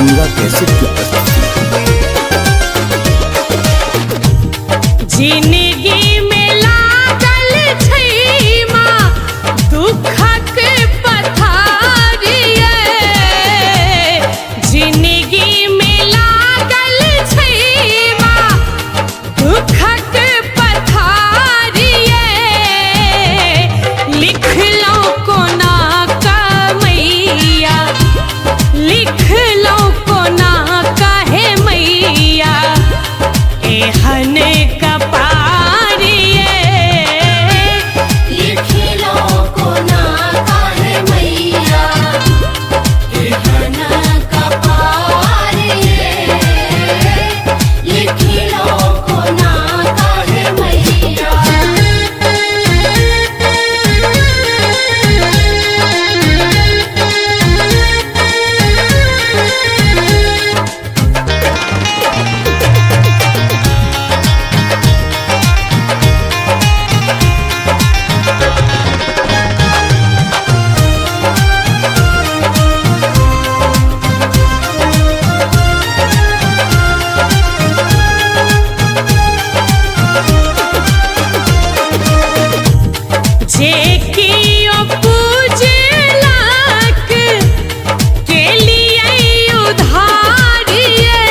Ganga cassette की प्रस्तुति। जिंदगी में लागल छै माँ दुखक पथारिये, जिंदगी में लागल छै माँ दुखक पथारिये, लिखलौं कोना मैया, लिखलौं कोना काहे मैया, एहन कपारिये, लिखलौं कोना काहे मैया, एहन कपारिये, लिखलौं कोना काहे मैया। जे कियो पूजलक के लिए उधारिये,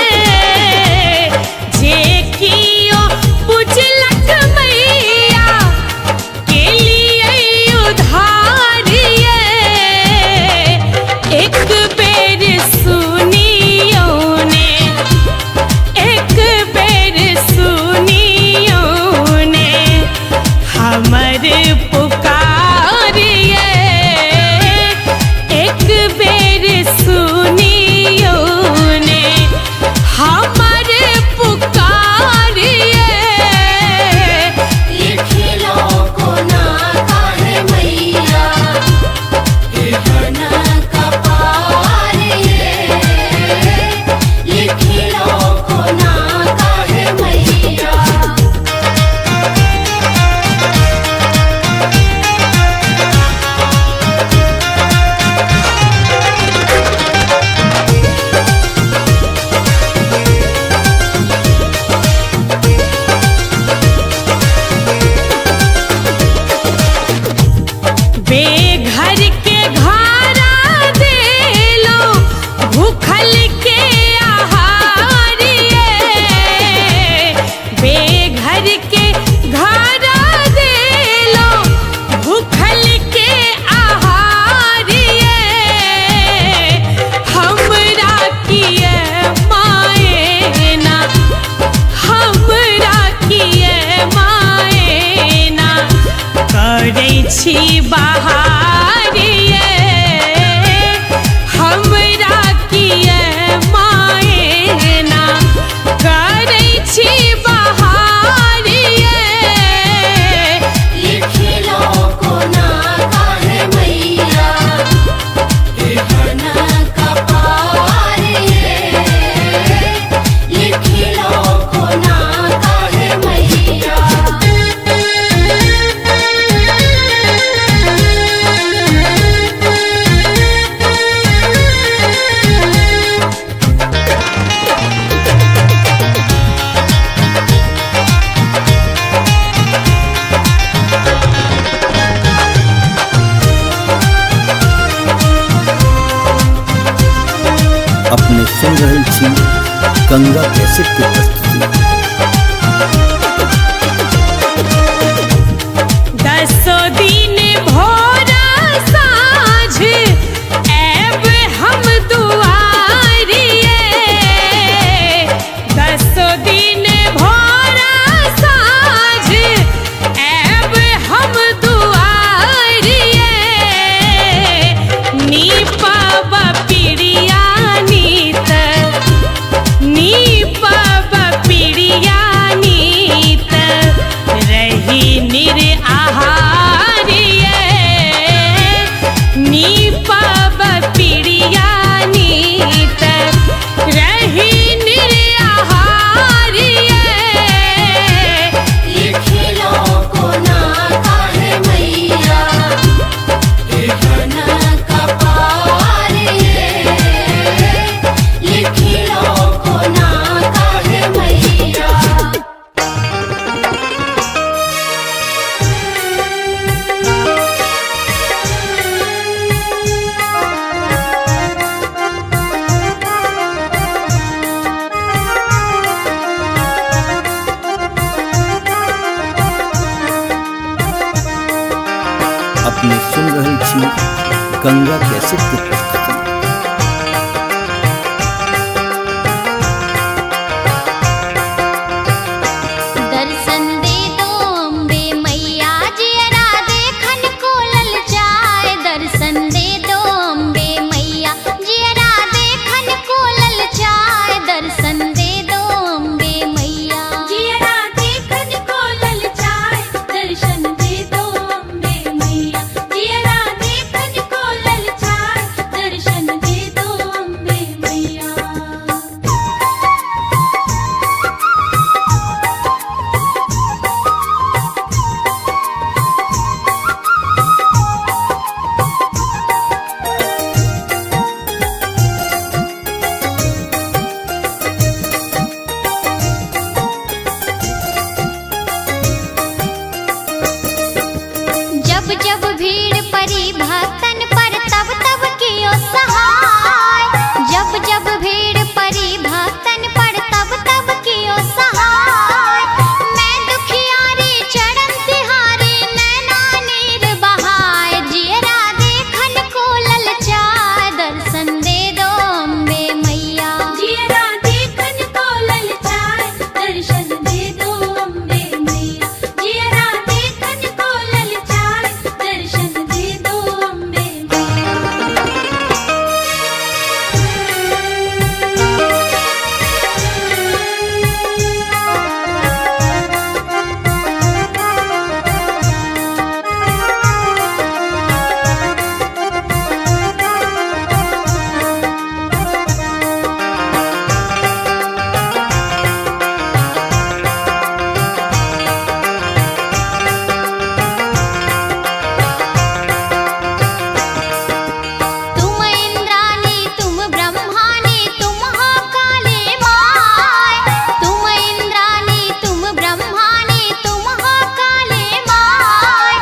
जे कियो पूजलक मैया के लिए उधारिये, एक बेर सुनियो ने, एक बेर सुनियो ने हमर पुकारिये, एक बेर सुनियो ने हमर पुकारिये, लिखलौं कोना काहे मैया, एहन कपारिये, लिखलौं कोना काहे मैया। बेघर के घारा देलो, भूखल के आहारिये, बेघर के घारा देलो, भूखल के आहारिये, हमरा किए मायना, हमरा किए मायना करै छी बहारिये, हमरा किए मायना करै छी बहारिये, लिखलौं कोना काहे मैया, एहन कपारिये, लिखलौं कोना काहे मैया। अपने सुन रहल छी गंगा कैसेट की प्रस्तुति। दसो दिन भोरा साँझ ऐब हम दुआरिये, दसो दिन भोरा साँझ ऐब हम दुआरिये, नीपब पिड़िया नीत, नीपब पिड़िया अपने सुन रहल छी गंगा कैसेट के प्रस्तुति। दर्शन दे दो अम्बे मैया जियरा देखन को ललचाए। दर्शन दे दो अम्बे मैया जियरा देखन को ललचाए। दर्शन दे दो अम्बे मैया जियरा देखन को ललचाए। दर्शन दे दो अम्बे मैया जियरा देखन को ललचाए। दर्शन दे दो अम्बे मैया। जब जब भीड़ पड़ी भक्तन पर तब तब कियो सहाय। जब जब भीड़ पड़ी भक्तन पर तब तब कियो सहाय। मैं दुखियारी चरण तिहारी नैना नीर बहाय। जियरा देखन को ललचाए। दर्शन दे दो अम्बे मैया जियरा देखन को ललचाए। दर्शन दे दो अम्बे मैया जियरा देखन को ललचाए। दर्शन दे दो अम्बे मैया। तुम इंद्राणी तुम ब्रह्माणी तुम हो काली माय। तुम इंद्राणी तुम ब्रह्माणी तुम हो काली माय।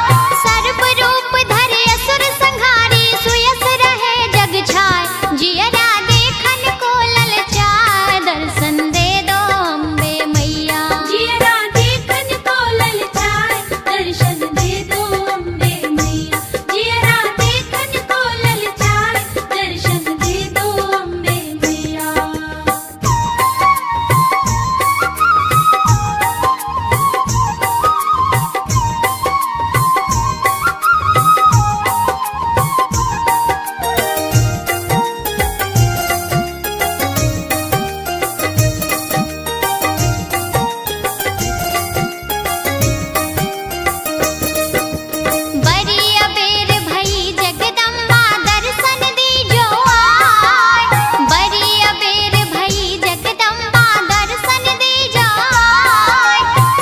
सर्व रूप धरे असुर संहारी सुयस रहे जग छाय। जियरा देखन को ललचाए। दर्शन दे दो अम्बे मैया जियरा देखन को ललचाए। दर्शन दे दो अम्बे मैया जियरा देखन को ललचाए। दर्शन दे दो अम्बे मैया। बड़ी अबेर भई जगदम्बा दर्शन दीजो आय। बड़ी अबेर भई जगदम्बा दर्शन दीजो आय।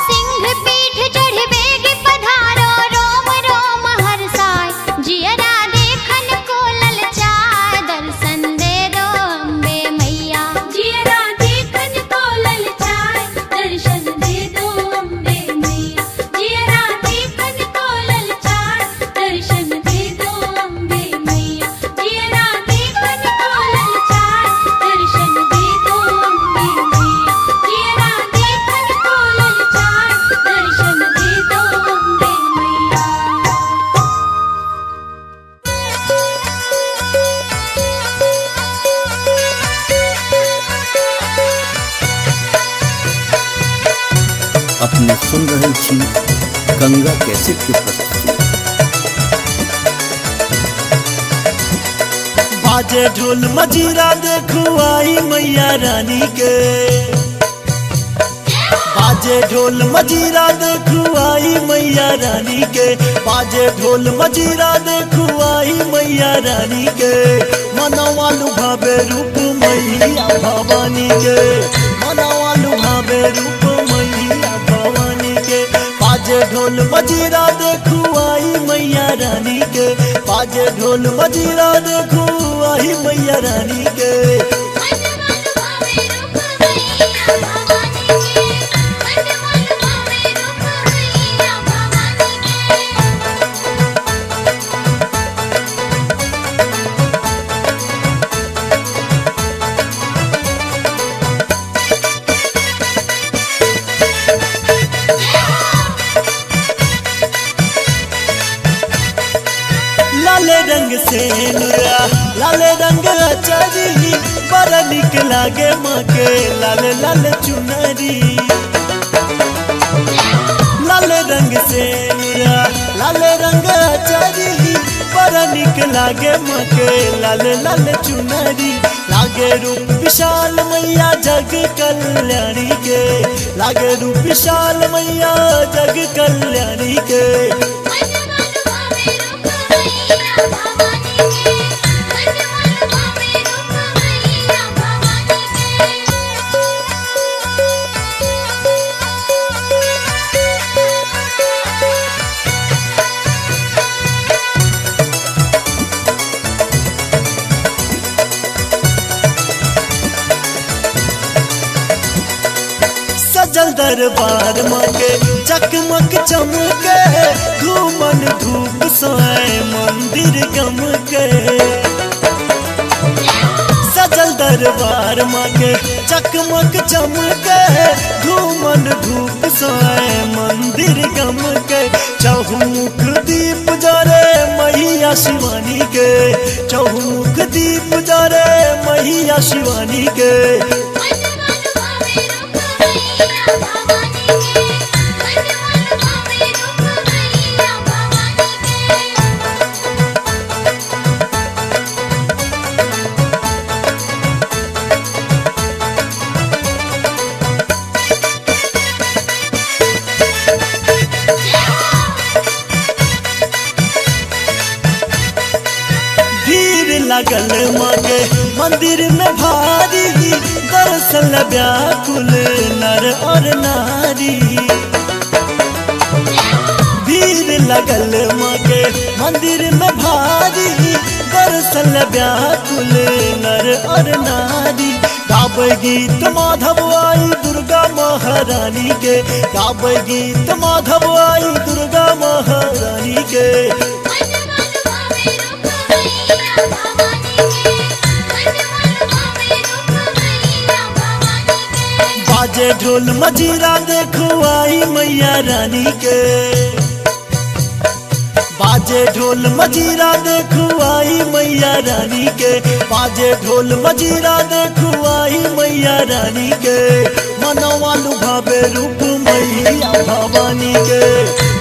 सिंह पीठ चढ़ बेग पधारो रोम रोम हर्षाय। जियरा देखन को ललचाए। दर्शन दे दो अम्बे मैया जियरा देखन को ललचाए। दर्शन दे दो अम्बे मैया जियरा देखन को ललचाए। दर्शन दे दो अम्बे मैया जियरा देखन को ललचाए। दर्शन दे दो अम्बे मैया जियरा देखन को ललचाए। दर्शन दे दो अम्बे मैया। अपने सुन रहल छी गंगा कैसेट के प्रस्तुति। बाजे ढोल मजीरा देखू आई मैया रानी के। बाजे ढोल मजीरा देखू आई मैया रानी के। बाजे ढोल मजीरा देखू आई मैया रानी के। मनवा लुभावे रूप मैया भवानी के। मनवा लुभावे रूप मैया भवानी के। बाजे ढोल मजीरा देखू आई मैया रानी के। बाजे ढोल मजीरा देखू आई मैया रानी के। चरी बड़ा निक लागे माँ के लाल लाल चुनरी लाल रंग से नुरा लाल रंग चरी बड़ा निक लागे माँ के लाल लाल चुनरी लागे रूप विशाल मैया जग कल्याणी के लागे रूप विशाल मैया जग कल्याणी के मन मन भावे रूप मैया भवानी के मन मन भावे रूप मैया भवानी सजल दरबार माँ के चकमक चमके घूमन धूप सोए मंदिर गम के सजल दरबार माँ के चकमक चमके घूमन धूप सोए मंदिर गम के चहुमुख दीप जरे मैया शिवानी के चहुमुख दीप जरे मैया शिवानी के मन मन भावे रूप मैया भवानी के मन मन भावे रूप मैया भवानी भीड़ लगल माँ के मंदिर में भारी दर्शन व्याकुल नर और नारी भीड़ लगल माँ के मंदिर में भारी दर्शन व्याकुल नर और नारी गावे गीत माधव आई दुर्गा महारानी के गावे गीत माधव आई दुर्गा महारानी के मन मन भावे रूप मैया भवानी के मन मन भावे रूप मैया भवानी के बाजे ढोल मजीरा देखो आई मैया रानी के बाजे ढोल मजीरा देखो आई मैया रानी के बाजे ढोल मजीरा देखो आई मैया रानी के मनवा लुभावे रूप मैया भवानी के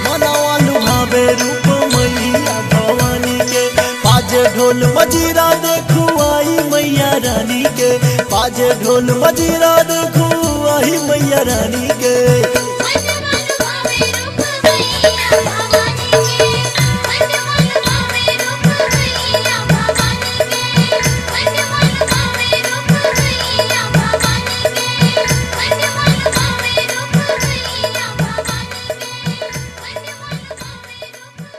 मनवा लुभावे रूप मैया भवानी के बाजे ढोल मजीरा देखो आई मैया रानी के बाजे ढोल मजीरा देखो आई मैया रानी के मन मन भावे रूप मैया भवानी के मन मन भावे रूप मैया भवानी के मन मन भावे रूप मैया भवानी के मन मन भावे रूप मैया भवानी के मन मन भावे रूप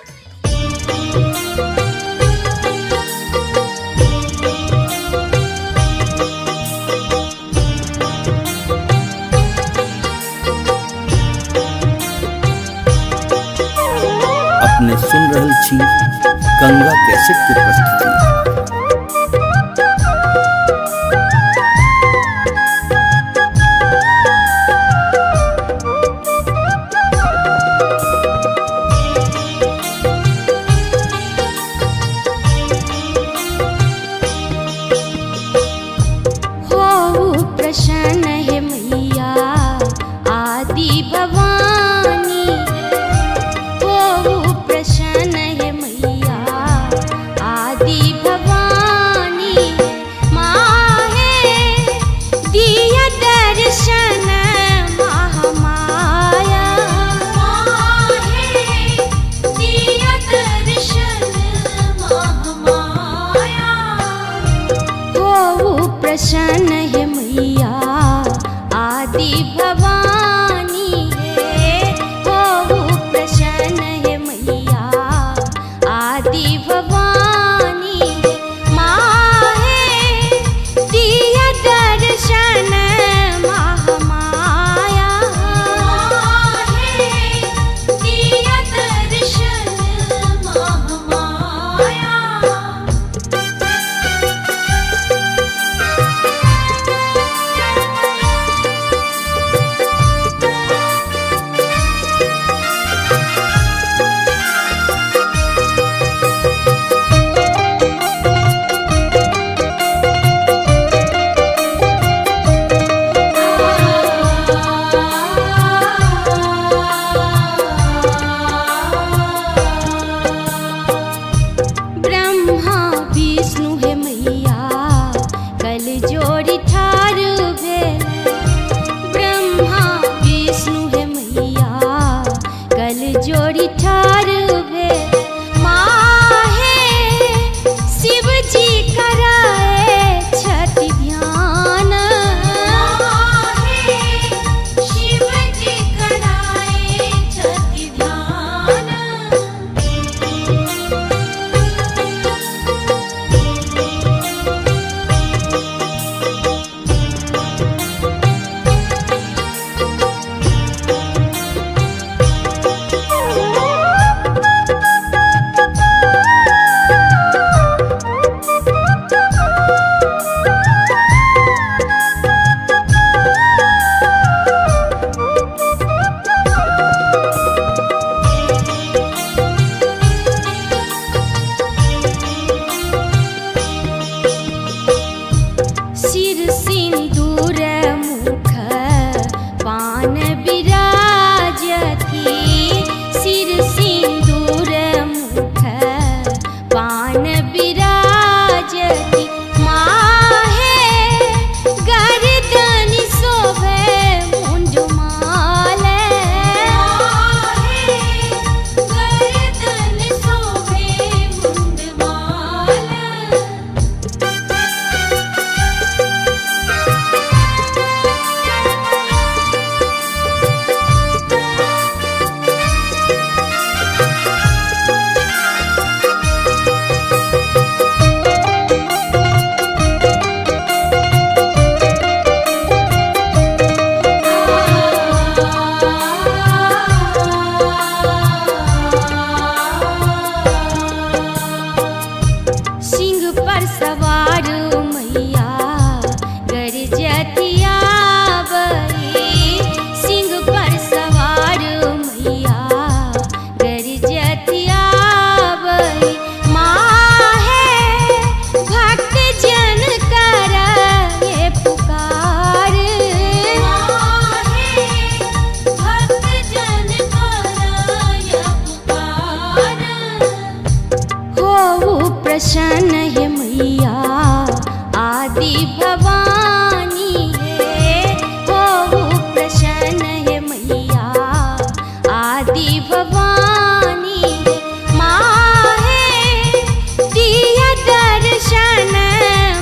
अपने सुन रहल छी गंगा कैसेट की प्रस्तुति। हो प्रसन्न है मैया आदि भवानी हो प्रसन्न है मैया आदि जोड़ी ठारवे माहे शिव जी कराए छठ ध्यान माहे शिव जी कराए छठ ध्यान सिर सिंदूर मुख पान विराजती सिर सिंदूर मुख पान विराजती माहे गर्दन शोभे मुंडमाल माहे गर्दन शोभे मुंडमाल सिंह पर सवार मैया गरजतिया बई सिंह पर सवार मैया गरजतिया बई माहे भक्त जन कर ये पुकार माहे भक्त जन कर ये पुकार होऊ प्रसन्न है मैया आदि भवानी है होऊ प्रसन्न है मैया आदि भवानी है माहे दिया दर्शन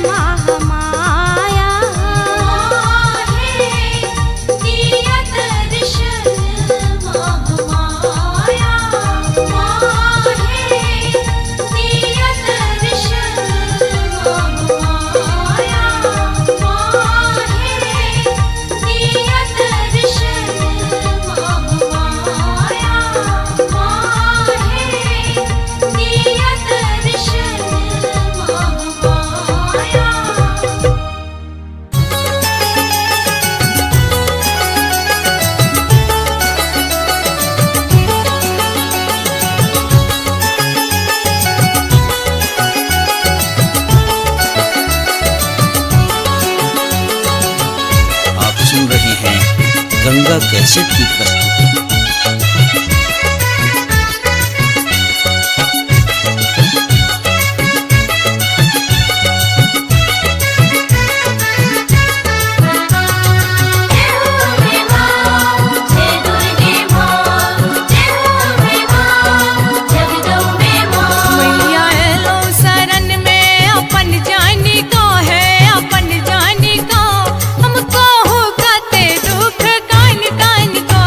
महामाया माहे दिया दर्शन महामाया माहे दिया दर्शन महामाया गंगा कैसेट की प्रस्तुति। हमको हो गाते दुख कान कान को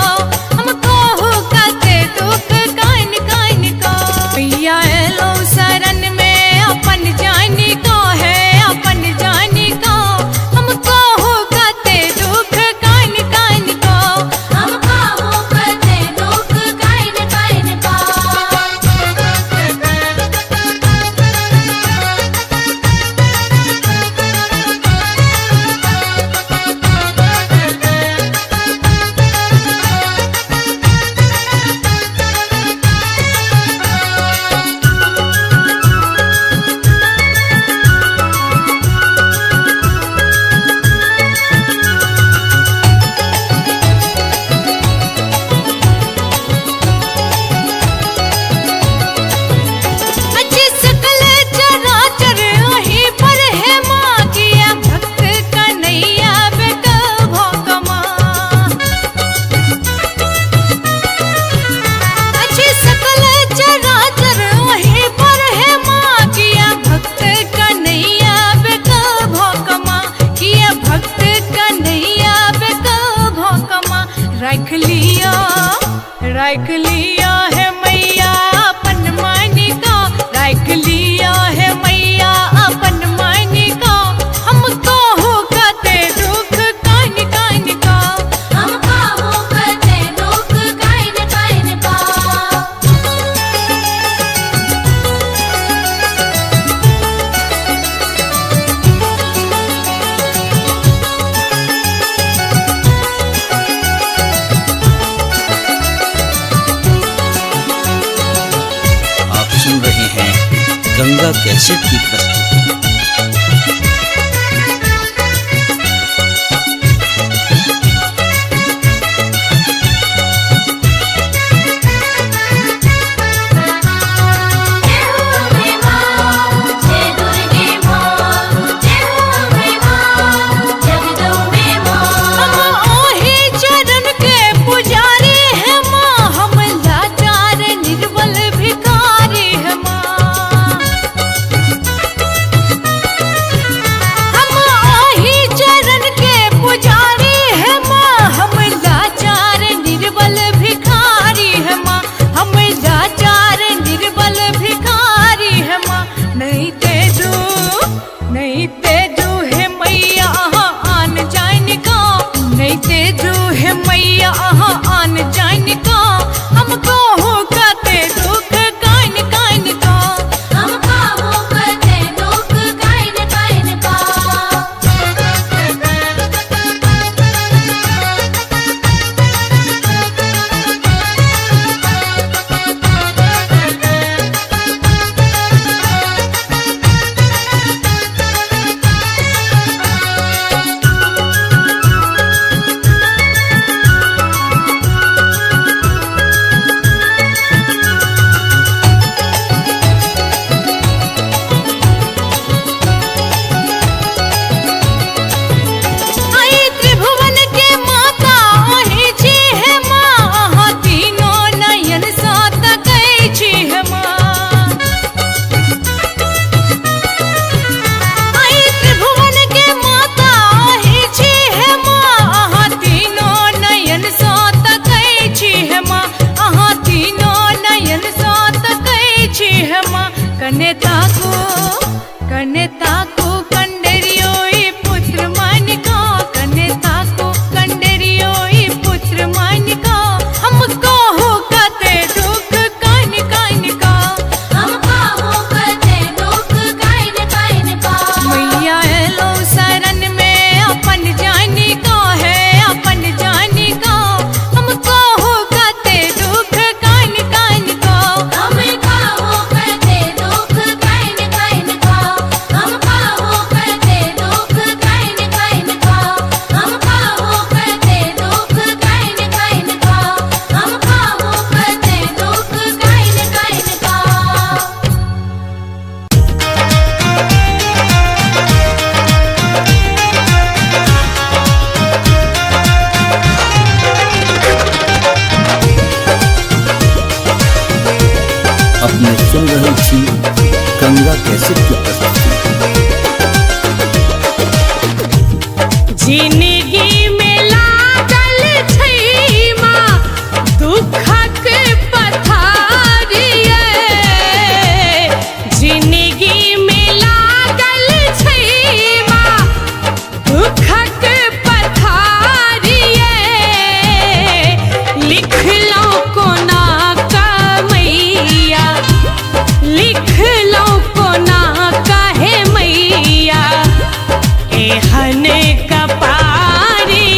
लिया है मैया अपन मन का, रख लिया है मैया अपन मन का। हमको हो कते दुख कान कान का, हमका हो कते दुख काइन काइन का। आप सुन रहे हैं गंगा कैसेट की प्रस्तुति। जय हो अम्बे मां, जय दुर्गे मां, जय हो अम्बे मां, जगदम्बे मां। हम ओही चरण के पुजारी है माँ, हम लाचार निर्बल भिखारी है माँ। हम ओही चरण के पुजारी है माँ, हम लाचार निर्बल भिखारी है माँ, हम लाचार निर्बल भिखारी है माँ। नहीं तेजू है मैया आन जान का, नहीं तेजू है मैया आन जान का। हमको हो कते दुख काइन काइन का, हमका हो कते दुख काइन काइन का। आई त्रिभुवन के माता ओही छी है माँ, तीनों नयन सात गई छी है माँ। आई त्रिभुवन के माता ओही छी है माँ, तीनों नयन सात गई छी है माँ, तीनों नयन सात गई छी है माँ। कने ताको कंडरियोई पुत्र मान का, कने ताको कंडरियोई पुत्र मान का। हमको हो कते दुख कान कान का, हमका हो कते दुख काइन काइन का। मैया एलो शरण में अपन जानी का है अपन जानी का। हमको हो कते दुख कान कान का, हमका हो कते दुख काइन काइन का। हमका हो कते दुख काइन काइन का। हमका हो कते दुख काइन काइन का। हमका हो कते दुख काइन काइन का। अपने सुन रहे छी गंगा कैसेट की प्रस्तुति। जिंदगी में लागल छै माँ दुखक पथारिये, जिंदगी में लागल छै माँ दुखक पथारिये। लिखलौ कोना का मैया, लिखलौ कोना काहे मैया, एहन कपारी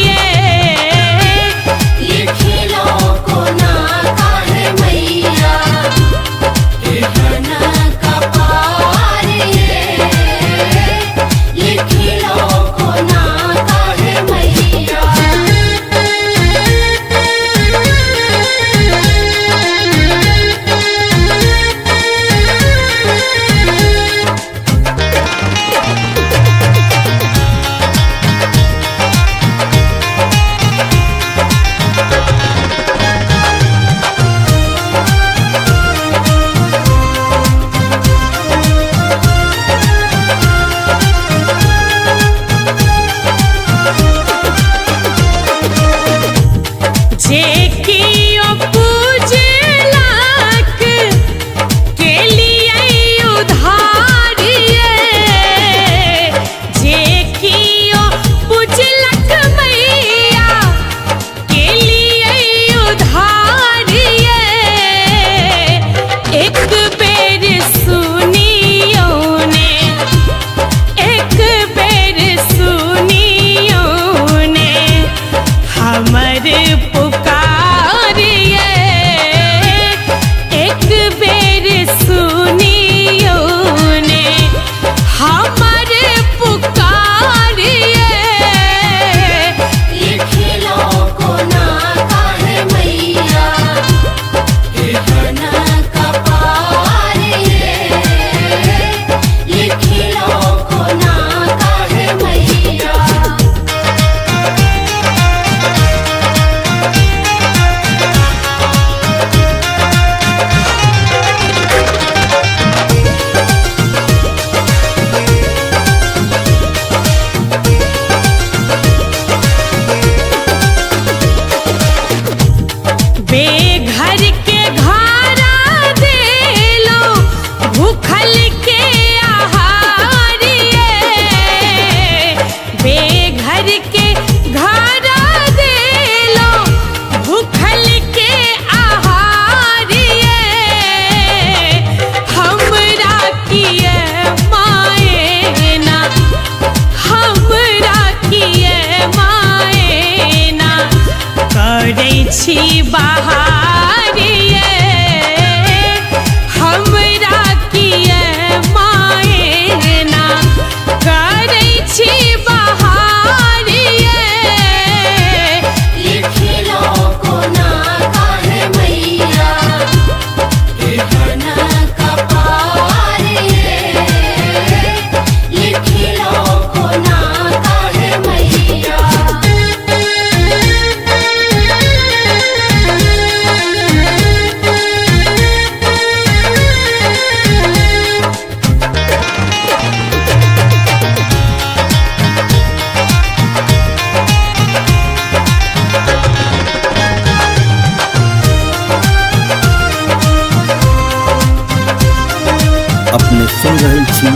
अपने सुन रहे छी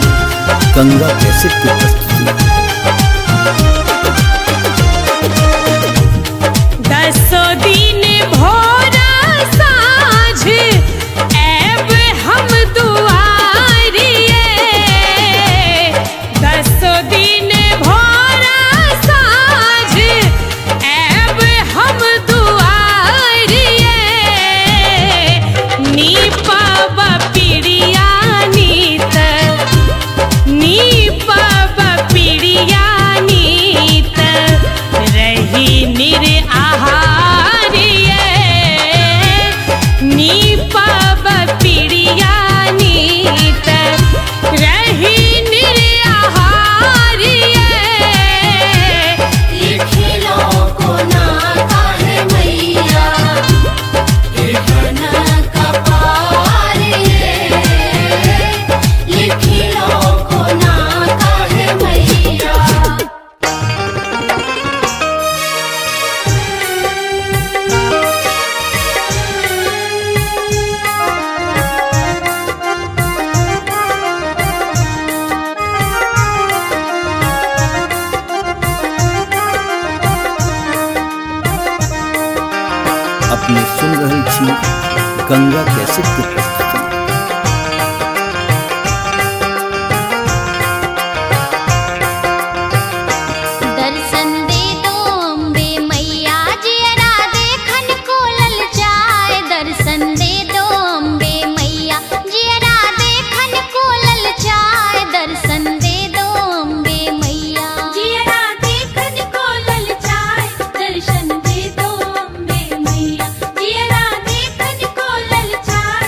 गंगा कैसेट की प्रस्तुति। दसो दिन भोरा साँझ ऐब हम दुआरिए, दसो दिन भोरा साँझ ऐब हम दुआरिए, नीपब पिड़िया नीत, नीपब पिड़िया नीत, रही निर आहारिए, नीपब पिड़िया नीत, रही निर आहारिए। लिखिलो को ना काहे मैया एहन कपार ये, लिखिलो को ना काहे मैया। अपने सुन रहे छी गंगा कैसेट की प्रस्तुति। दर्शन दे दो अम्बे मैया जियरा देखन को ललचाए, दर्शन दे दो अम्बे मैया जियरा देखन को ललचाए, दर्शन दे दो अम्बे मैया। जियरा देखन को ललचाए, दर्शन दे दो अम्बे मैया। जियरा देखन को ललचाए,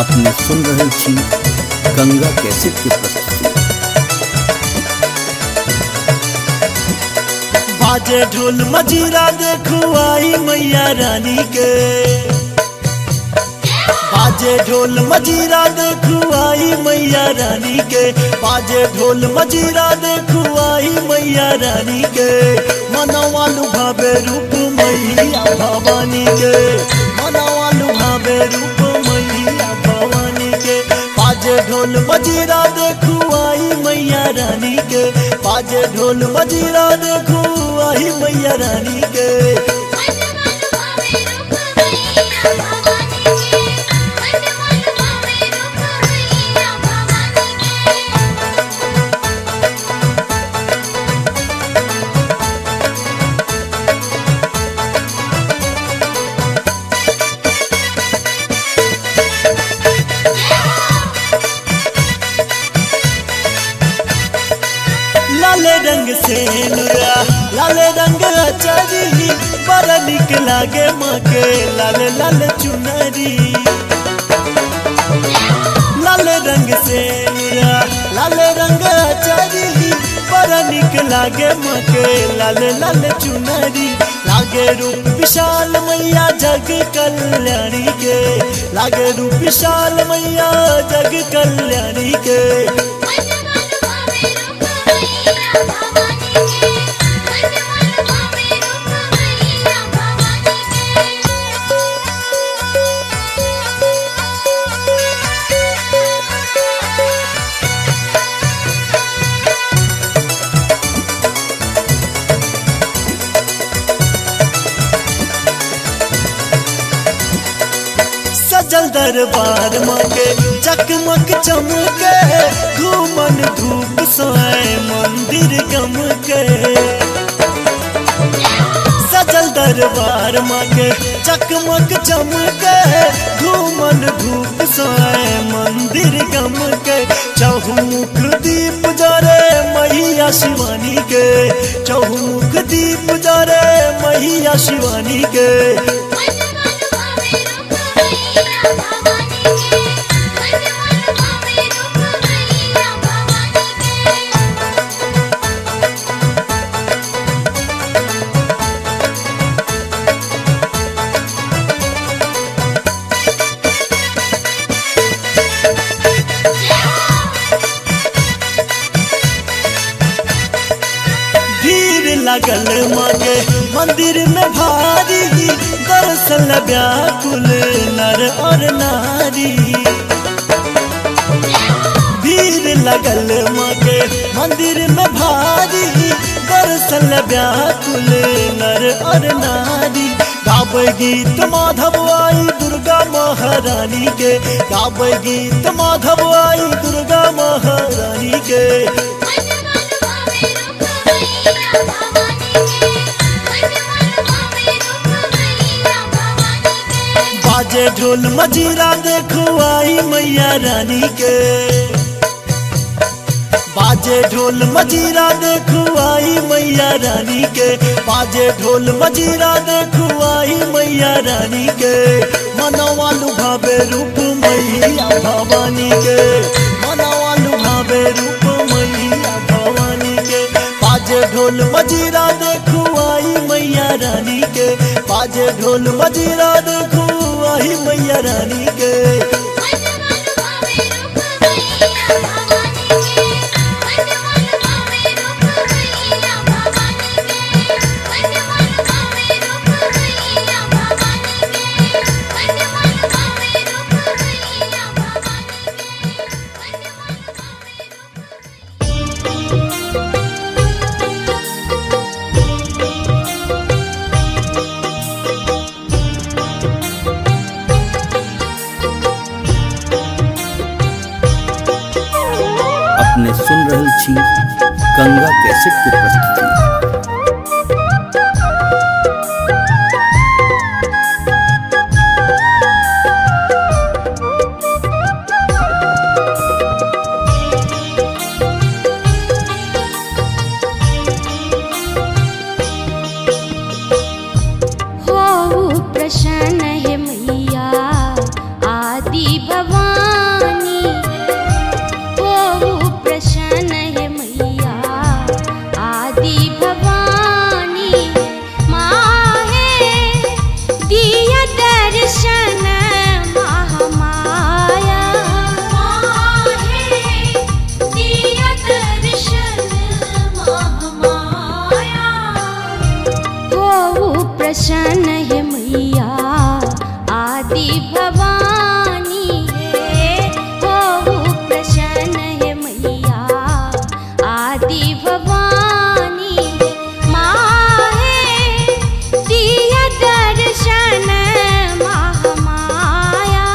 अपने सुन रहे छी गंगा कैसेट की प्रस्तुति। बाजे ढोल मजीरा देखो आई मैया रानी के, बाजे ढोल मजीरा देखो आई मैया रानी के, बाजे ढोल मजीरा देखो आई मैया रानी के। मनवा लुभावे रूप मैया भवानी के, मनवा लुभावे रूप मैया भवानी के। बाजे ढोल मजीरा देखो आई मैया रानी के, बाजे ढोल मजीरा देखो आई मैया रानी के। लाल रंग से नुरा लाल रंग चरी, बड़ा निक लागे माँ के लाल लाल चुनरी। लाल रंग से नुरा लाल रंग चरी, बड़ा निक लागे माँ के लाल लाल चुनरी। लागे रूप विशाल मैया जग कल्याणी के, लागे रूप विशाल मैया जग कल्याणी के। सजल दरबार मांगे चकमक चमके, धूमन धूप सोए मंदिर गमके। सजल दरबार मांगे चकमक चमके, धूमन धूप सोए मंदिर गमके। चहुमुख दीप जरे मैया शिवानी के, चहुमुख दीप जरे मैया शिवानी के। लगल मांगे मंदिर में भारी, दर्शन व्याकुल नर और नारी। भीड़ लगल मांगे मंदिर में भारी, दर्शन व्याकुल नर और नारी। गावे गीत माधव आई दुर्गा महारानी के, गावे गीत माधव आई दुर्गा महारानी के। बाजे ढोल मजीरा देखो आई मैया रानी के, बाजे ढोल मजीरा देखो आई मैया रानी के, बाजे ढोल मजीरा देखो आई मैया रानी के। मनवा लुभावे रूप मैया भवानी के, मनवा लुभावे रूप मैया भवानी के। बाजे ढोल मजीरा देखो आई मैया रानी के, बाजे ढोल मजीरा देखो आई मैया रानी के। अपने सुन रहे छी गंगा कैसेट की प्रस्तुति। हो प्रसन्न है मैया आदि भवानी। प्रसन्न है मैया आदि भवानी है, हो प्रसन्न है मैया आदि भवानी है। माँ है दिया दर्शन महामाया,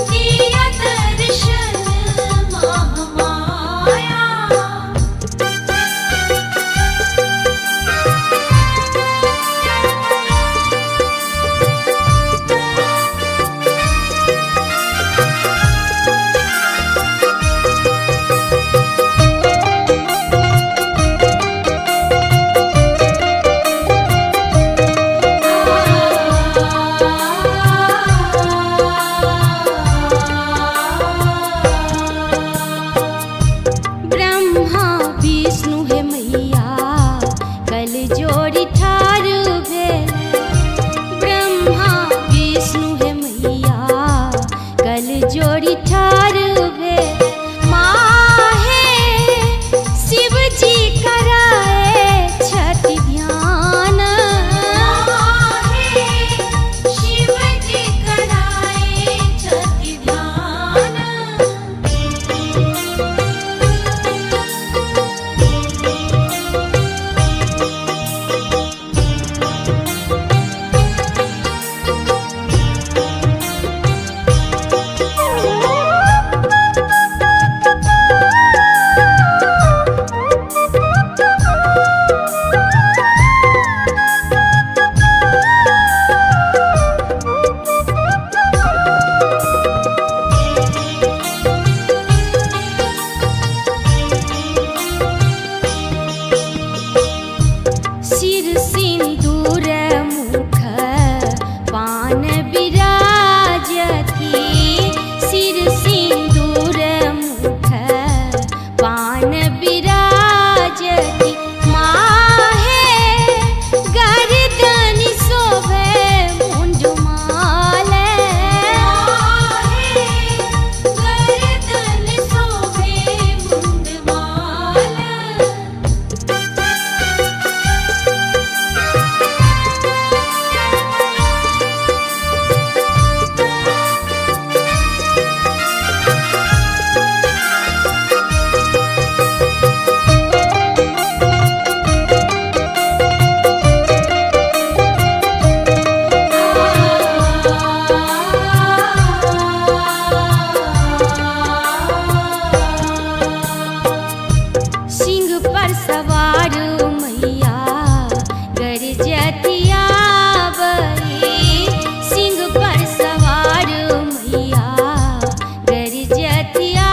दिया दर्शन महामाया। ब्रह्मा विष्णु है मैया कल जोड़ी ठार भेल, ब्रह्मा विष्णु है मैया कल जोड़ी ठार भेल। माँ है शिव जी कराए छठि ध्यान, शिव जी कराए छठि ध्यान। सिर सिंदूर मुख पान विराजती, सिर सिंदूर मुख पान विराजती। माँ है गर्दन शोभे मुंडमाल, गर्दन शोभे मुंडमाल। सिंह पर सवार मैया गरजतिया बरी, सिंह पर सवार मैया गरजतिया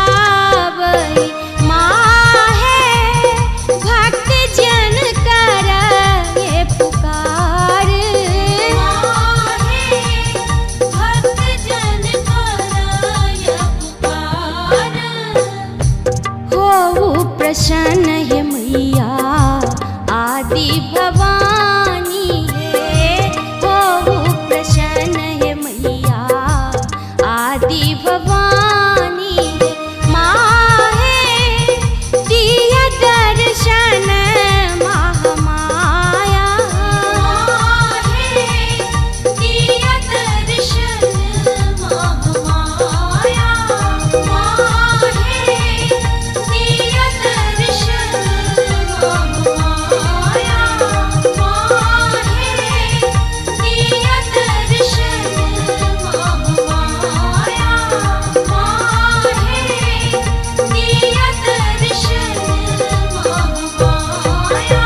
बरी। माँ है भक्त जन करे पुकार, भक्त जन करे पुकार। हो प्रसन्न है मैया आदि भवानी है, हो प्रसन्न है मैया आदि भवानी है। माँ है दिया दर्शन महामाया, दिया दर्शन महामाया। माँ है दिया दर्शन महामाया, माँ है दिया दर्शन महामाया, माँ है दिया दर्शन महामाया।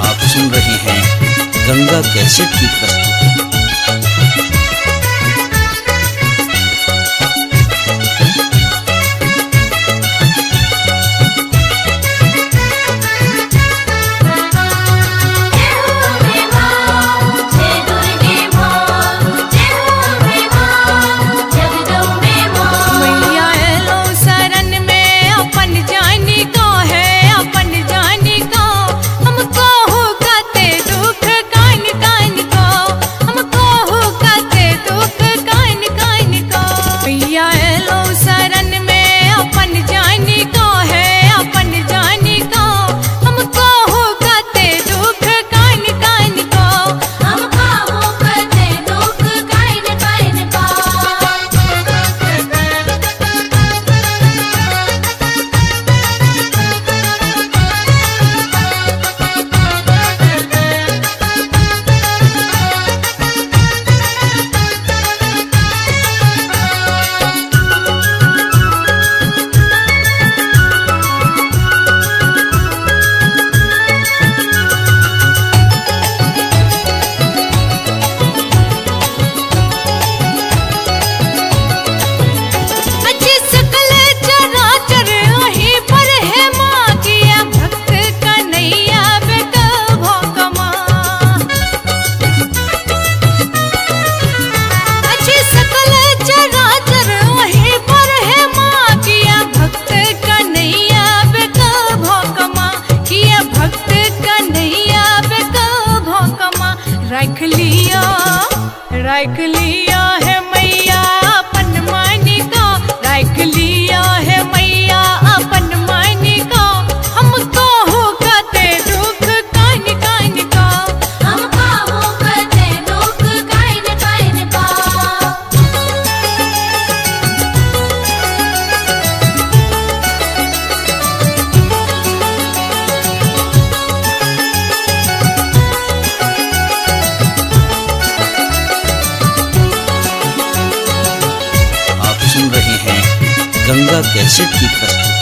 आप सुन रहे हैं गंगा कैसेट की प्रस्तुति। मैया एलो शरण में अपन जानी तो है, अपन जानी गंगा कैसेट की प्रस्तुति।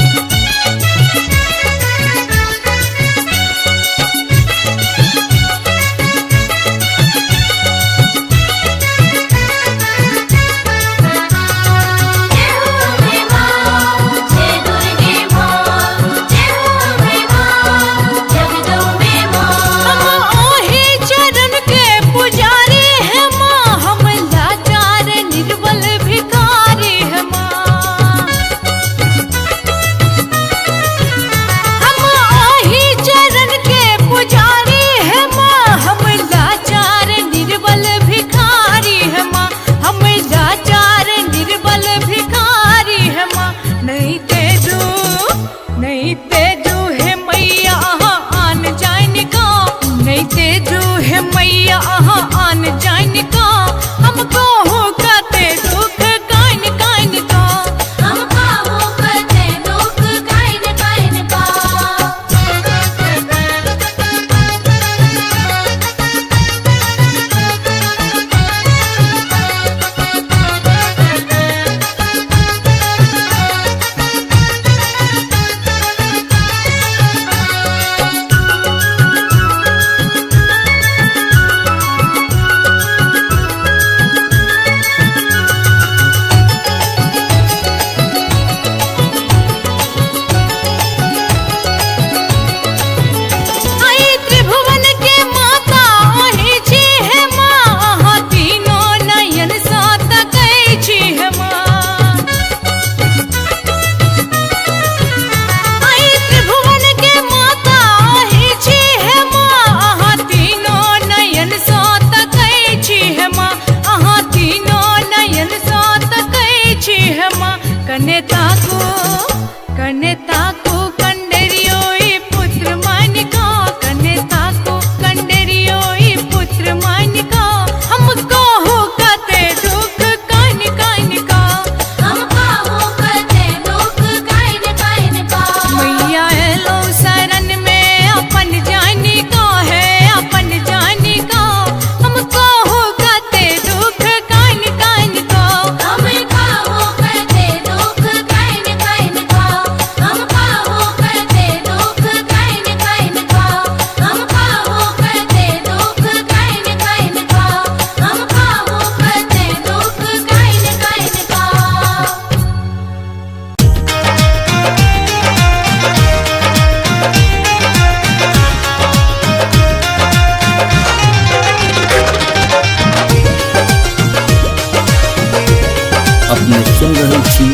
अपने सुन रहे छी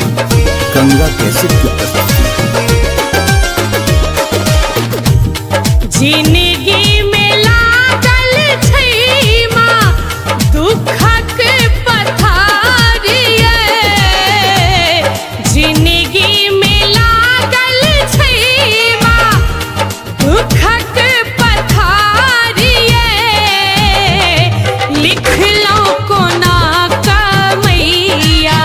गंगा कैसेट की प्रस्तुति। जिंदगी में लागल छै माँ दुखक पथारिये, जिंदगी में लागल छै माँ दुखक पथारिये, लिखलौ कोना कमैया,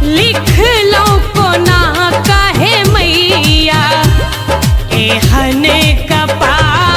लिखलौ कोना कहे मैया, एहन कपार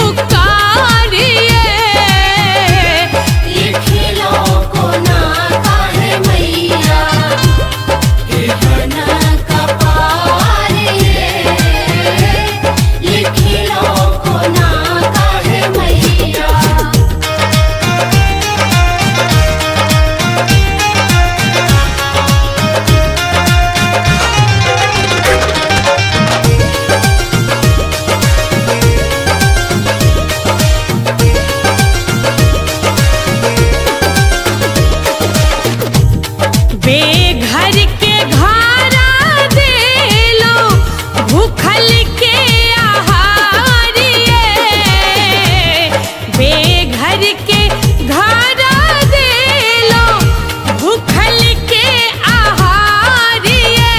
पुकारिए। लिखिलो को ना काहे मैया एहना कपारिए। लिखिलो को ना काहे मैया। बेघर के घारा देलो भूखल के आहारिए। बेघर के घारा देलो भूखल के आहारिए।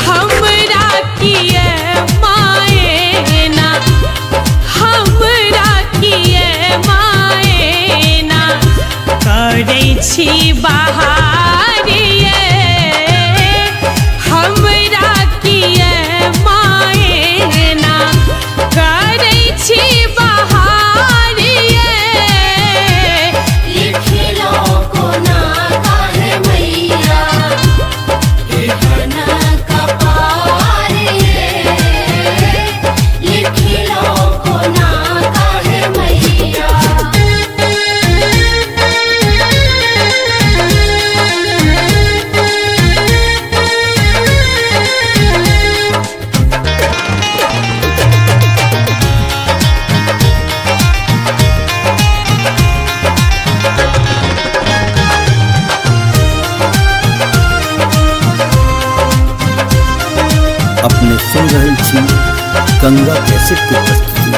हमरा किए माए ना हमरा किए माए ना करै छी बहारिए। हमरा किए माए ना करै छी बहारिए। लिखिलो को ना काहे मैया एहना कपारिए। लिखिलो को ना काहे मैया। अपने सुन रहल छी गंगा कैसेट के प्रस्तुति।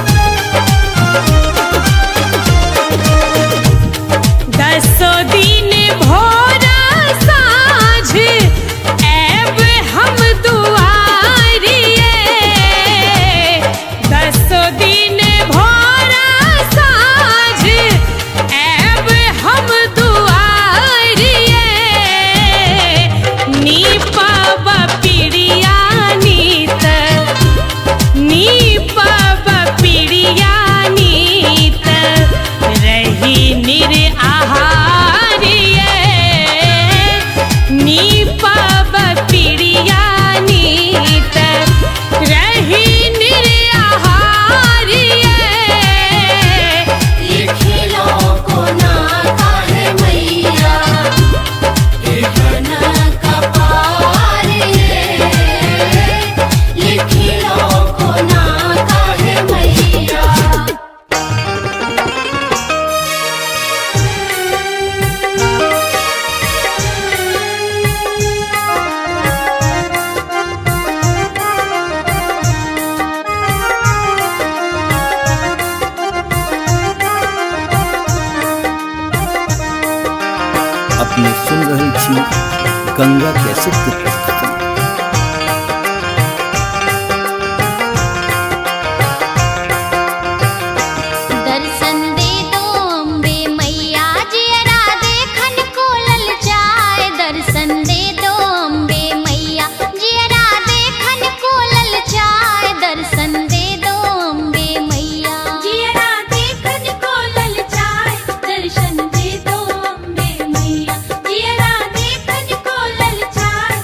दसो दिन भोरा साँझ ऐब हम दुआरिए। दसो दिन भोरा साँझ ऐब हम दुआरिए। नीपब पिड़िया नीत नीपब पिड़िया नीत रही निर आहारिए। नीपब पिड़िया नीत रही निर आहारिए। लिखिलो को ना काहे मैया एहना कपारिए। लिखिलो को ना काहे मैया। अपने सुन रहल छी गंगा कैसेट के प्रस्तुति। दर्शन दे दो अम्बे मैया जियरा देखन को ललचाए। दर्शन दे दो अम्बे मैया जियरा देखन को ललचाए। दर्शन दे दो अम्बे मैया। जियरा देखन को ललचाए। दर्शन दे दो अम्बे मैया। जियरा देखन को ललचाए।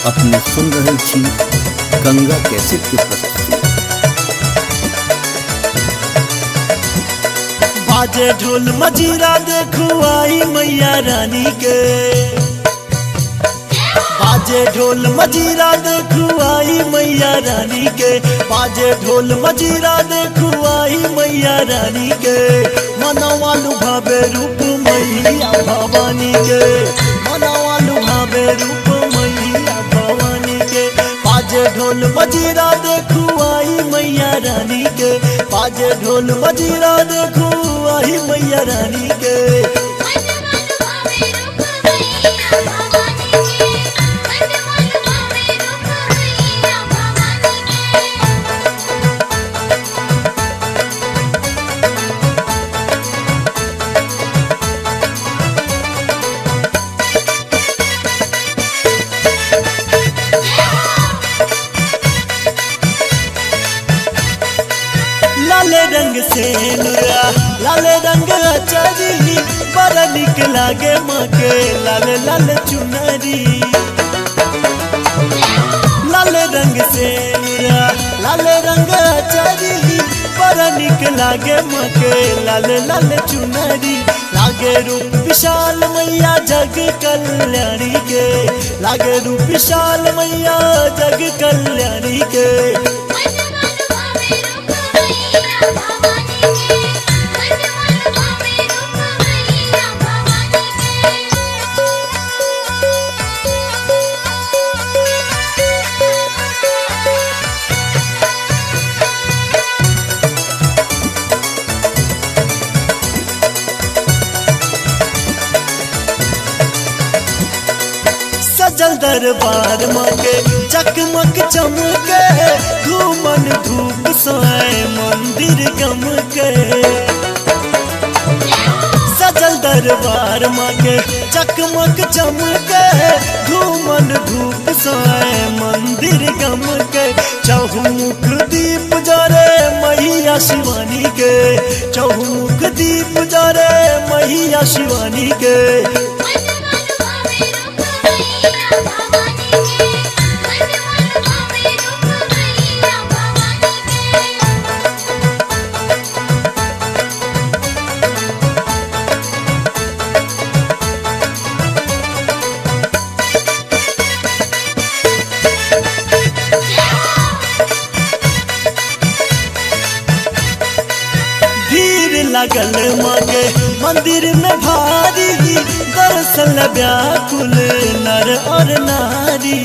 अपने सुन रहल छी गंगा कैसेट के प्रस्तुति। बाजे ढोल मजीरा देखू आई मैया रानी के, बाजे ढोल मजीरा देखू आई मैया रानी के, बाजे ढोल मजीरा देखू आई मैया रानी के। मनवा लुभावे रूप मैया भवानी के, मनवा लुभावे रूप मैया भवानी के। बाजे ढोल मजीरा देखू आई मैया रानी के, बाजे ढोल मजीरा देखू आई मैया रानी के। लाले रंग से नुरा लाले रंग चरी, बड़ा निक लागे माँ के लाल लाल चुनरी। लाले रंग से नुरा लाले रंग चरी, बड़ा निक लागे माँ के लाल लाल चुनरी। लागे रूप विशाल मैया जग कल्याणी के, लागे रूप विशाल मैया जग कल्याणी के। सजल दरबार माँ के चकमक चमके, धूमन धूप सोए मंदिर गम के। सजल दरबार माँ के चकमक चमके, धूमन धूप सोए मंदिर गम के। चहुमुख दीप जरे मैया शिवानी के, चहुमुख दीप जरे मैया शिवानी के। लगल माँ के मंदिर में भारी, दर्शन व्याकुल नर और नारी।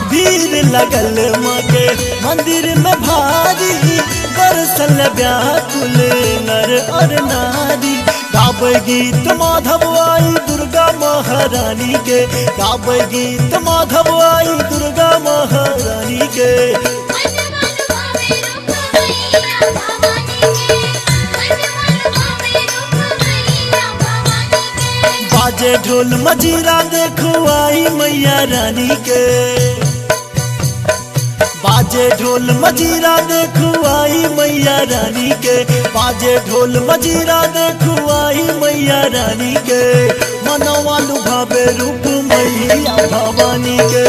भीड़ लगल माँ के मंदिर में भारी, दर्शन व्याकुल नर और नारी। गावे गीत माधव आई दुर्गा महारानी के, गावे गीत माधव आई दुर्गा महारानी के। बाजे ढोल मजीरा देखू आई मैया रानी के, बाजे ढोल मजीरा देखू आई मैया रानी के, बाजे ढोल मजीरा देखू आई मैया रानी के। मनवा लुभावे रूप मैया भवानी के,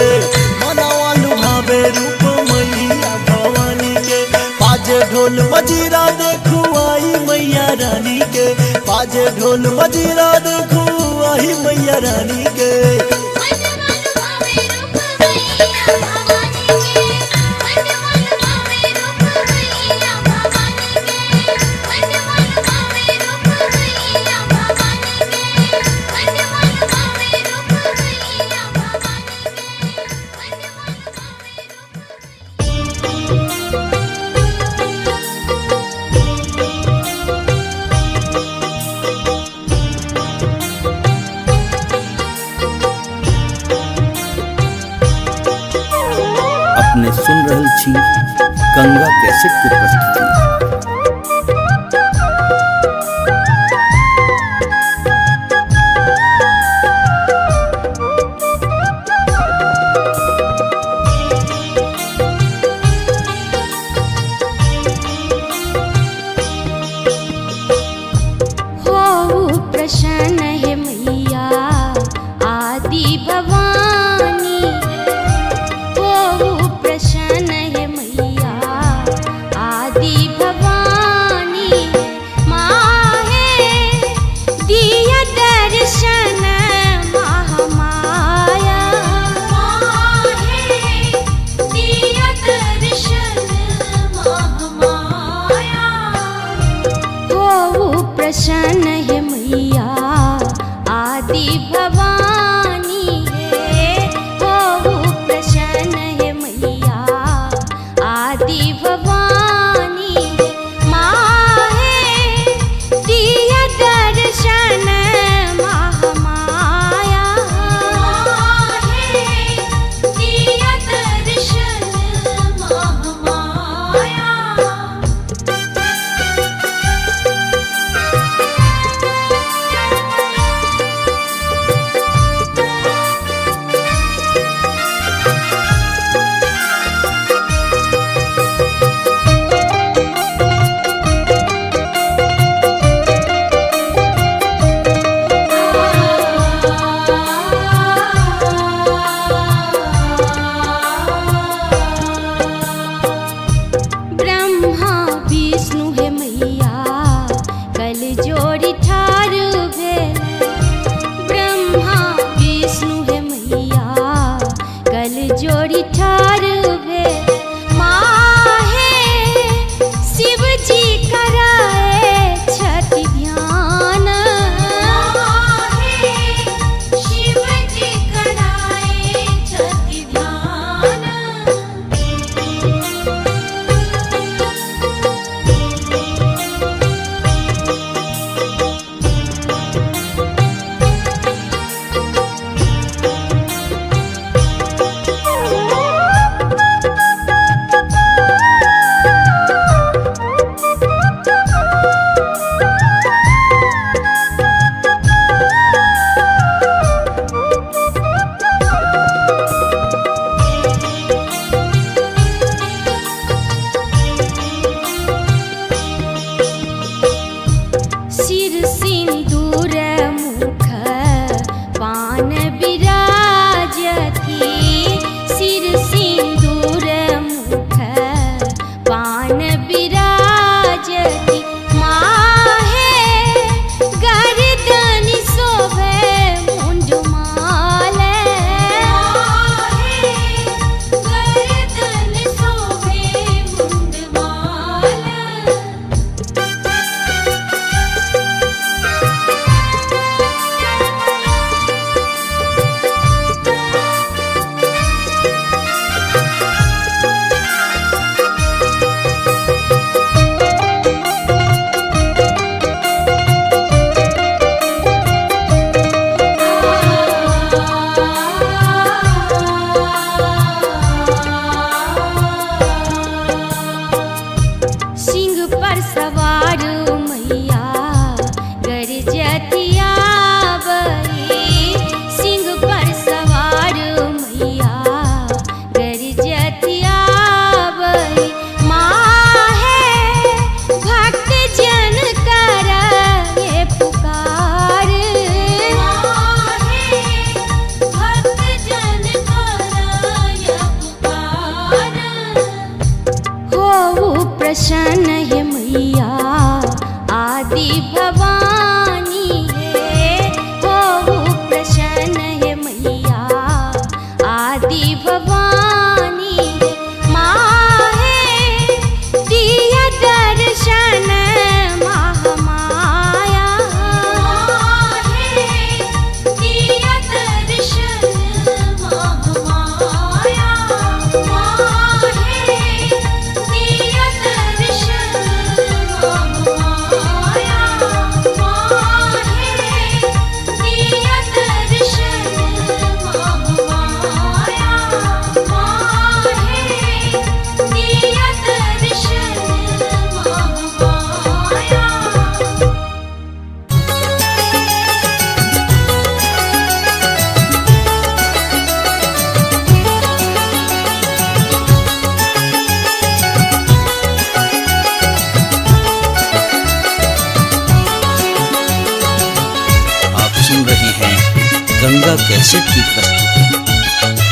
मनवा लुभावे रूप मैया भवानी के। बाजे ढोल मजीरा देखू आई मैया रानी के, बाजे ढोल मजीरा देखू आई मैया रानी के। अपने सुन रहल छी गंगा कैसेट के प्रस्तुति। हो प्रसन्न है मैया आदि भवानी। आदि भवानी है होहु प्रसन्न है मैया आदि भवानी माहे दिया दर्शन महामाया माहे दिया दर्शन महामाया ब्रह्मा विष्णु है मैया कल जोड़ी ठारू भेल ब्रह्मा विष्णु है मैया कल जोड़ी ठारू भेल माहे शिव जी कराए छठी ध्यान माहे शिव जी कराए छठी ध्यान सिर सिंदूर मुख पान विराजती सिर सिंदूर मुख पान विराजती माहे गर्दन शोभे मुंडमाल माहे गर्दन शोभे मुंडमाल सिंह पर सवार मैया गरजतिया बई सिंह पर सवार मैया गरजतिया बई माहे भक्त जन कर ये पुकार माहे भक्त जन कराय पुकार होहु प्रसन्न है मैया आदि भवानी है होहु प्रसन्न है मैया आदि भवानी माहे दिया दर्शन महामाया माहे दिया दर्शन महामाया माहे दिया दर्शन महामाया गंगा कैसेट की प्रस्तुति।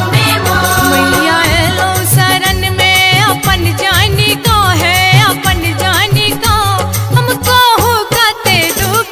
मैया एलो शरण में अपन जानी को है अपन जानी को हमको हो कते डूब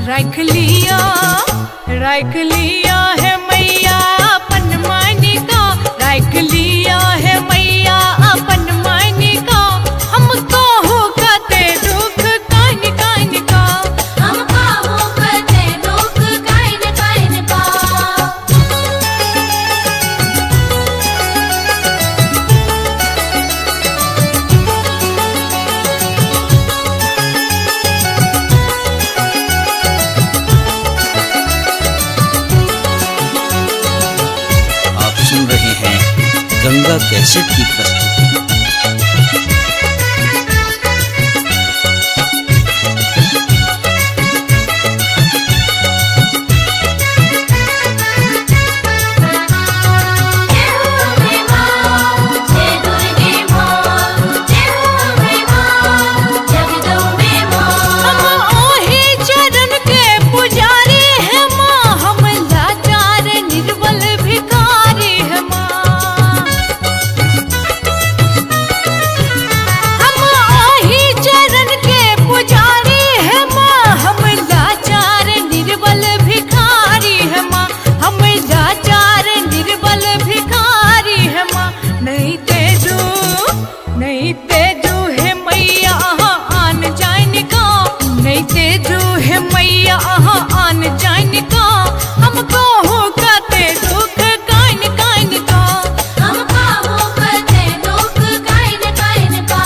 रख लिया है मैया अपन मानी का, रख लिया है मैया अपन मानी का। हमको हो कते दुख कान कान का, हमका हो कते दुख काइन काइन का। आप सुन रहे हैं गंगा कैसेट की प्रस्तुति। जय हो अम्बे मां, जय दुर्गे मां, जय हो अम्बे मां, जगदम्बे मां। हम ओही चरण के पुजारी है माँ, हम लाचार निर्बल भिखारी है माँ। हम ओही चरण के पुजारी है माँ, हम लाचार निर्बल भिखारी है माँ, हम लाचार निर्बल भिखारी है माँ। नहीं तेजू है मैया आन जान का, नहीं तेजू है मैया आन जान का। हमको हो कते दुख कान कान का, हमका हो कते दुख काइन काइन का।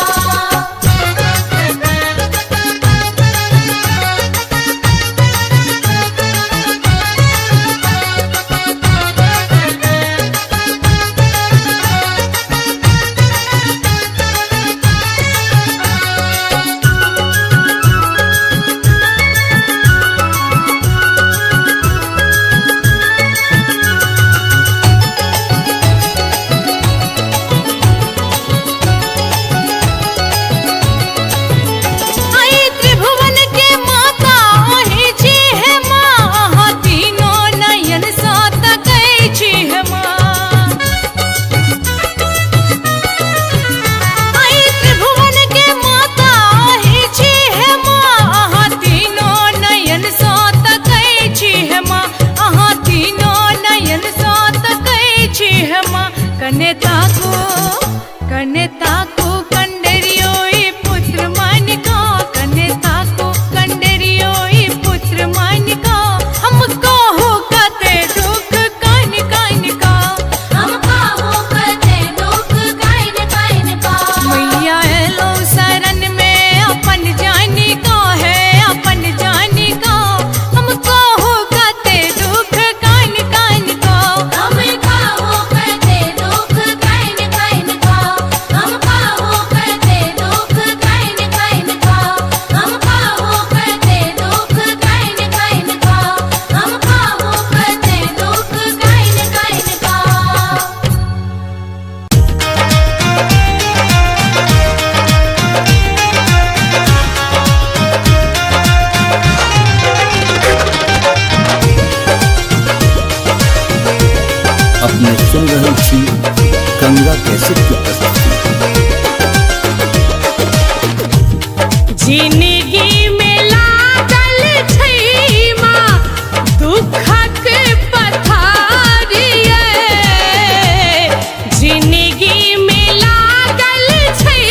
आई त्रिभुवन के माता ओही जी है माँ, तीनों नयन सात कई छी है माँ। आई त्रिभुवन के माता ओही जी है माँ, तीनों नयन सात कई छी है माँ, तीनों नयन सात कई छी है माँ। कने ताको कंडरियोई पुत्र मानिका, कने ताको कंडरियोई पुत्र मानिका। हमको हो कते दुख कान कान का, हमका हो कते दुख काइन काइन का। मैया एलो शरण में अपन जानी का है, अपन जानी का। हमको हो कते दुख कान कान का, हमका हो कते दुख काइन काइन का। हमका हो कते दुख काइन काइन का। हमका हो कते दुख काइन काइन का। हमका हो कते दुख काइन काइन का। अपने सुन रहे छी गंगा कैसेट की प्रस्तुति। जिंदगी में लागल छै माँ दुखक पथारिये, जिंदगी में लागल छै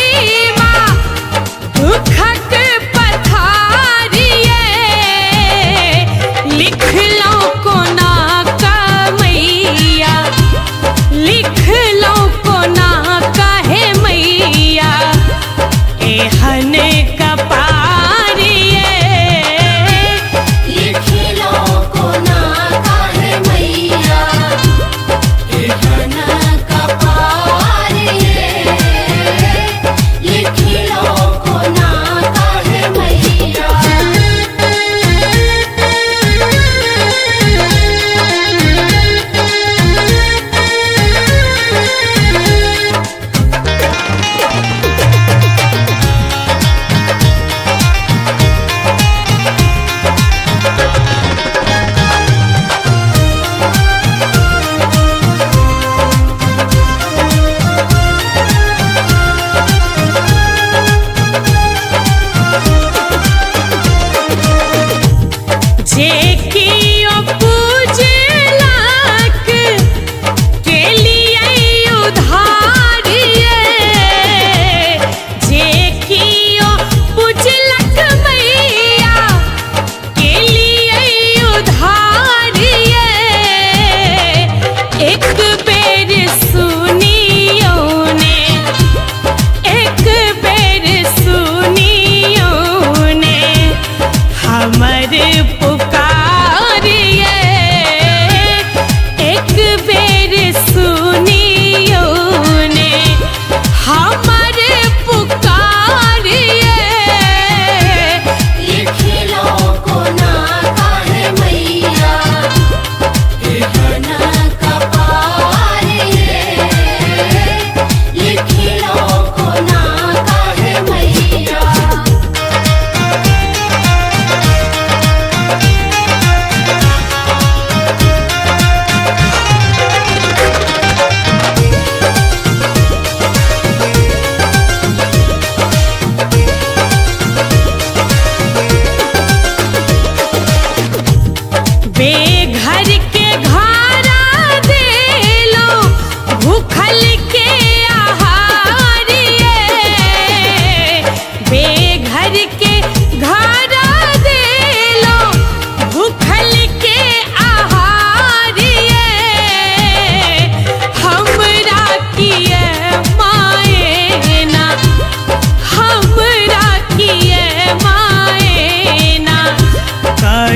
माँ दुखक पथारिये। लिखलौ कोना का मैया, लिखलौ कोना का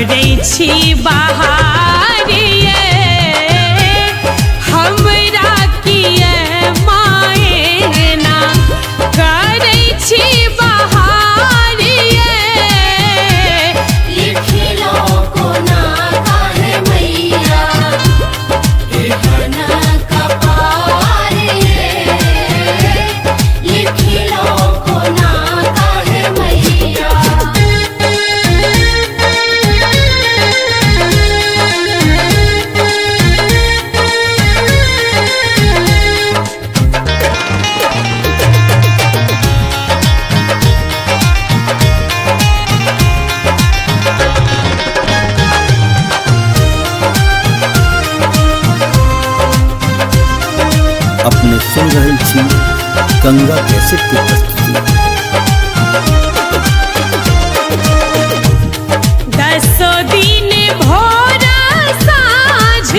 करै छी बहारिए हमरा किए मायना करै छी बहारिए लिखिलो कोना काहे मैया एहना कपार लिखिलो कोना काहे मैया अपने सुन रहे छी गंगा कैसेट की प्रस्तुति। 10 दिन भोरा साँझ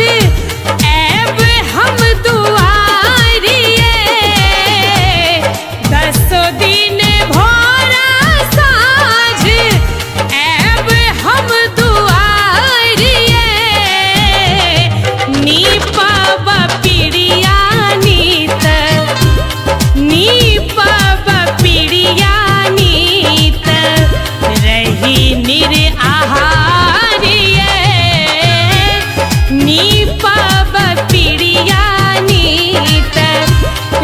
ऐब हम दुआरिए 10 दिन भोरा साँझ ऐब हम दुआरिए नीपब पिड़िया नीत रही निर आहारिए नीपब पिड़िया नीत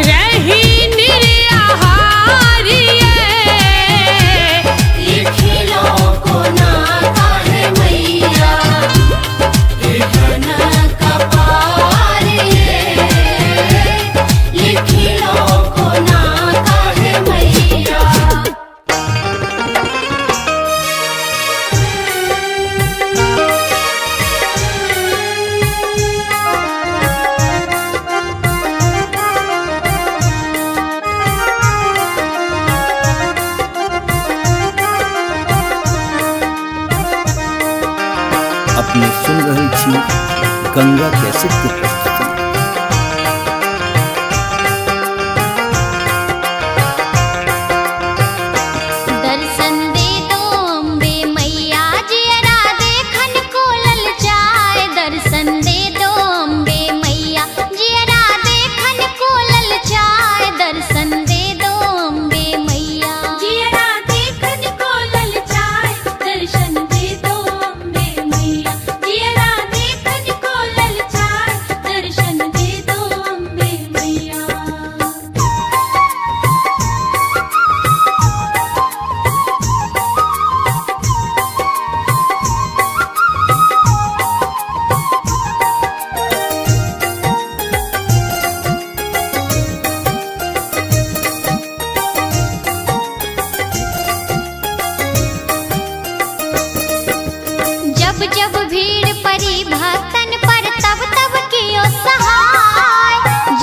रही निर आहारिए लिखिलो कोना काहे मैया एहना कपार लिखिलो कोना काहे मैया अपने सुन रहे छी गंगा कैसेट की प्रस्तुति। दर्शन दे दो अम्बे मैया जियरा देखन को ललचाए दर्शन दे दो अम्बे मैया जियरा देखन को ललचाए दर्शन दे दो अम्बे मैया जियरा देखन को ललचाए दर्शन दे दो अम्बे मैया जियरा देखन को ललचाए दर्शन दे दो अम्बे मैया जब जब भीड़ परी भक्तन पर तब तब कियो सहाय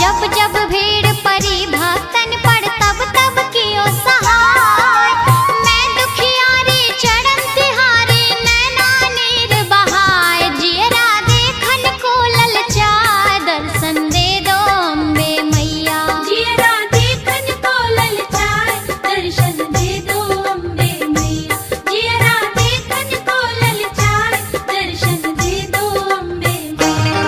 जब जब भीड़ परी भक्तन पर तब तब कियो सहाय मैं दुखियारी चरण तिहारी नैना नीर बहाय जियरा देखन को ललचाए दर्शन दे दो अम्बे मैया जियरा देखन को ललचाए दर्शन दे दो अम्बे मैया जियरा देखन को ललचाए दर्शन दे दो अम्बे मैया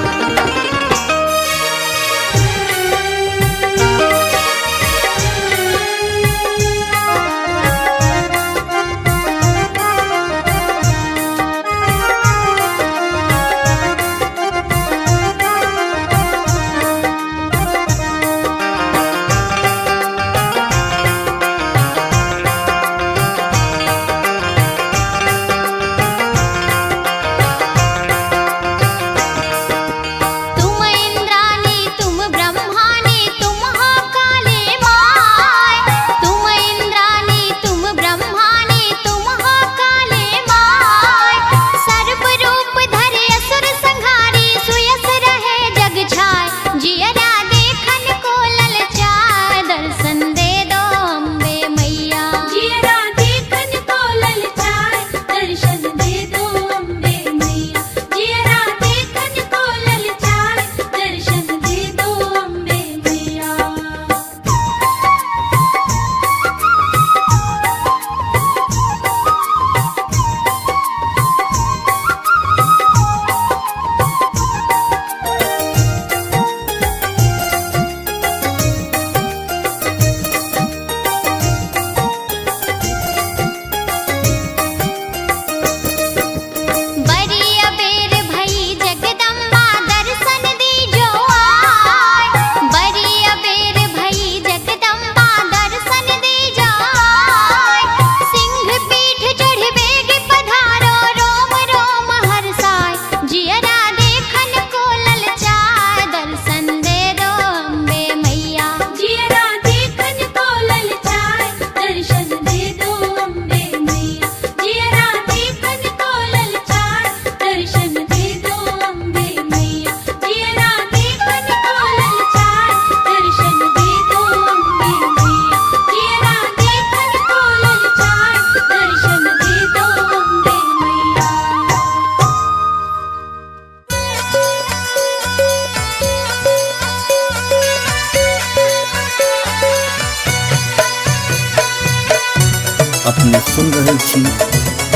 रहल छी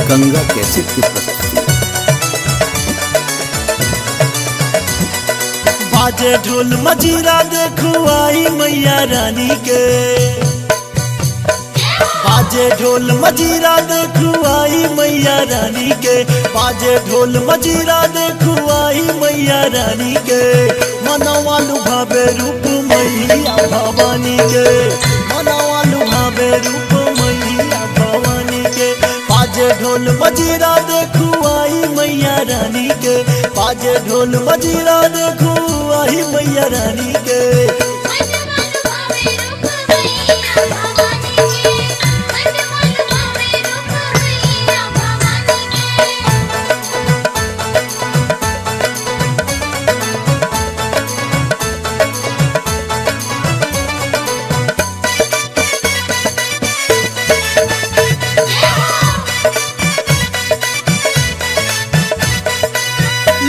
गंगा कैसेट के प्रस्तुति। बाजे ढोल मजीरा देखो आई मैया रानी के, बाजे ढोल मजीरा देखो आई मैया रानी के, बाजे ढोल मजीरा देखो आई मैया रानी के। मनवा लुभावे रूप मैया भवानी के, मनवा लुभावे रूप मैया भवानी के। बाजे ढोल मजीरा देखो आई मैया रानी के, बाजे ढोल मजीरा देखो आई मैया रानी के।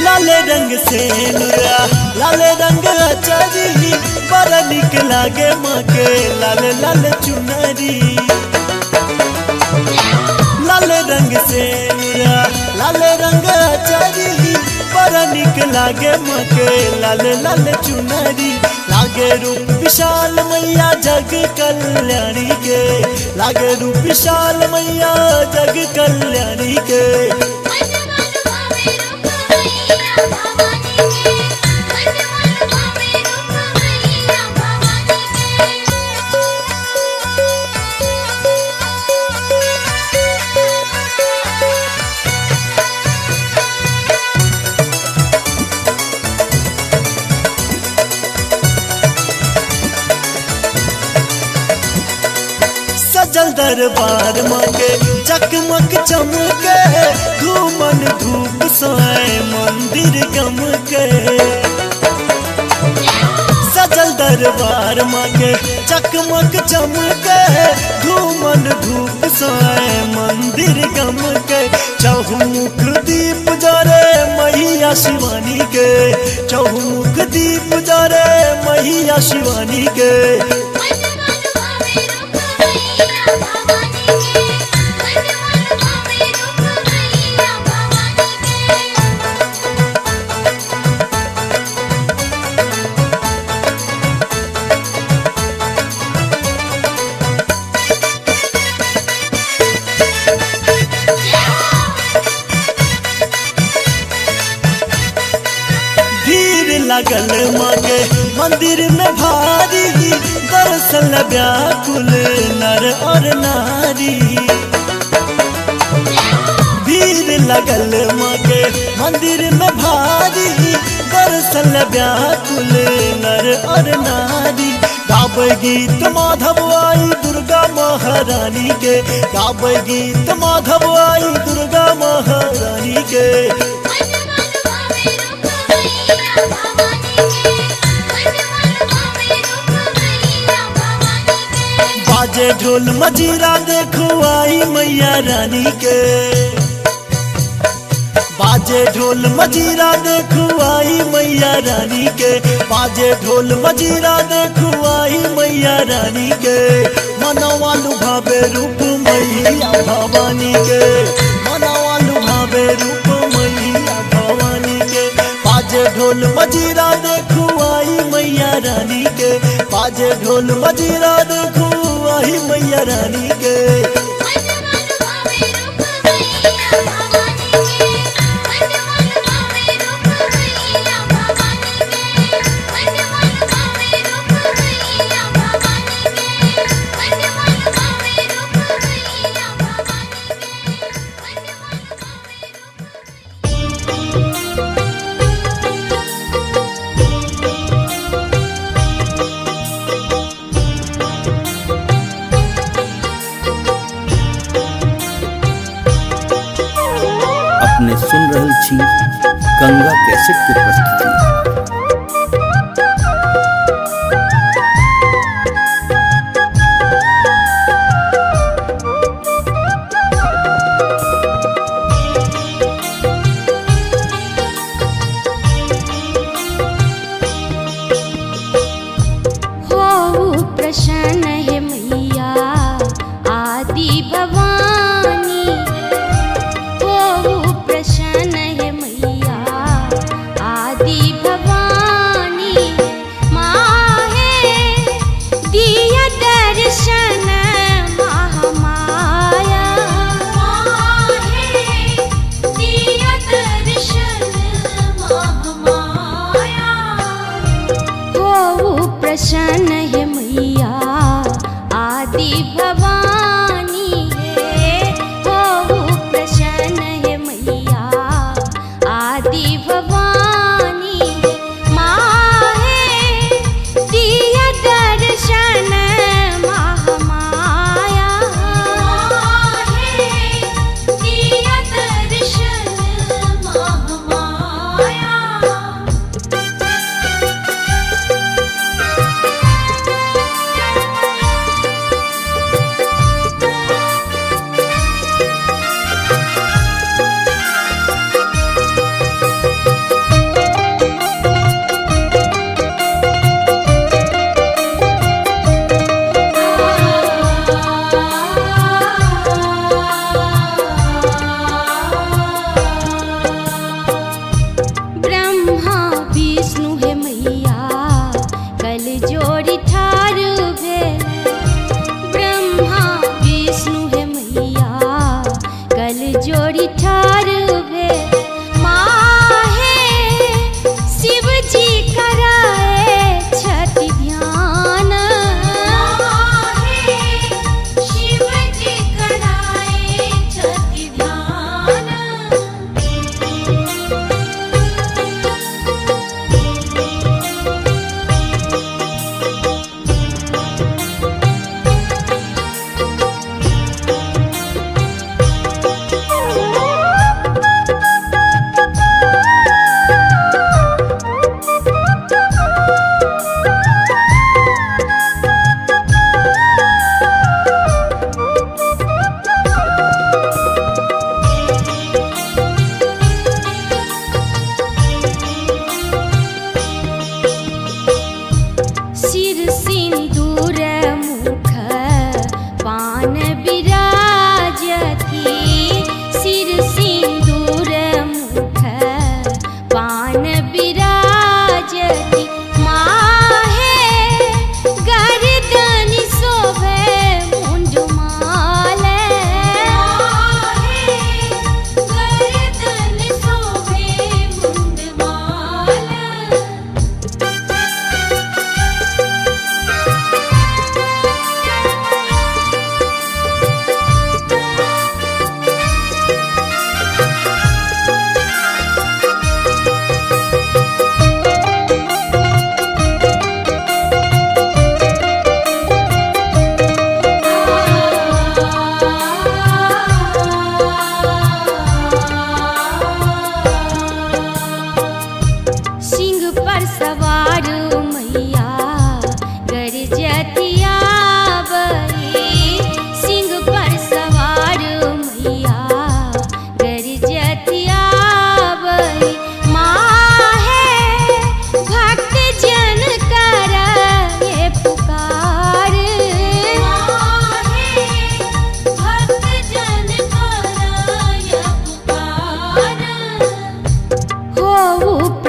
लाले रंग से नुरा लाले रंग चरी, बड़ा निक लागे माँ के लाले लाले चुनरी। लाले रंग से नुरा लाले रंग चरी, बड़ा निक लागे माँ के लाले लाले चुनरी। लागे रूप विशाल मैया जग कल्याणी के, लागे रूप विशाल मैया जग कल्याणी के। सजल दरबार मांगे चकमक चमके, धूमन धूप सोए मंदिर गम के। सजल दरबार मांगे चकमक चमके, धूमन धूप सोए मंदिर गम के। चहुमुख दीप जरे मैया शिवानी के, चहुमुख दीप जरे मैया शिवानी के। लगल मांगे मंदिर में भारी, दरअसल व्याकुल नर और नारी। भीड़ लगल मांगे मंदिर में भारी, दरअसल व्याकुल नर और नारी। गावे गीत माधव आई दुर्गा महारानी के, गावे गीत माधव आई दुर्गा महारानी के। बाजे ढोल मजीरा देखो आई मैया रानी के, बाजे ढोल मजीरा देखो आई मैया रानी के, बाजे ढोल मजीरा देखो आई मैया रानी के। मनवा लुभावे रूप मैया भवानी के, मनवा लुभावे रूप मैया भवानी के। बाजे ढोल मजीरा देखो आई मैया रानी के, बाजे ढोल मजीरा देखो आई मैया रानी के। अपने सुन रहल छी गंगा कैसेट के प्रस्तुति। प्रसन्न है मैया आदि भवानी,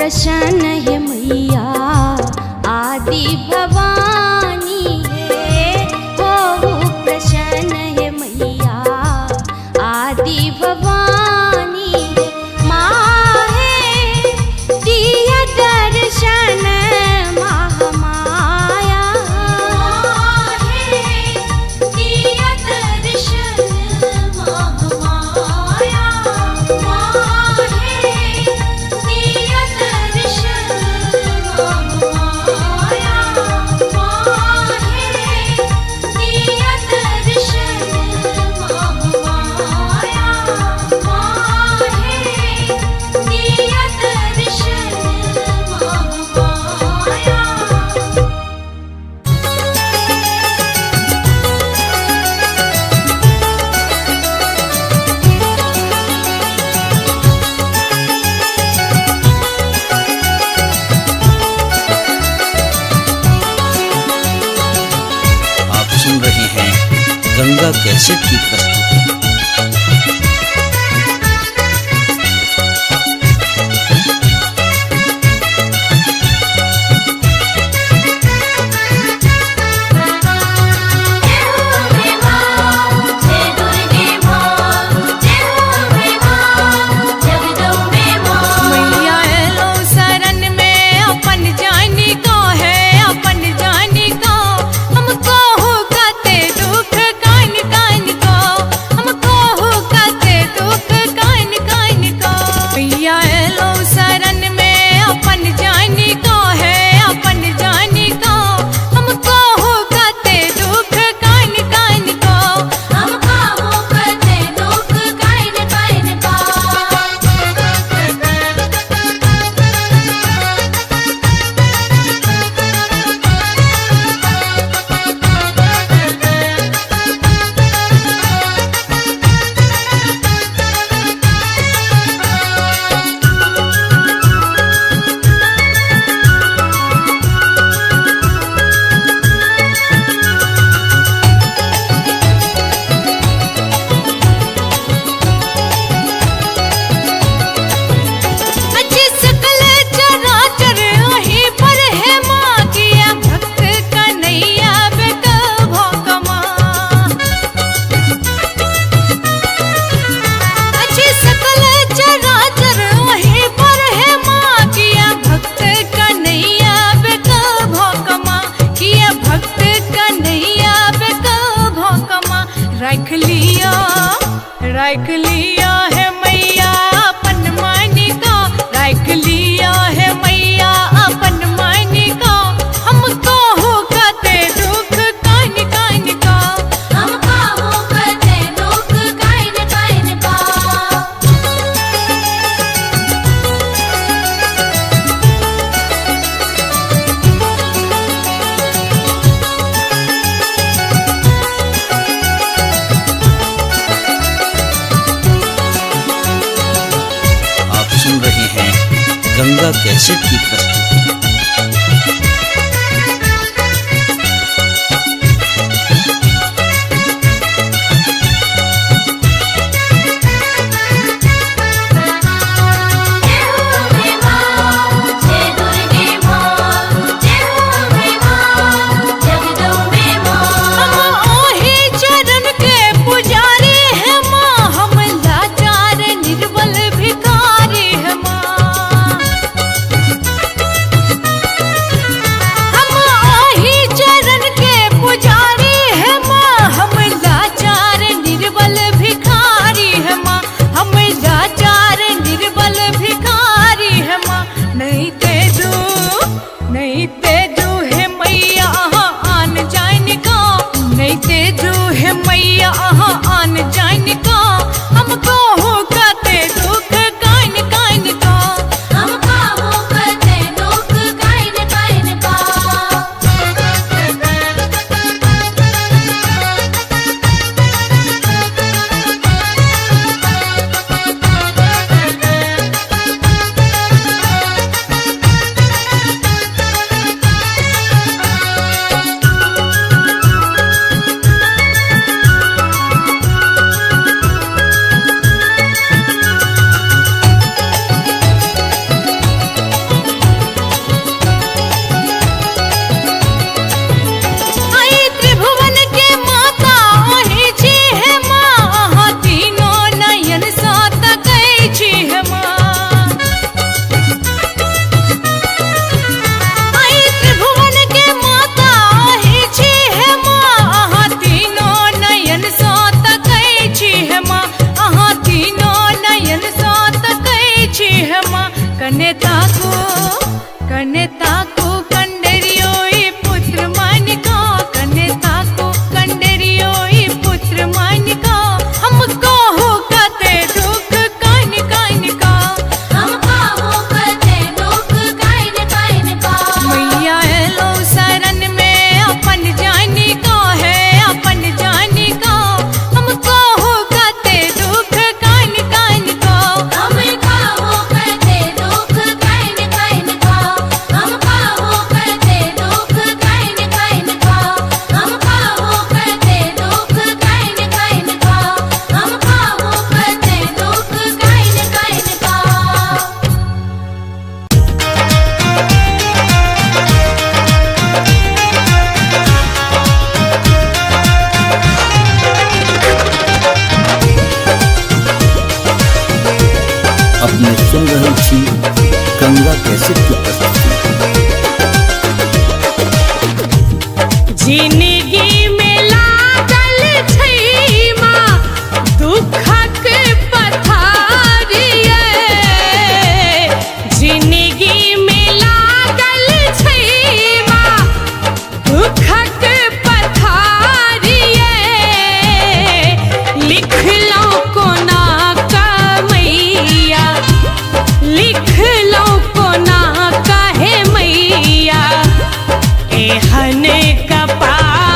प्रसन्न है मैया आदि भवानी है, हो प्रसन्न है मैया आदि भवानी है। माँ है दिया दर्शन महामाया, दिया दर्शन महामाया, दिया दर्शन महामाया, दिया दर्शन महामाया, दिया दर्शन महामाया। आप सुन रहे हैं गंगा कैसेट की प्रस्तुति। मैया एलो शरण में अपन जानी को है, अपन जानी को हमको हो कहते दुख कान कान को, हमको हो कहते दुख कान कान को। मैया एलो शरण में अपन जानी को है, अपन जानी को हमको हो कहते दुख कान कान को, हमको हो कहते दुख कान कान को। अच्छी सकल चराचर वहीं पर है माँ, किया भक्त कन्हैया बेटा भोकमा। अच्छी सकल चराचर वहीं पर है माँ, किया भक्त कन्हैया बेटा भोकमा, किया भक्त कन्हैया बेटा भोकमा। रख लिया है मैया अपन मानी का, रख लिया है मैया अपन मानी का, हमको हो कहते दुख कान कान का, हमको हो कहते दुख कान कान का। आप सुन रहे हैं गंगा कैसेट की प्रस्तुति। हम ओही चरण के पुजारी है माँ, हम लाचार निर्बल भिखारी है माँ। कने ताको कंडरियोई पुत्र मानिका कने ताको कंडरियोई पुत्र मानिका हमको हो कते दुख कान कान का हमका हो कते दुख काइन काइन का मैया एलो शरण में अपन जानी का है अपन जानी का हमको हो कते दुख कान कान का हमका हो कते दुख काइन काइन का हमका हो कते दुख काइन काइन का हमका हो कते दुख काइन काइन का हमका हो कते दुख काइन काइन का अपने सुन रहे छी गंगा कैसेट की प्रस्तुति। जिंदगी में लागल छै माँ दुखक पथारिये जिंदगी में लागल छै माँ दुखक पथारिये लिखलौ कोना मैया लिखलौ कोना कहे मैया एहन कपार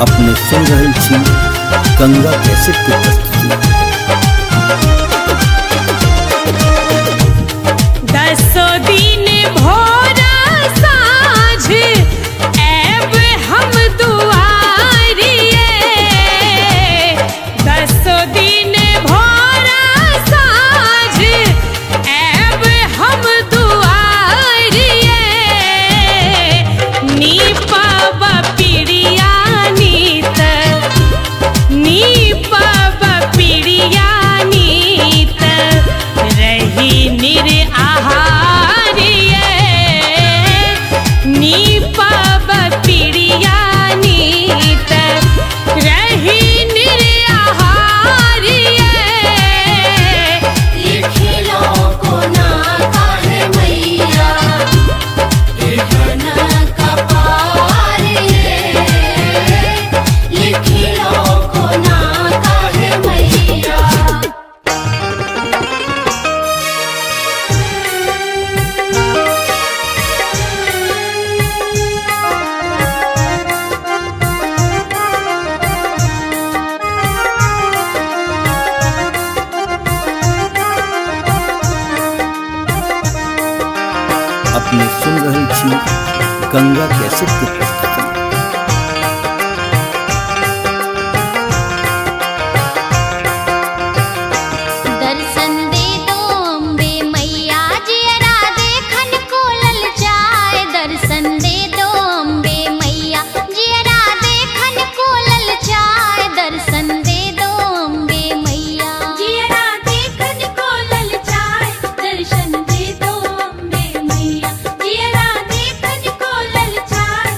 अपने सुन रहे छी गंगा कैसेट की प्रस्तुति। दसो दिन भोरा साँझ ऐब हम दुआरिये, दसो दिन भोरा साँझ ऐब हम दुआरिये, नीपब पिड़िया नीत, नीपब पिड़िया नीत, रही निर आहारिये, नीपब पिड़िया नीत, रही निर आहारिये। लिखिलो को ना काहे मैया एहन कपारिये, लिखिलो को ना काहे मैया। अपने सुन रहे छी गंगा कैसेट की प्रस्तुति। दर्शन दे दो अम्बे मैया जियरा देखन को ललचाए, दर्शन दे दो अम्बे मैया जियरा देखन को ललचाए, दर्शन दे दो अम्बे मैया। जियरा देखन को ललचाए, दर्शन दे दो अम्बे मैया। जियरा देखन को ललचाए,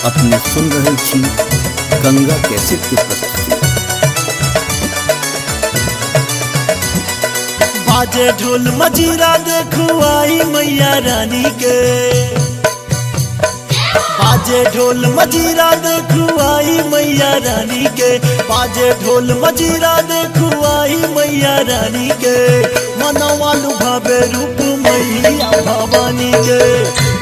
अपने सुन रहे छी गंगा कैसेट की प्रस्तुति। बाजे ढोल मजीरा देखो आई मैया रानी के, बाजे ढोल मजीरा देखो आई मैया रानी के, बाजे ढोल मजीरा देखो आई मैया रानी के। मनवा लुभावे रूप मैया भवानी के,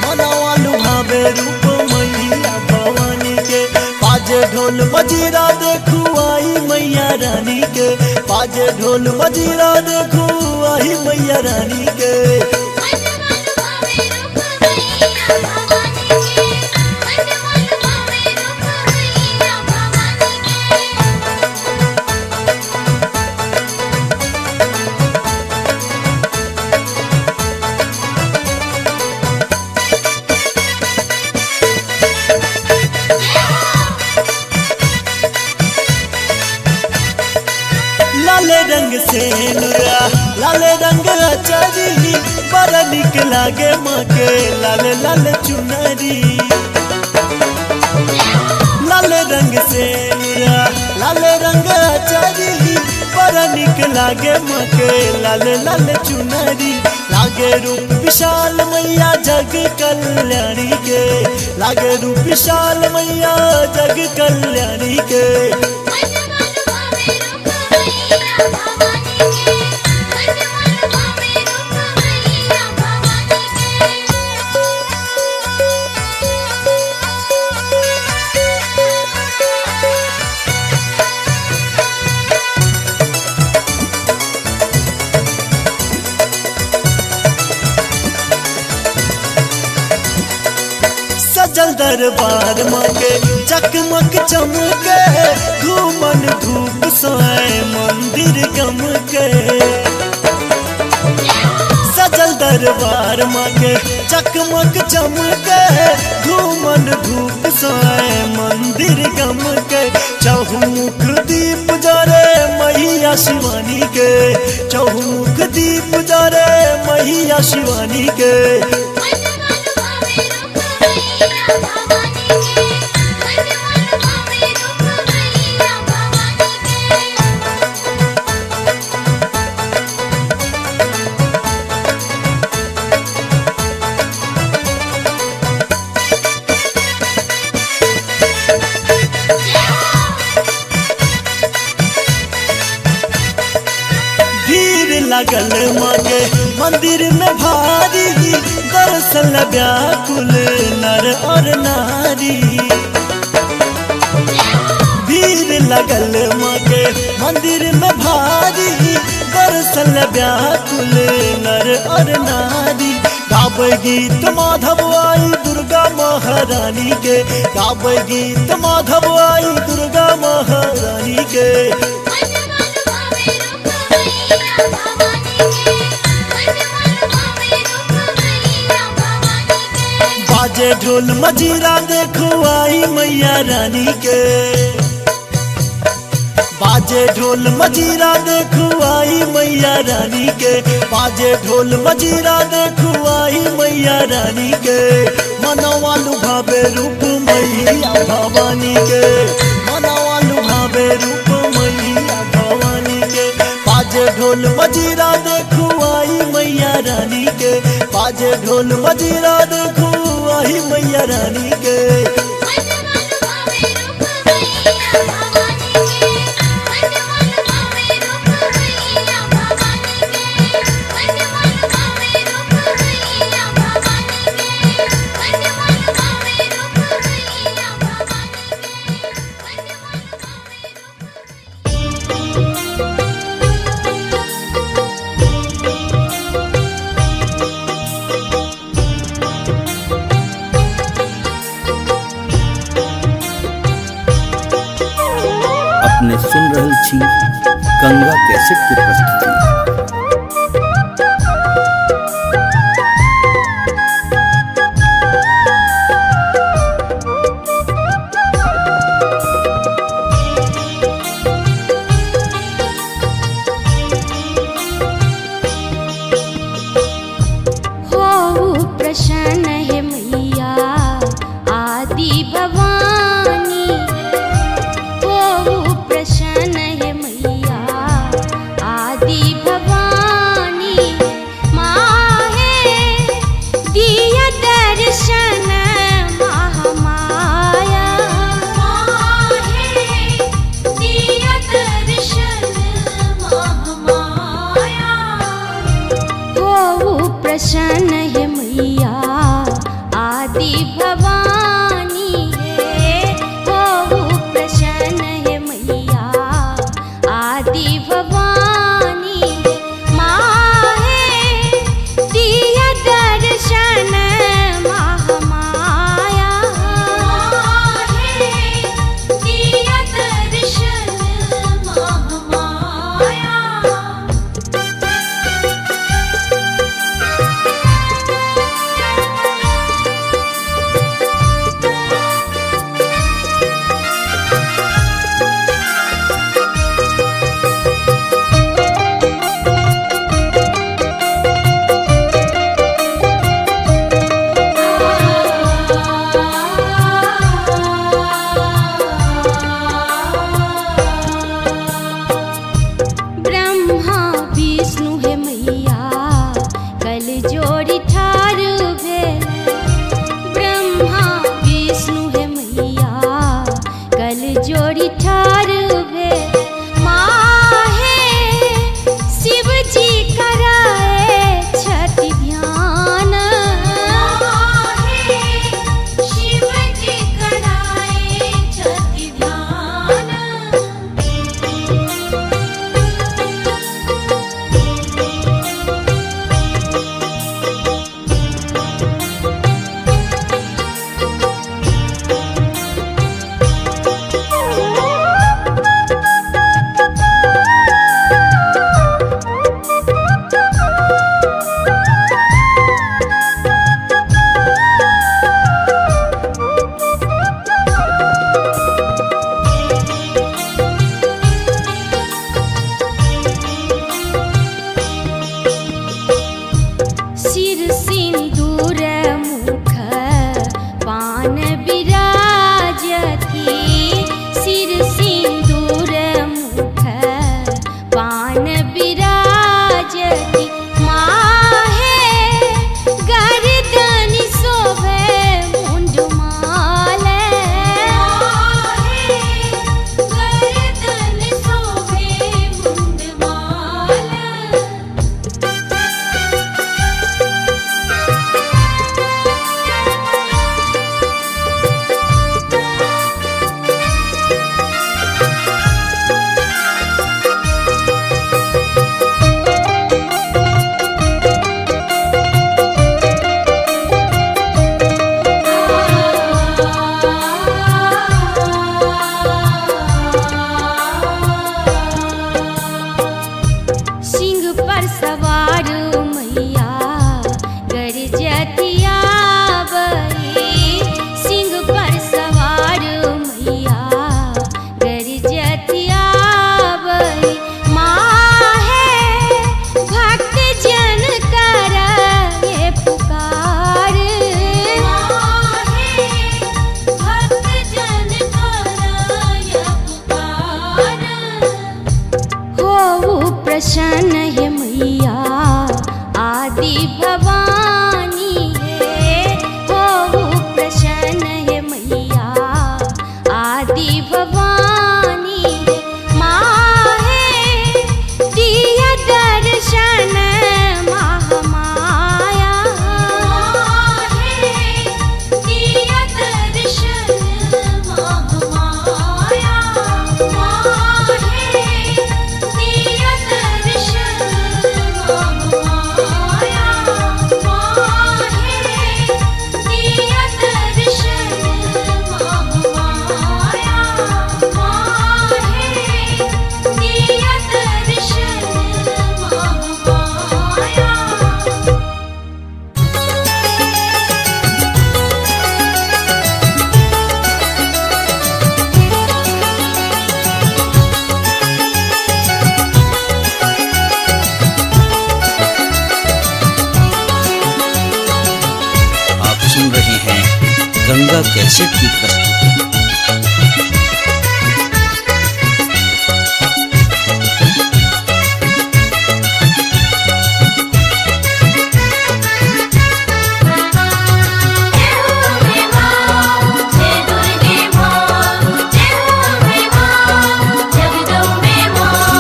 मनवा लुभावे रूप मैया भवानी के। बाजे ढोल मजीरा देखो आई मैया रानी के, बाजे ढोल मजीरा देखो आई मैया रानी के। लाले रंग से नुरा लाले रंग अचारी, बड़ा निक लागे माँ के लाले लाले चुनरी। लाले रंग से नुरा लाले रंग अचारी, बड़ा निक लागे माँ के लाले लाले चुनरी। लागे रूप विशाल मैया जग कल्याणी के, लागे रूप विशाल मैया जग कल्याणी के। सजल दरबार माँ के चकमक चमके, घूमन धूप सोए मंदिर गम के। सजल दरबार माँ के चकमक चमके, घूमन धूप सोए मंदिर गम के। चहुमुख दीप जरे मैया शिवानी के, चहुमुख दीप जरे मैया शिवानी के। लगल माँ के मंदिर में भारी, दर्शन व्याकुल नर और नारी। भीड़ लगल माँ के मंदिर में भारी, दर्शन व्याकुल नर और नारी। गावे गीत माधव आई दुर्गा महारानी के, गावे गीत माधव आई दुर्गा महारानी के। बाजे ढोल मजीरा देखो आई मैया रानी के, बाजे ढोल मजीरा देखो आई मैया रानी के, बाजे ढोल मजीरा देखो आई मैया रानी के। मनवा लुभावे रूप मैया भवानी के, मनवा लुभावे रूप मैया भवानी के। बाजे ढोल मजीरा देखो आई मैया रानी के, बाजे ढोल मजीरा देखो आई मैया रानी के। अपने सुन रहे छी गंगा कैसेट की प्रस्तुति। हो प्रसन्न है मैया आदि भवानी। प्रसन्न है मैया आदि भवानी है। हो प्रसन्न है मैया आदि भवानी है। माहे दिया दर्शन महामाया। माहे दिया दर्शन महामाया। ब्रह्मा विष्णु है मैया कल जोड़ी ठारू भेल। ब्रह्मा विष्णु है मैया कल जोड़ी ठारू भेल। माहे शिव जी कराए छठि ध्यान। माहे शिव जी कराए छठि ध्यान। सिर सिंदूर मुख पान विराजती। सिर सिंदूर मुख पान विराजती। माहे गर्दन शोभे मुंडमाल। माहे गर्दन शोभे मुंडमाल। सिंह पर सवार मैया गरजतिया बही। सिंह पर सवार मैया गरजतिया बही। माहे भक्त जन कर ये पुकार। माहे भक्त जन कराय पुकार। हो प्रसन्न है मैया आदि भवानी है। हो प्रसन्न है मैया आदि भवानी है। माहे दिया दर्शन महामाया। माहे दिया दर्शन महामाया। माहे दिया दर्शन महामाया। गंगा कैसेट की प्रस्तुति।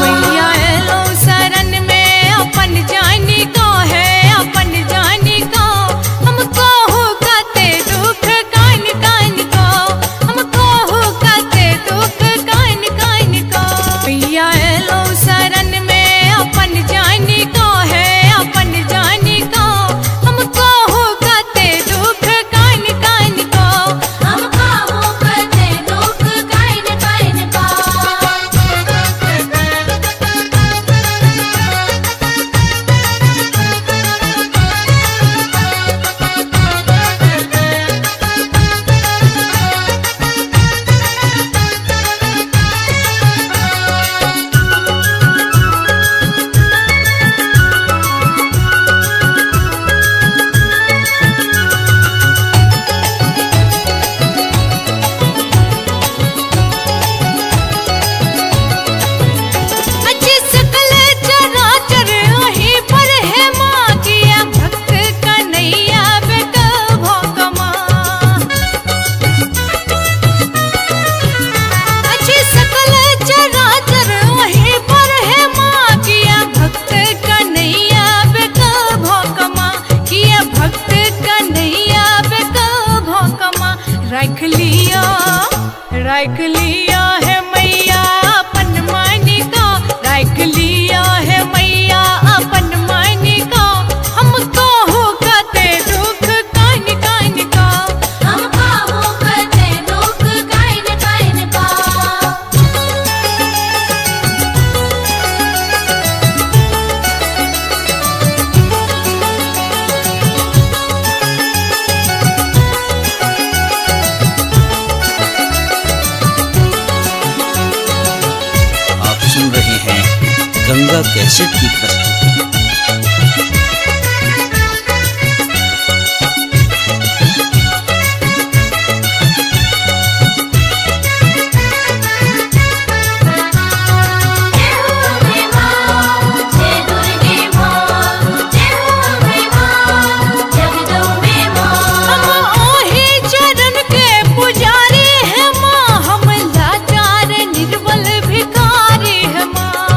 मैया एलो शरण में अपन जानी तो है, अपन जानी रख लिया है मैया अपन मानी का, रख लिया है मैया अपन मानी का। हमको हो कते दुख कान कान का, हमका हो कते दुख काइन काइन का। आप सुन रहे हैं गंगा कैसेट की प्रस्तुति। जय हो अम्बे मां, जय दुर्गे मां, जय हो अम्बे मां, जगदम्बे मां। हम ओही चरण के पुजारी है माँ, हम लाचार निर्बल भिखारी है माँ।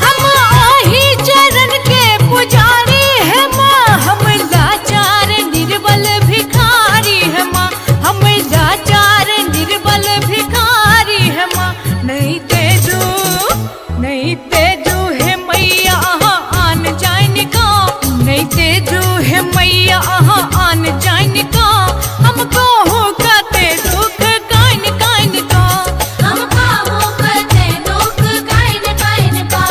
हम ओही चरण के पुजारी है माँ, हम लाचार निर्बल भिखारी है माँ, हम लाचार निर्बल भिखारी है माँ। नहीं तेजू है मैया आन जान का, नहीं तेजू है मैया आन जान का। हमको हो कते दुख काइन काइन का, हमका हो कते दुख काइन काइन का।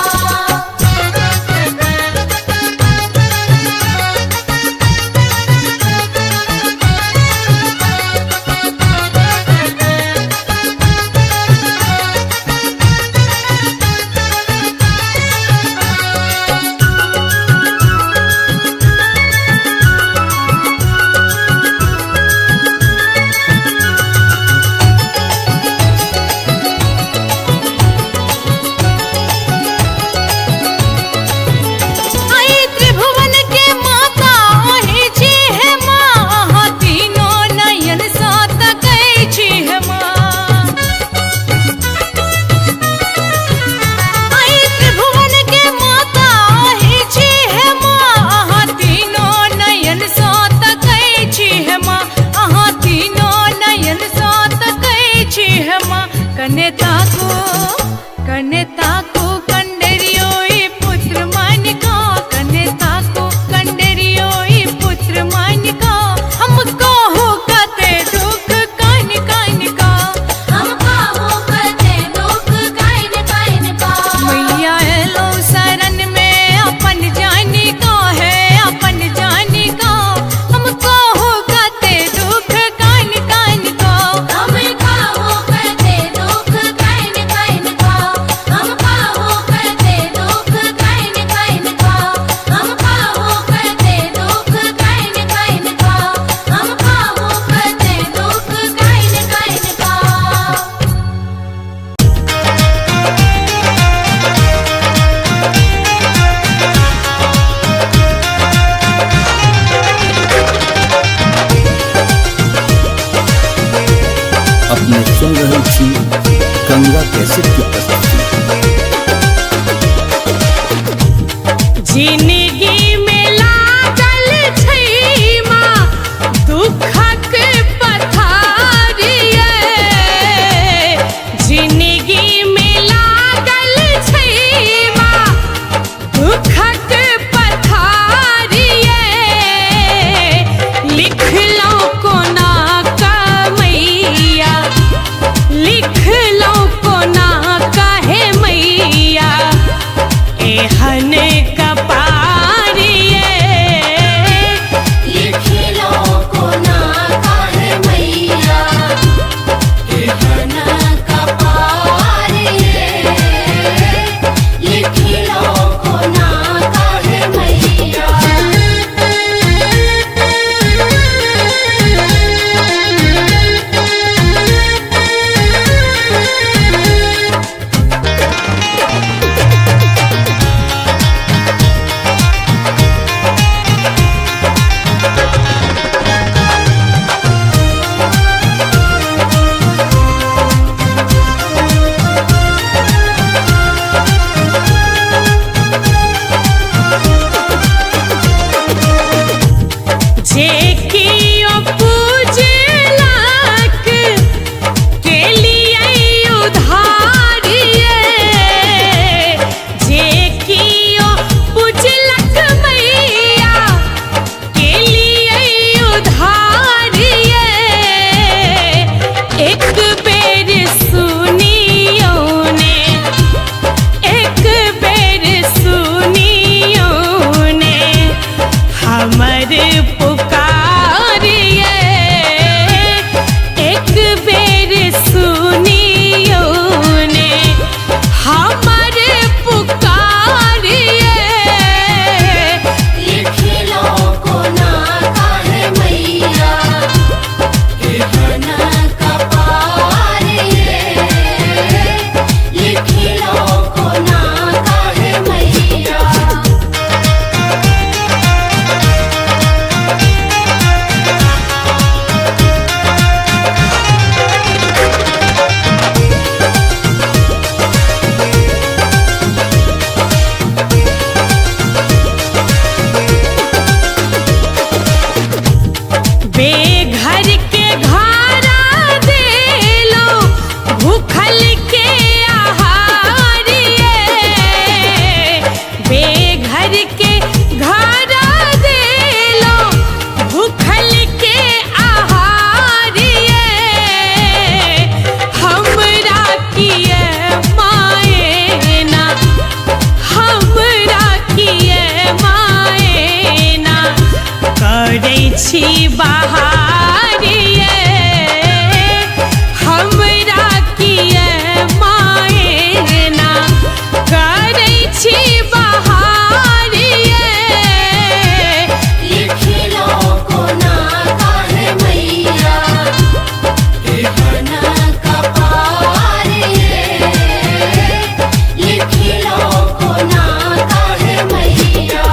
आई त्रिभुवन के माता ओही छी है माँ, तीनों नयन सात गई छी है माँ। आई त्रिभुवन के माता ओही छी है माँ, तीनों नयन सात गई छी है माँ, तीनों नयन सात गई छी है माँ। कने ताको कंडरियोई पुत्र मान का, कने ताको कंडरियोई पुत्र मान का। हमको हो कते दुख कान कान का, हमका हो कते दुख काइन काइन का। मैया एलो शरण में अपन जानी का है अपन जानी का। हमको हो कते दुख कान कान का, हमका हो कते दुख काइन काइन का। हमका हो कते दुख काइन काइन का। हमका हो कते दुख काइन काइन का। हमका हो कते दुख काइन काइन का। अपने सुन रहे छी गंगा कैसेट की प्रस्तुति। जिंदगी में लागल छै माँ दुखक पथारिये, जिंदगी में लागल छै माँ दुखक पथारिये। लिखलौ कोना कमैया, लिखलौ कोना कहे मैया, एहन कपारिये। छी बहारिए हमरा किए मायना करै छी बहारिए लिखिलो कोना काहे मैया एहना कपारिए लिखिलो कोना काहे मैया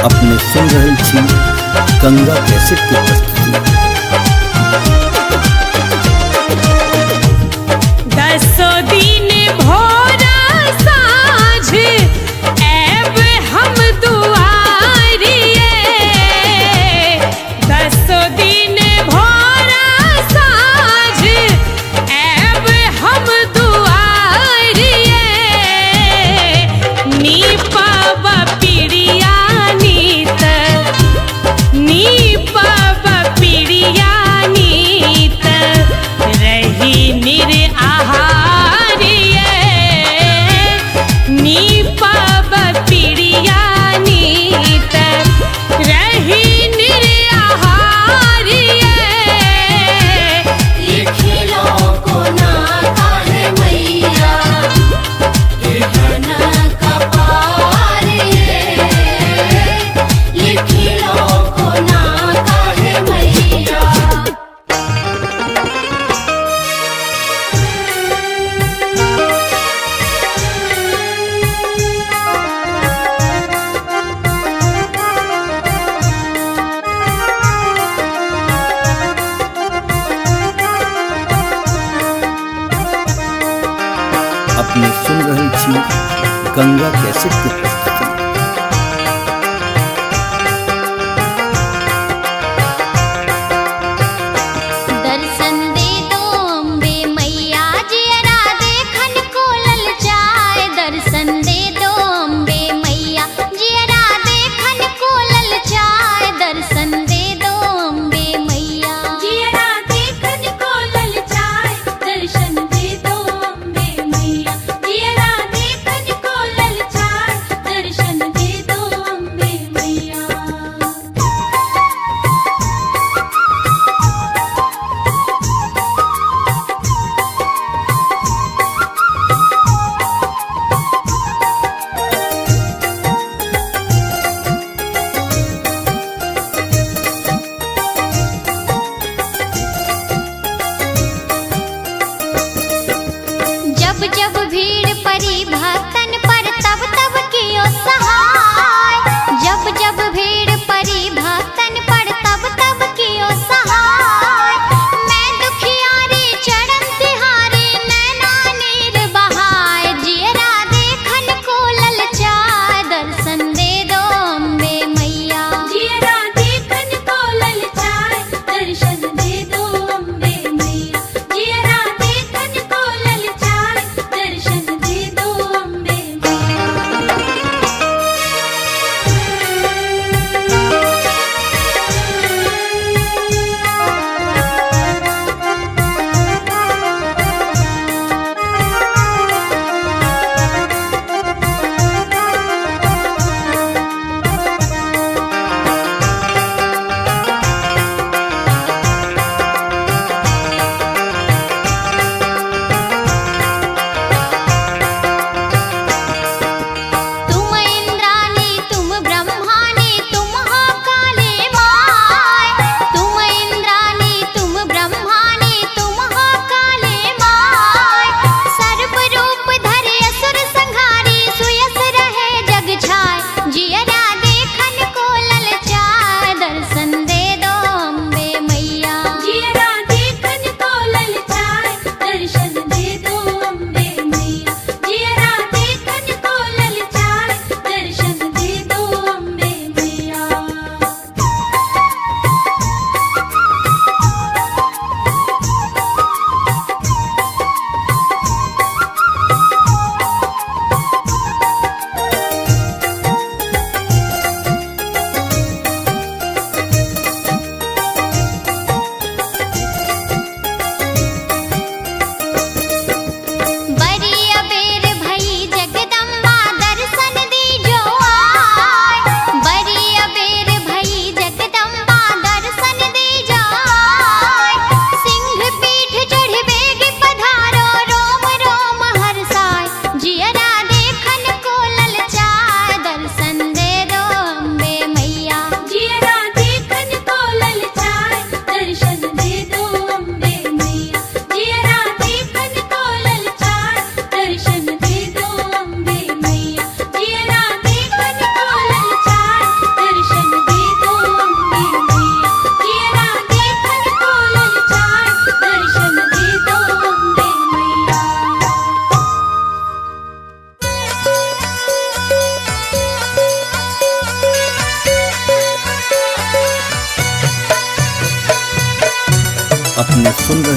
अपने सुन रहल छी गंगा कैसेट की प्रस्तुति। दसो दिन भोरा साँझ ऐब हम दुआरिए दसो दिन भोरा साँझ ऐब हम दुआरिए नीपब पिड़िया नीत नीपब पिड़िया नीत रही निर आहारिए नीपब पिड़िया नीत रही निर आहारिए लिखिलो कोना काहे मैया एहना कपारिए लिखिलो कोना काहे मैया अपने सुन रहल छी गंगा कैसेट की प्रस्तुति। दर्शन दे दो अम्बे मैया जियरा देखन को ललचाए दर्शन दे दो अम्बे मैया जियरा देखन को ललचाए दर्शन दे दो अम्बे मैया जियरा देखन को ललचाए दर्शन दे दो अम्बे मैया जियरा देखन को ललचाए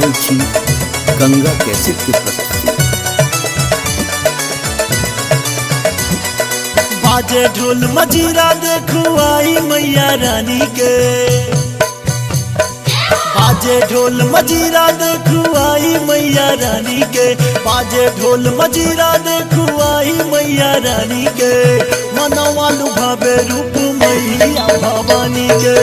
रहल छी गंगा कैसेट के प्रस्तुति। बाजे ढोल मजीरा देखू आई मैया रानी के, बाजे ढोल मजीरा देखू आई मैया रानी के, बाजे ढोल मजीरा देखू आई मैया रानी के। मनवा लुभावे रूप मैया भवानी के,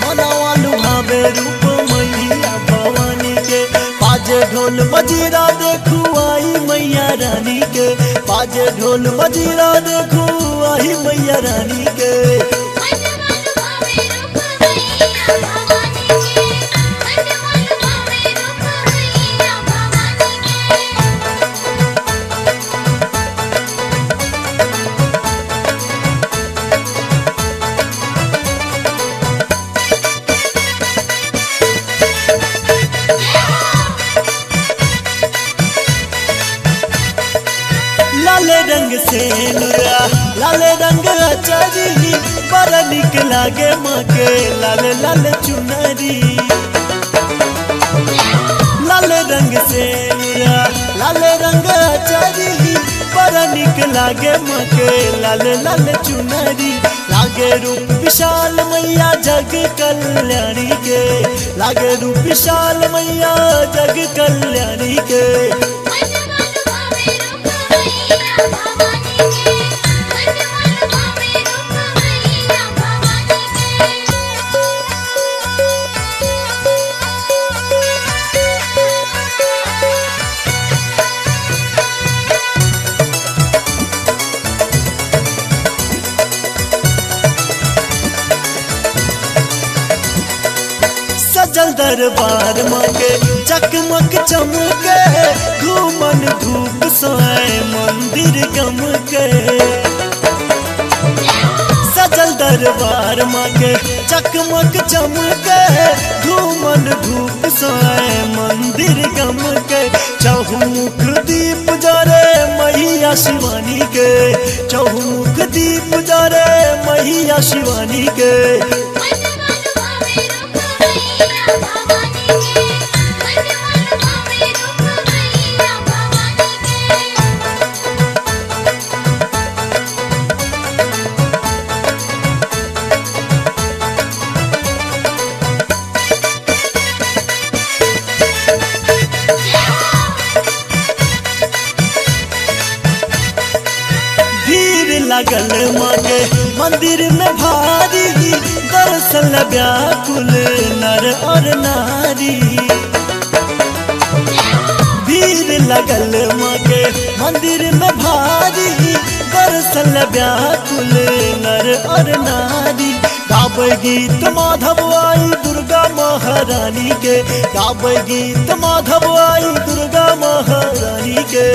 मनवा लुभावे रूप मैया भवानी के। बाजे ढोल मजीरा देखू आई मैया रानी के, बाजे ढोल मजीरा देखू आई मैया रानी के। लाल रंग से नुरा लाल रंग चरी, बड़ा निक लागे माँ के लाल लाल चुनरी। लाल रंग से नुरा लाल रंग चरी, बड़ा निक लागे माँ के लाल लाल चुनरी। लागे रूप विशाल मैया जग कल्याणी के, लागे रूप विशाल मैया जग कल्याणी के। सजल दरबार मांगे चकमक चमके, घूमन धूप सोए मंदिर गमके। सजल दरबार मांगे चकमक चमके, घूमन धूप सोए मंदिर गमके। चहुमुख दीप जरे मैया शिवानी के, चहुमुख दीप जरे मैया शिवानी के। लगल मांगे मंदिर में भारी, दर्शन व्याकुल नर और नारी। भीड़ लगल मांगे मंदिर में भारी, दर्शन व्याकुल नर और नारी। गावे गीत माधव आई दुर्गा महारानी के, गावे गीत माधव आई दुर्गा महारानी के।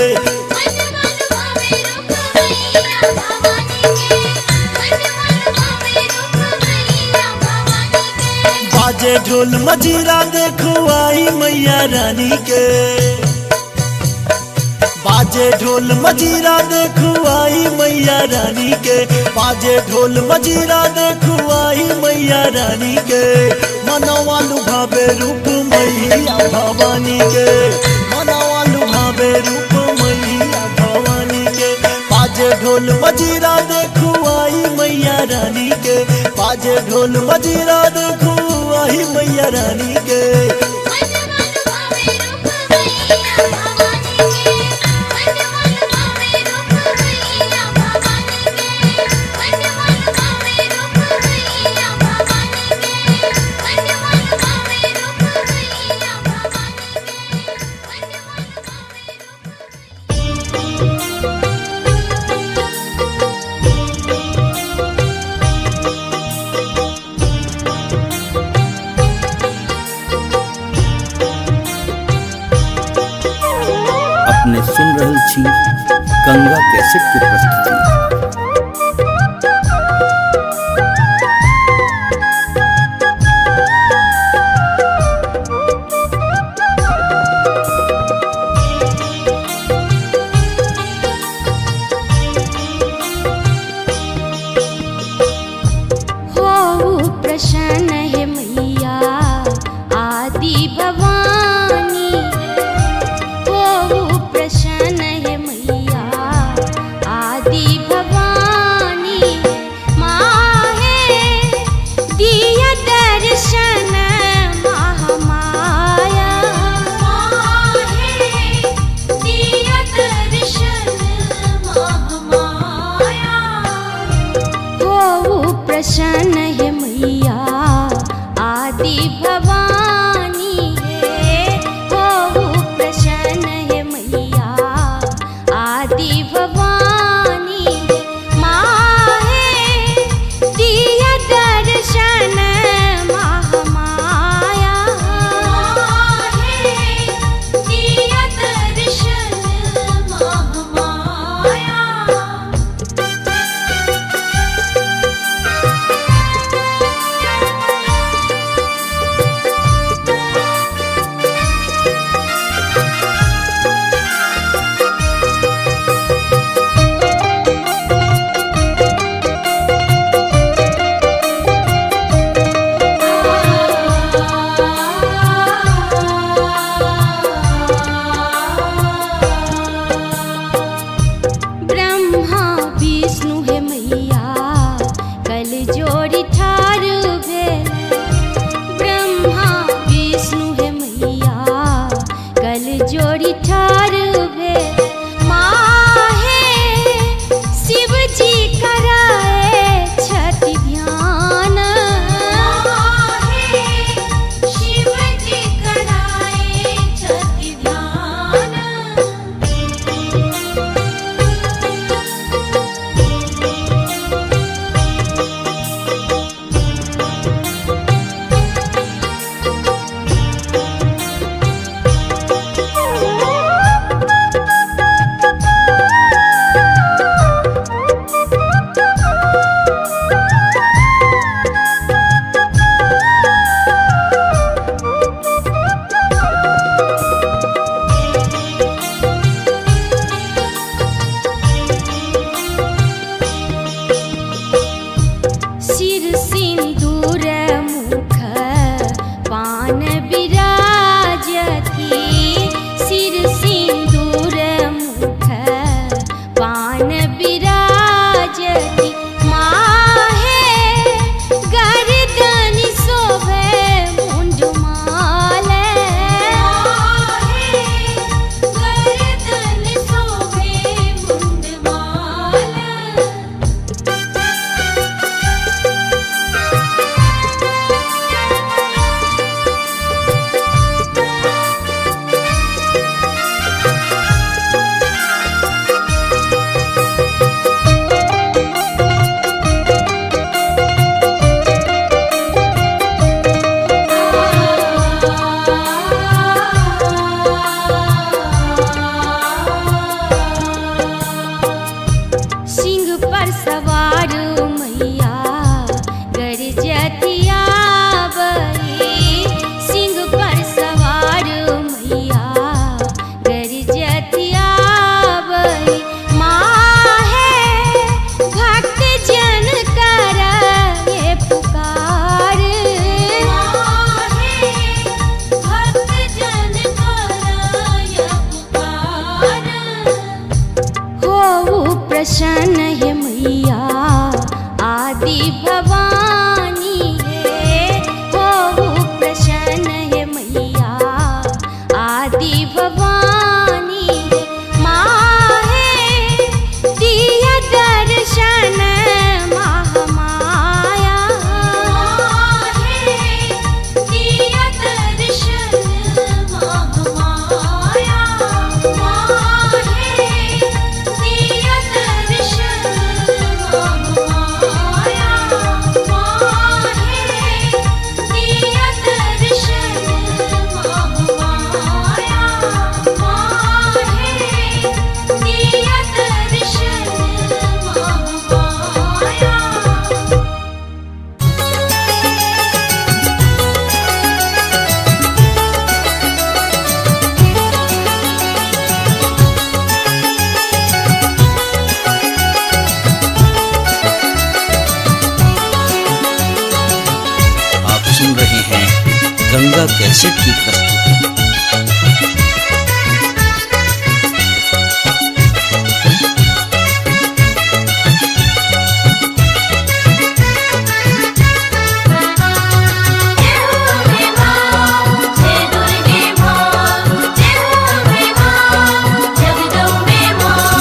बाजे ढोल मजीरा देखो आई मैया रानी के, बाजे ढोल मजीरा देखो आई मैया रानी के, बाजे ढोल मजीरा देखो आई मैया रानी के। मनवा लुभावे रूप मैया भवानी के, मनवा लुभावे रूप मैया भवानी के। बाजे ढोल मजीरा देखो आई मैया रानी के, बाजे ढोल मजीरा देखो आई मैया रानी के। अपने सुन रहल छी गंगा कैसेट के प्रस्तुति। हो प्रसन्न है मैया आदि भवानी, प्रसन्न है मैया आदि भवानी है हो प्रसन्न है मैया आदि भवानी है माँ है दिया दर्शन महामाया दिया दर्शन महामाया दिया दर्शन महामाया दिया दर्शन महामाया दिया दर्शन महामाया। आप सुन रहे हैं गंगा कैसेट की प्रस्तुति।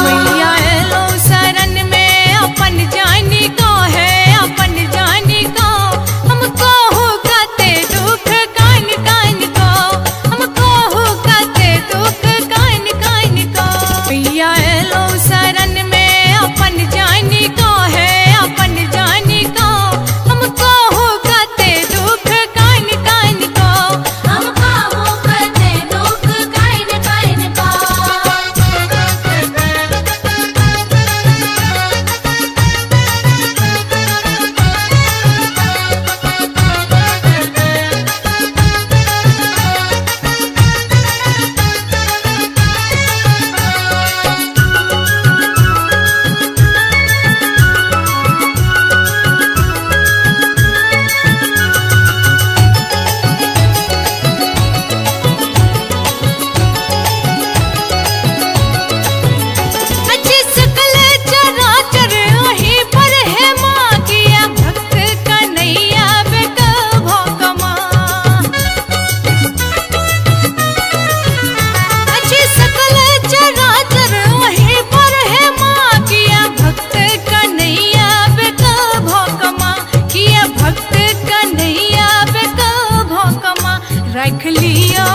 मैया एलो शरण में अपन जानी को है अपन जानी को हमको हो कहते दुख कान कान को हमको हो कहते दुख कान कान को मैया एलो शरण में अपन जानी को है अपन जानी को हमको हो कहते दुख कान कान को हमका हो कहते दुख काइन काइन का। अच्छी सकल चराचर वहीं पर है माँ किया भक्त कन्हैया बेकभो कमा। अच्छी सकल चराचर वहीं पर है माँ किया भक्त कन्हैया बेकभो कमा किया भक्त कन्हैया बेकभो कमा। रख लिया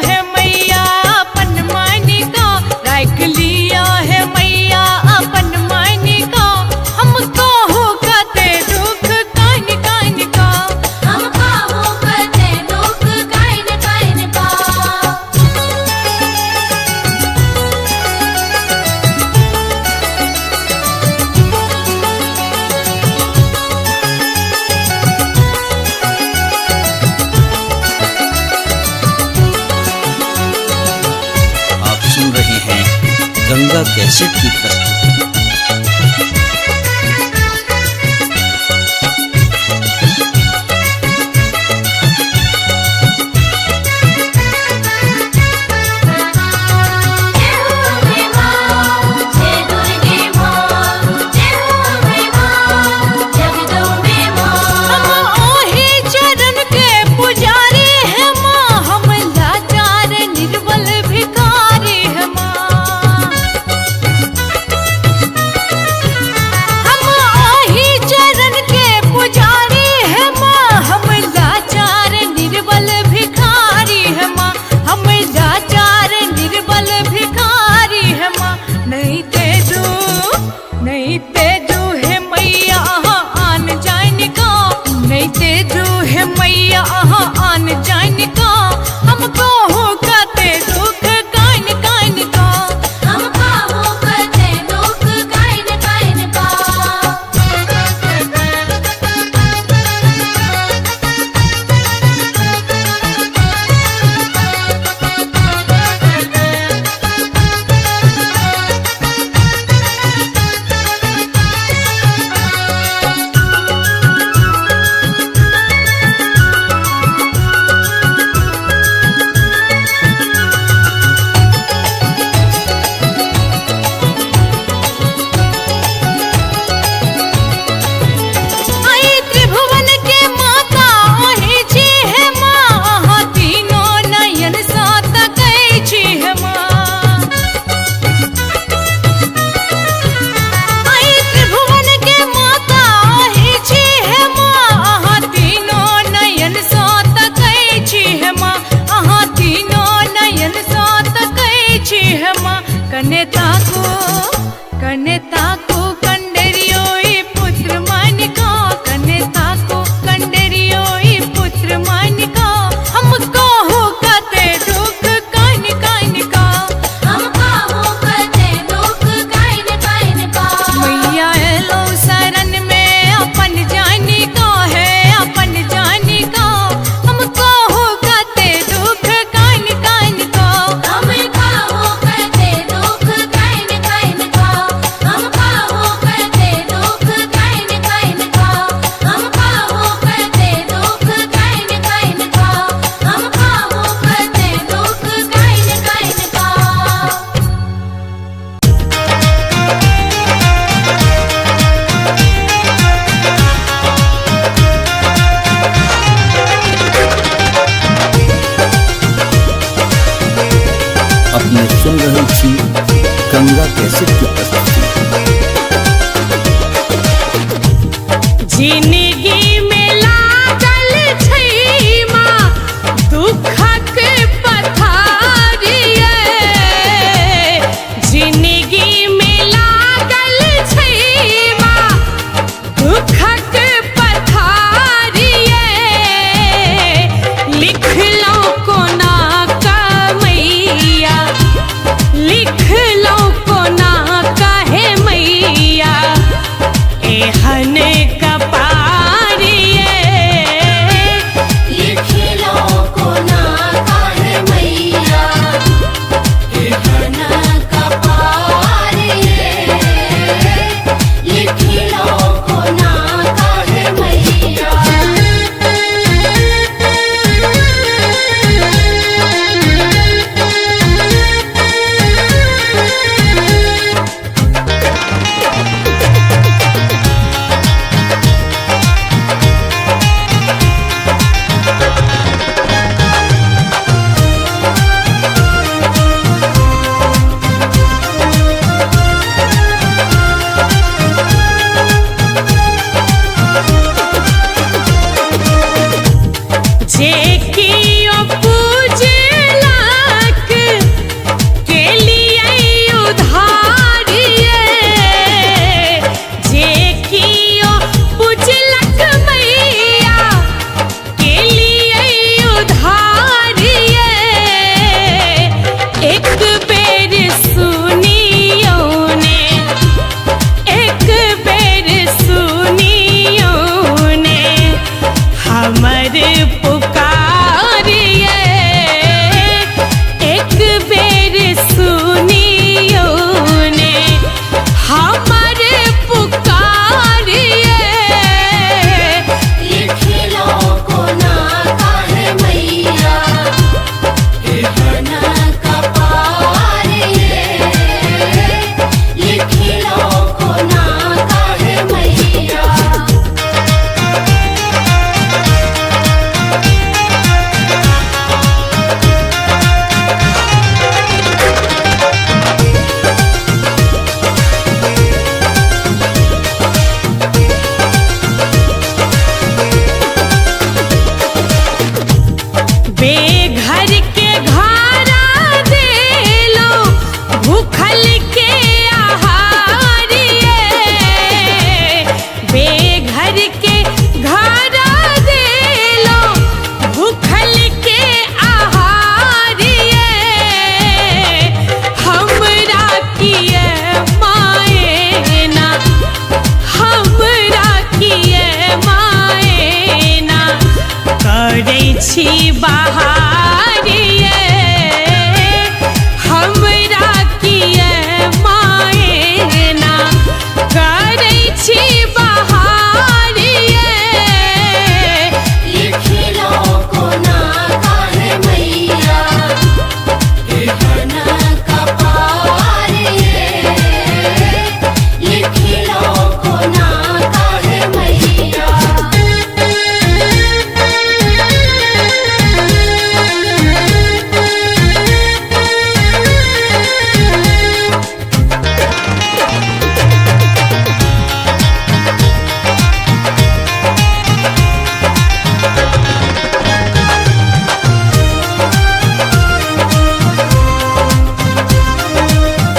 है मैया अपन मानी को रख लिया है मैया अपन मानी को हमको हो कहते दुख कान कान को हमका हो कहते दुख काइन काइन का। आप सुन रहे हैं गंगा कैसेट की प्रस्तुति। हम ओही चरण के पुजारी है माँ हम लाचार निर्बल भिखारी है माँ। कने ताको कंडरियोई पुत्र मानिका कने ताको कंडरियोई पुत्र मानिका हमको हो कते दुख काइन काइन का हमका हो कते दुख काइन काइन का मैया एलो शरण में अपन जानी का है अपन जानी का हमको हो कते दुख काइन काइन का हमका हो कते दुख काइन काइन का हमका हो कते दुख काइन काइन का हमका हो कते दुख काइन काइन का हमका हो कते दुख काइन काइन का अपने सुन रहे छी गंगा कैसेट की प्रस्तुति। जिंदगी में लागल छै माँ दुखक पथारिये जिंदगी में लागल छै माँ दुखक पथारिये लिखलो कोना मैया लिखलो कोना कहे मैया एहन कपार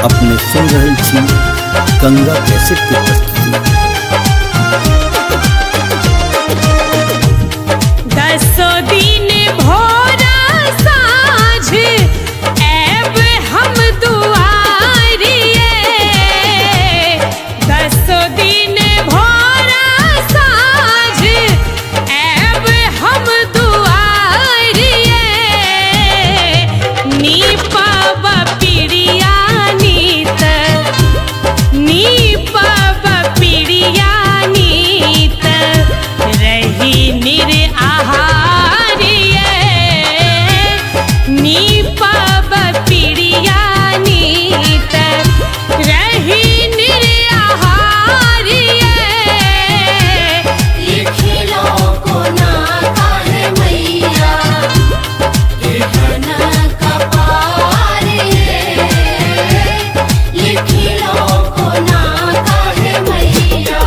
अपने सुन रहे छी गंगा कैसेट की प्रस्तुति। दसो दिन भोरा साँझ ऐब हम दुआरिये, दसो दिन भोरा साँझ ऐब हम दुआरिये, नीपब पिड़िया नीत, नीपब पिड़िया नीत, रही निर आहारिये, नीपब पिड़िया नीत, रही निर आहारिये। लिखिलो को ना काहे मैया एहन कपार ये, लिखिलो को ना काहे मैया।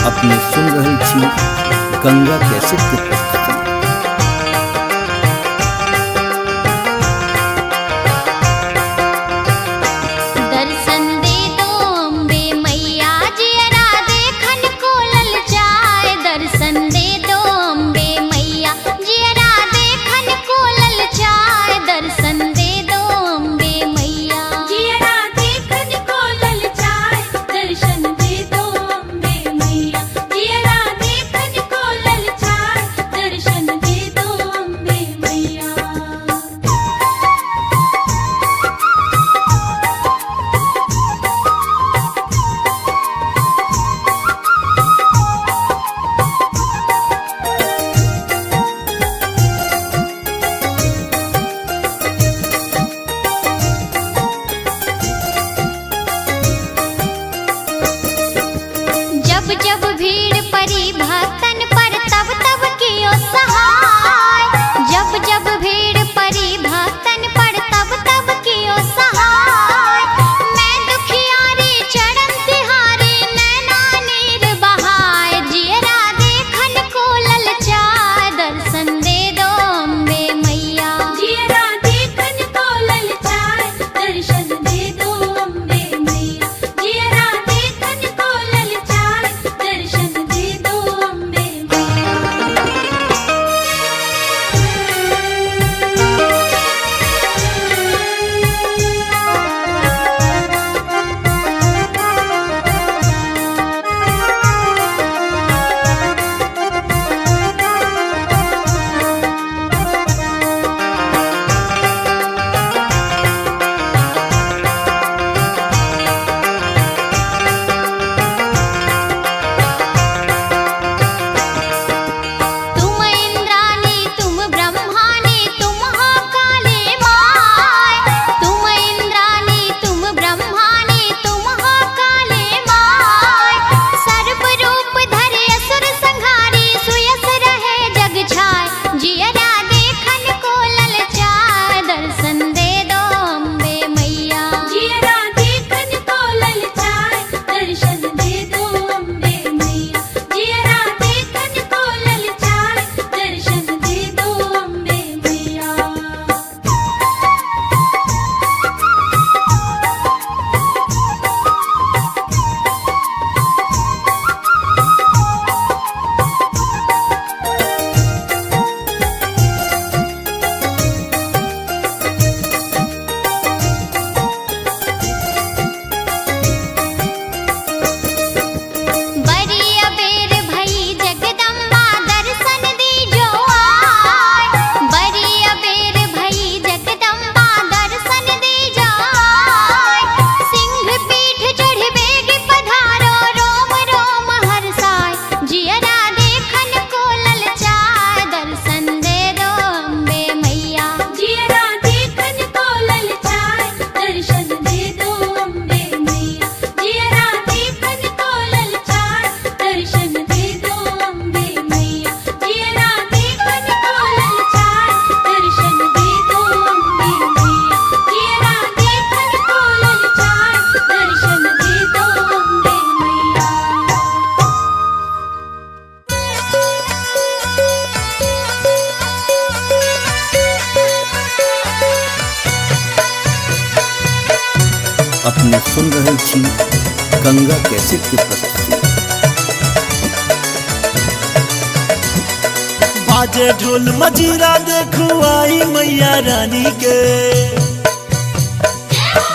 अपने सुन रहे छी गंगा कैसेट की प्रस्तुति। दर्शन दे दो अम्बे मैया जियरा देखन को ललचाए, दर्शन दे दो अम्बे मैया जियरा देखन को ललचाए, दर्शन दे दो अम्बे मैया। जियरा देखन को ललचाए, दर्शन दे दो अम्बे मैया। जियरा देखन को ललचाए, अपने सुन रहे छी गंगा कैसेट की प्रस्तुति। बाजे ढोल मजीरा देखो आई मैया रानी के,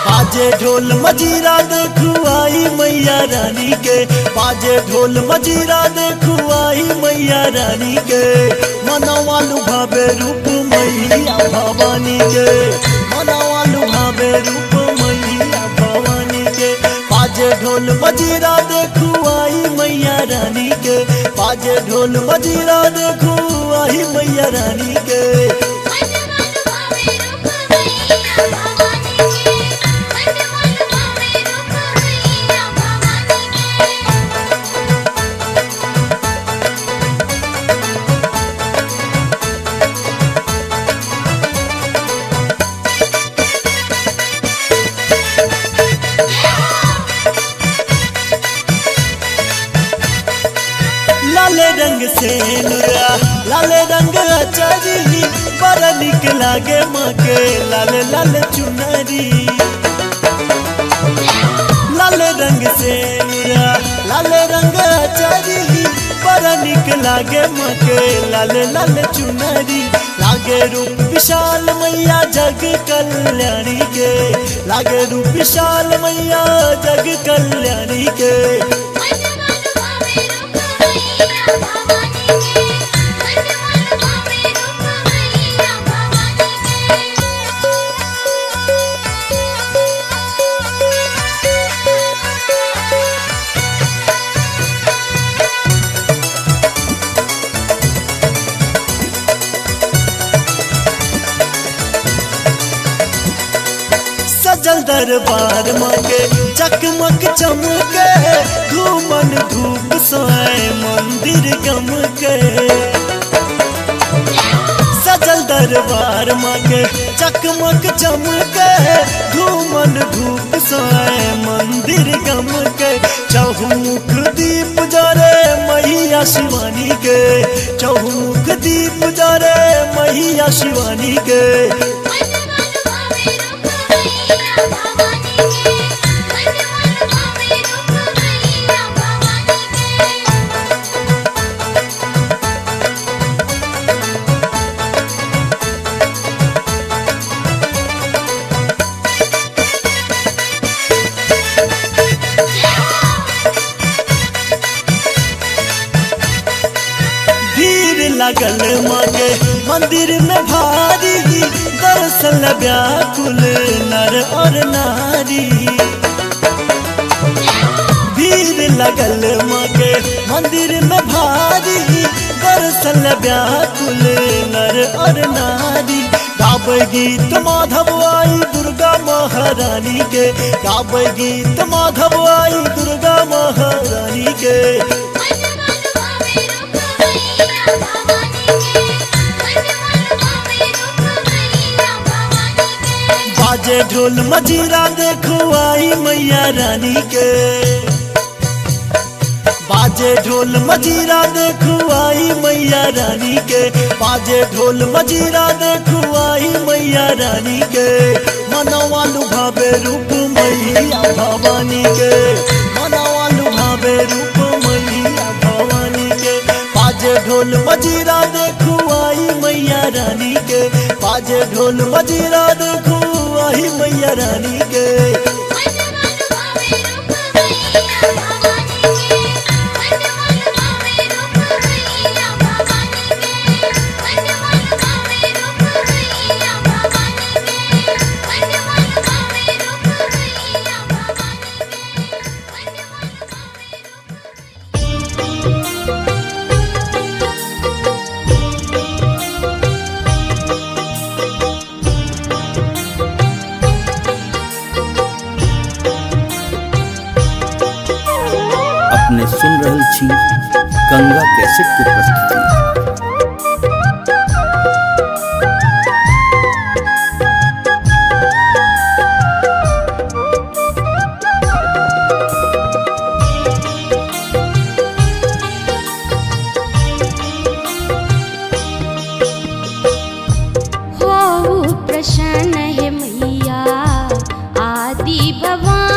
बाजे ढोल मजीरा देखो आई मैया रानी के, बाजे ढोल मजीरा देखो आई मैया रानी के। मनवा लुभावे रूप मैया भवानी के, मनवा लुभावे रूप मैया भवानी के। बाजे ढोल मजीरा देखो आई मैया रानी के, बाजे ढोल मजीरा देखो आई मैया रानी के। लाले रंग से नुरा लाले रंग अचारी, बड़ा निक लागे माँ के लाले लाले चुनरी। लाले रंग से नुरा लाले रंग अचारी, बड़ा निक लागे माँ के लाले लाले चुनरी। लागे रूप विशाल मैया जग कल्याणी के, लागे रूप विशाल मैया जग कल्याणी के। सजल दरबार मांगे चकमक चमके, धूमन धूप सोए मंदिर गम के। सजल दरबार मांगे चकमक चमके, धूमन धूप सोए मंदिर गम के। चहुमुख दीप जरे मैया शिवानी के, चहुमुख दीप जरे मैया शिवानी के। लगल मांगे मंदिर में भारी, दर्शन व्याकुल नर और नारी। भीड़ लगल मांगे मंदिर में भारी, दर्शन व्याकुल नर और नारी। गावे गीत माधव आई दुर्गा महारानी के, गावे गीत माधव आई दुर्गा महारानी के। बाजे ढोल मजीरा देखो आई मैया रानी के, बाजे ढोल मजीरा देखो आई मैया रानी के, बाजे ढोल मजीरा देखो आई मैया रानी के। मनवा लुभावे रूप मैया भवानी के, मनवा लुभावे रूप मैया भवानी के। बाजे ढोल मजीरा देखो आई मैया रानी के, बाजे ढोल मजीरा देखो आई मैया रानी के। अपने सुन रहे छी गंगा कैसेट की प्रस्तुति। हो प्रसन्न है मैया आदि भवानी।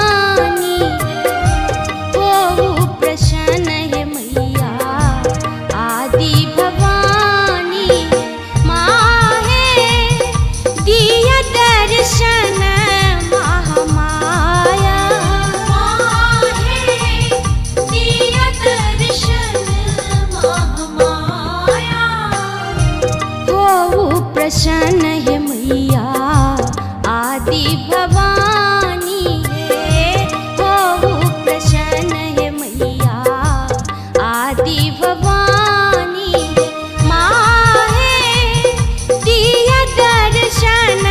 प्रसन्न है मैया आदि भवानी है, हो प्रसन्न है मैया आदि भवानी है। माहे दिया दर्शन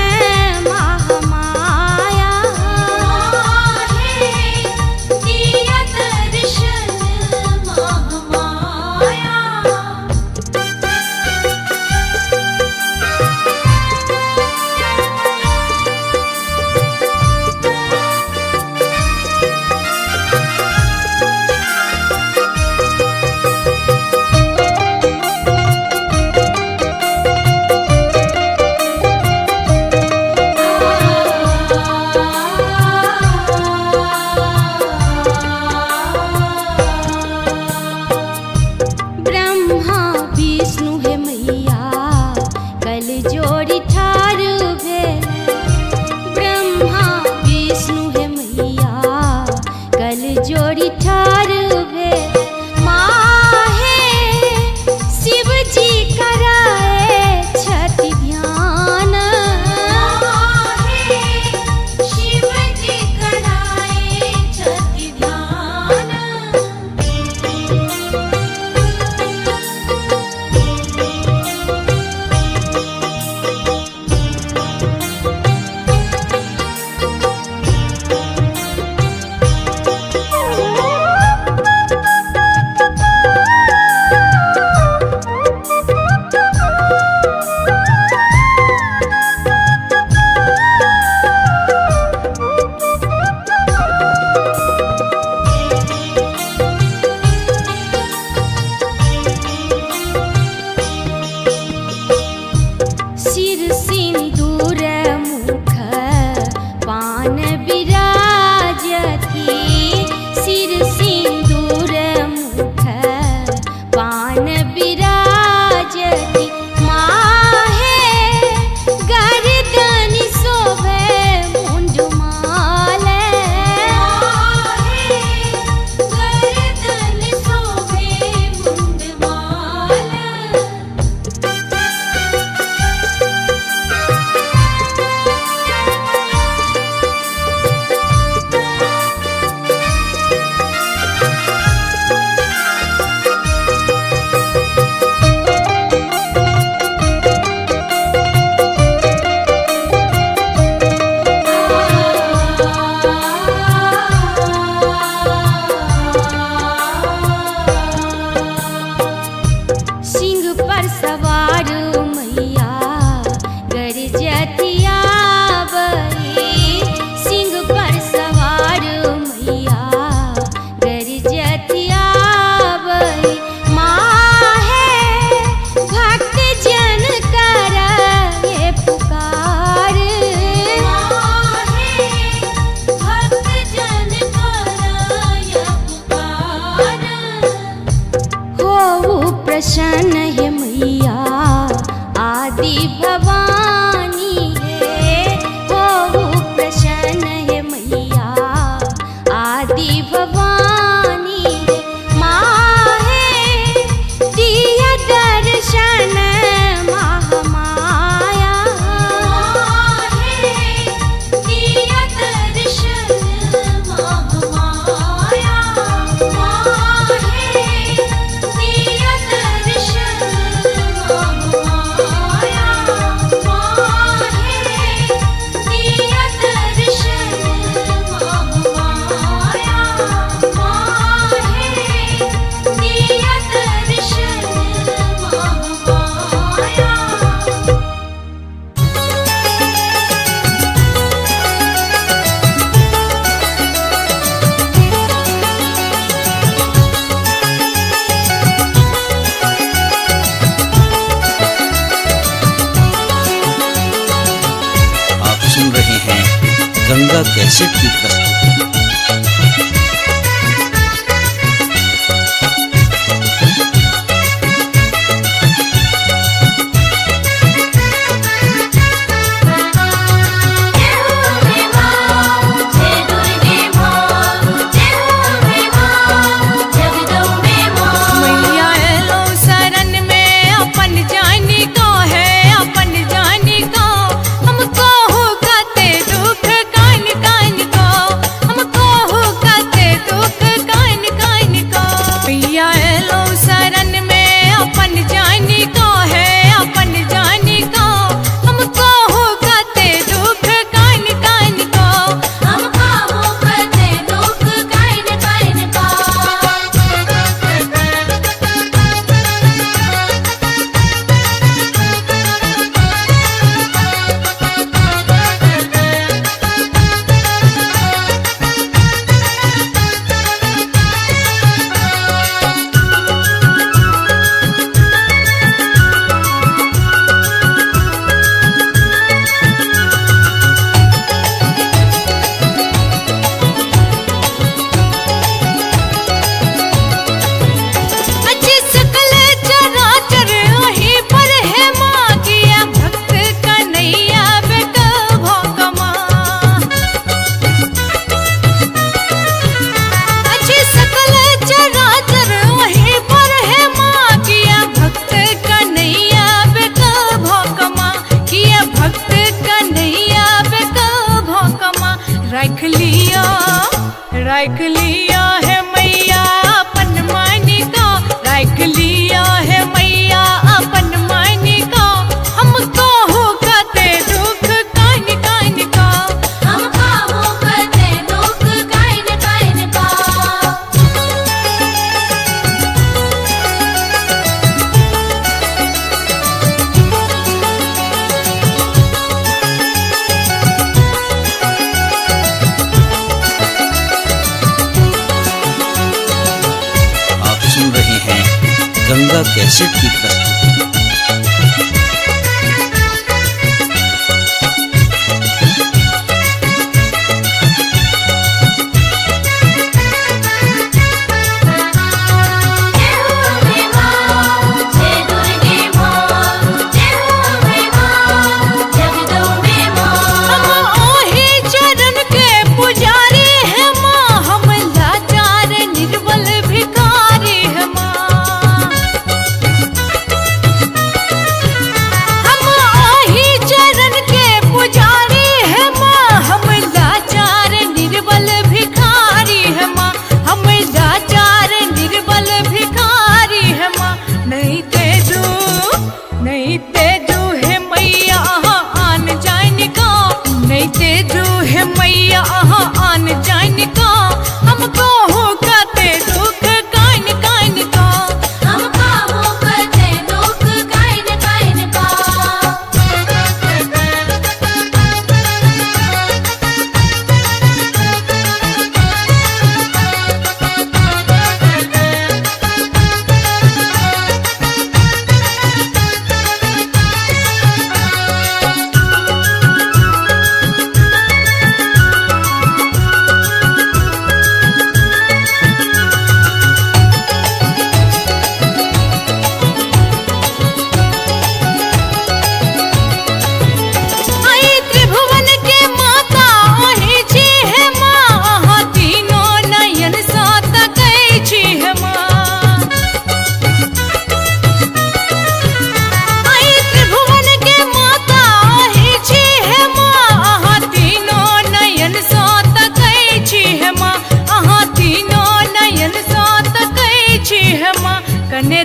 महामाया, माहे दिया दर्शन महामाया। ब्रह्मा विष्णु है मैया कल जोड़ी ठार भेल। ब्रह्मा विष्णु है मैया कल जोड़ी ठार भेल। माहे शिव जी कराए छठि ध्यान, माहे शिव जी कराए छठि ध्यान। सिर सिंदूर मुख पान विराजती, सिर सिंदूर मुख पान विराजती। माहे गर्दन शोभे मुंडमाल, माहे गर्दन शोभे मुंडमाल। सिंह पर सवार मैया गरजतिया बई। सिंह पर सवार मैया गरजतिया बई। माहे भक्त जन करे पुकार, माहे भक्त जन कराय पुकार। हो प्रसन्न है मैया आदि भवानी है, हो प्रसन्न है मैया आदि भवानी है। माहे दिया दर्शन महामाया, माहे दिया दर्शन महामाया। माहे दिया दर्शन महामाया। गंगा कैसेट की प्रस्तुति। मैया एलो शरण में अपन जानी को है, अपन जानी गंगा कैसेट की प्रस्तुति। जय हो अम्बे मां, जय दुर्गे मां, जय हो अम्बे मां, जगदम्बे मां। हम ओही चरण के पुजारी है माँ, हम लाचार निर्बल भिखारी है माँ। हम ओही चरण के पुजारी है माँ, हम लाचार निर्बल भिखारी है माँ, हम लाचार निर्बल भिखारी है माँ। नहीं तेजू है मैया आन जान का, नहीं तेजू है मैया आन जान का, हमको हो कहते दुख कान कान का। हमका हो करते दुख काइन काइन का। आई त्रिभुवन के माता ओही छी है माँ, तीनों नयन सात गई छी है माँ। आई त्रिभुवन के माता ओही छी है माँ, तीनों नयन सात गई छी है माँ, तीनों नयन सात गई छी है माँ। कने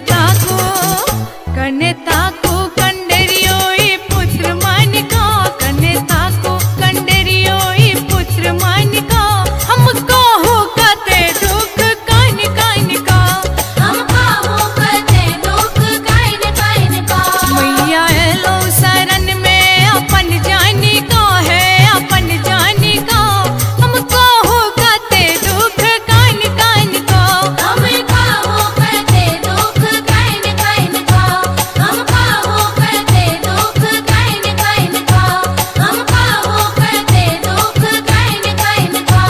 ताको कंडरियोई पुत्र मानिका, कने ताको कंडरियोई पुत्र मानिका, हमको हो कहते दुख कान कान का। हमका हो करते दुख काइन काइन का। मैया एलो शरण में अपन जानी का है, अपन जानी का, हमको हो कहते दुख कान कान का। हमका हो करते दुख काइन काइन का। हमका हो करते दुख काइन काइन का। हमका हो करते दुख काइन काइन का।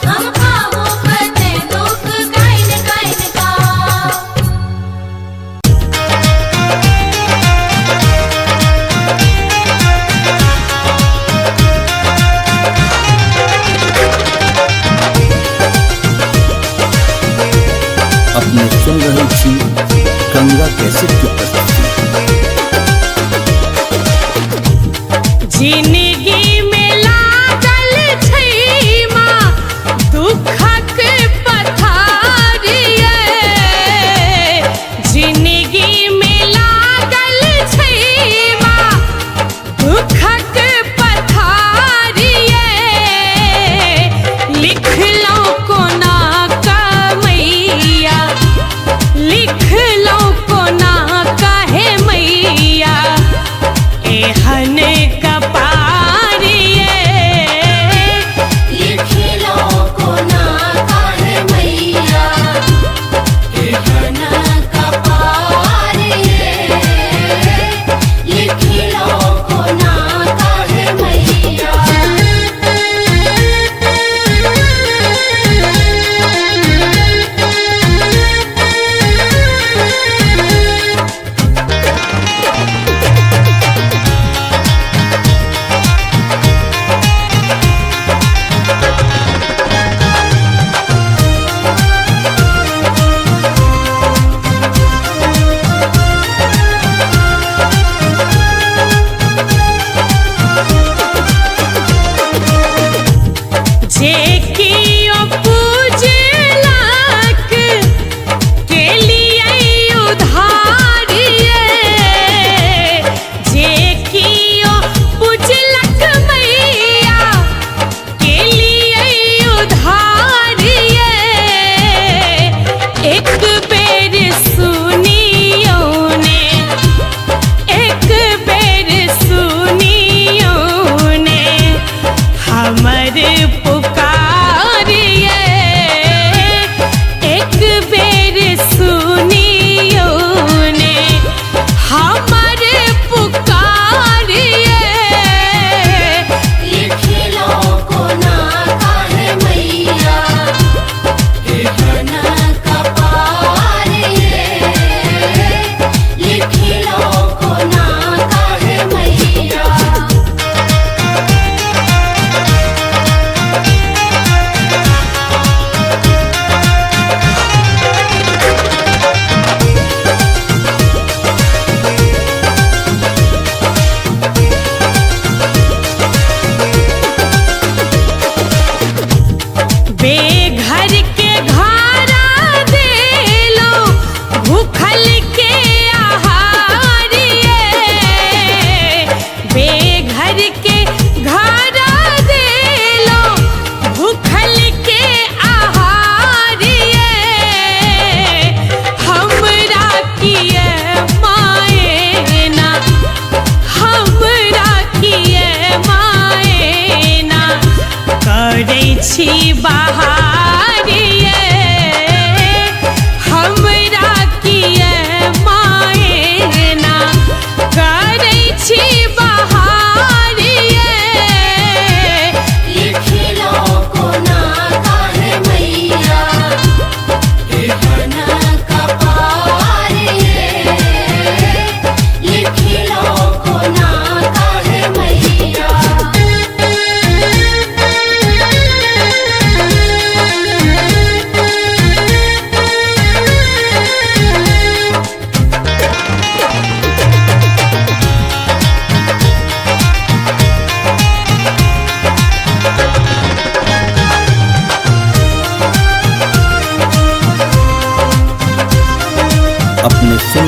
हमका हो करते दुख काइन काइन का। अपने सुन रहे छी गंगा कैसेट की प्रस्तुति। जिंदगी में लागल छै माँ दुखक पथारिये, जिंदगी में लागल छै माँ दुखक पथारिये, लिखलौं कोना कमैया, लिखलौं कोना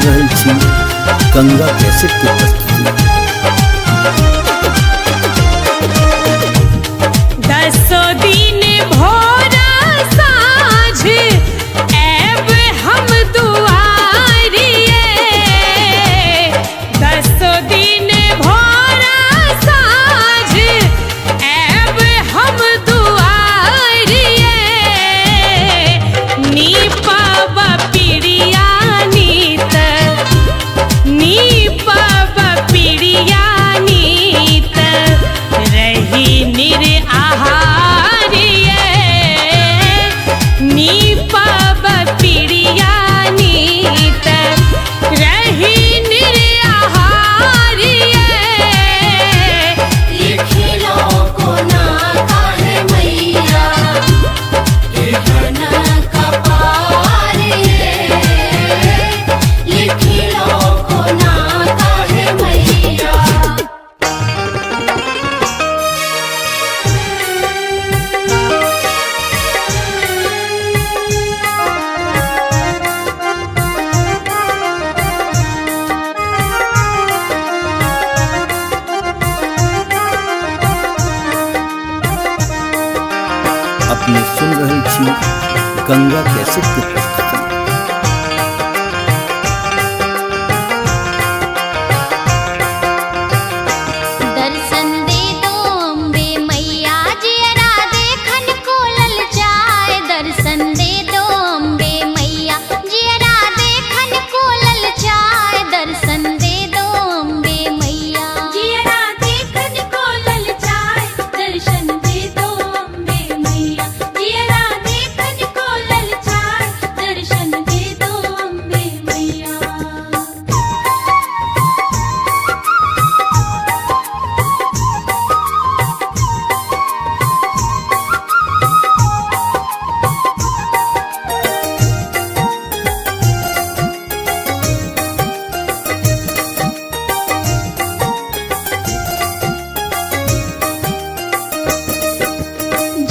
सुन रहे छी गंगा कैसेट की प्रस्तुति। दसो दिन भोरा साँझ ऐब हम दुआरिये, दसो दिन भोरा साँझ ऐब हम दुआरिये, नीपब पिड़िया नीत, नीपब पिड़िया नीत, रही निर आहारिये, नीपब पिड़िया नीत, रही निर आहारिये। लिखिलो कोना काहे मैया एहन कपार ये, लिखिलो कोना काहे मैया। अपने सुन रहे छी गंगा कैसेट की प्रस्तुति। दर्शन दे दो अम्बे मैया जियरा देखन को ललचाए, दर्शन दे दो अम्बे मैया जियरा देखन को ललचाए, दर्शन दे दो अम्बे मैया। जियरा देखन को ललचाए, दर्शन दे दो अम्बे मैया। जियरा देखन को ललचाए, दर्शन दे दो अम्बे मैया।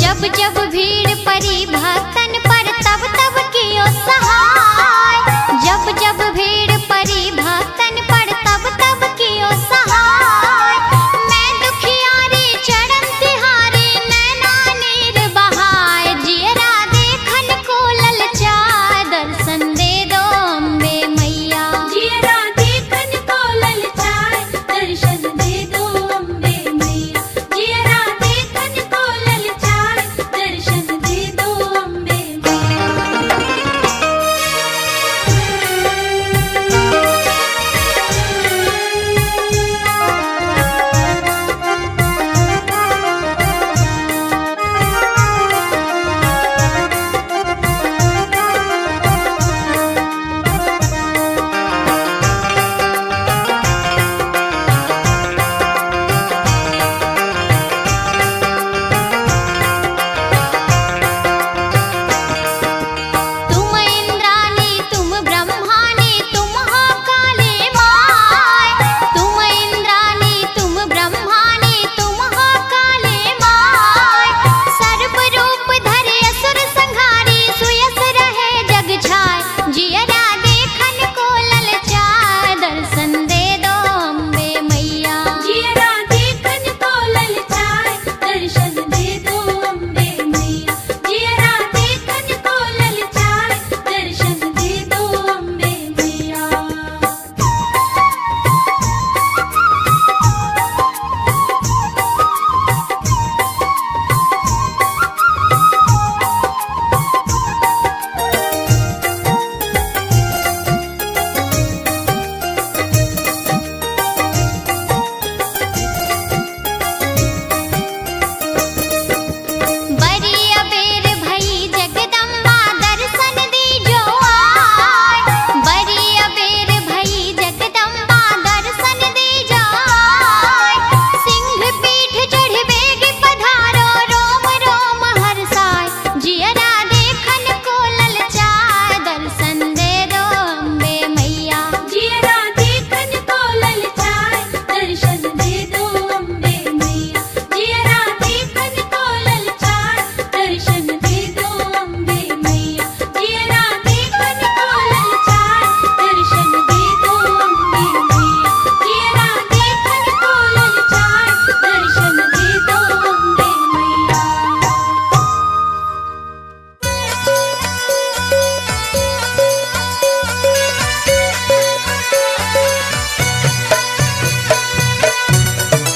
जब जब भीड़ परी भक्तन पर तब तब कियो सहाय, जब जब भीड़ परी भक्तन पर तब तब कियो सहाय, मैं दुखियारी चरण तिहारी नैना नीर बहाय, जियरा देखन को ललचाए, दर्शन दे दो अम्बे मैया। जियरा देखन को ललचाए, दर्शन दे दो अम्बे मैया। जियरा देखन को ललचाए, दर्शन दे दो अम्बे मैया।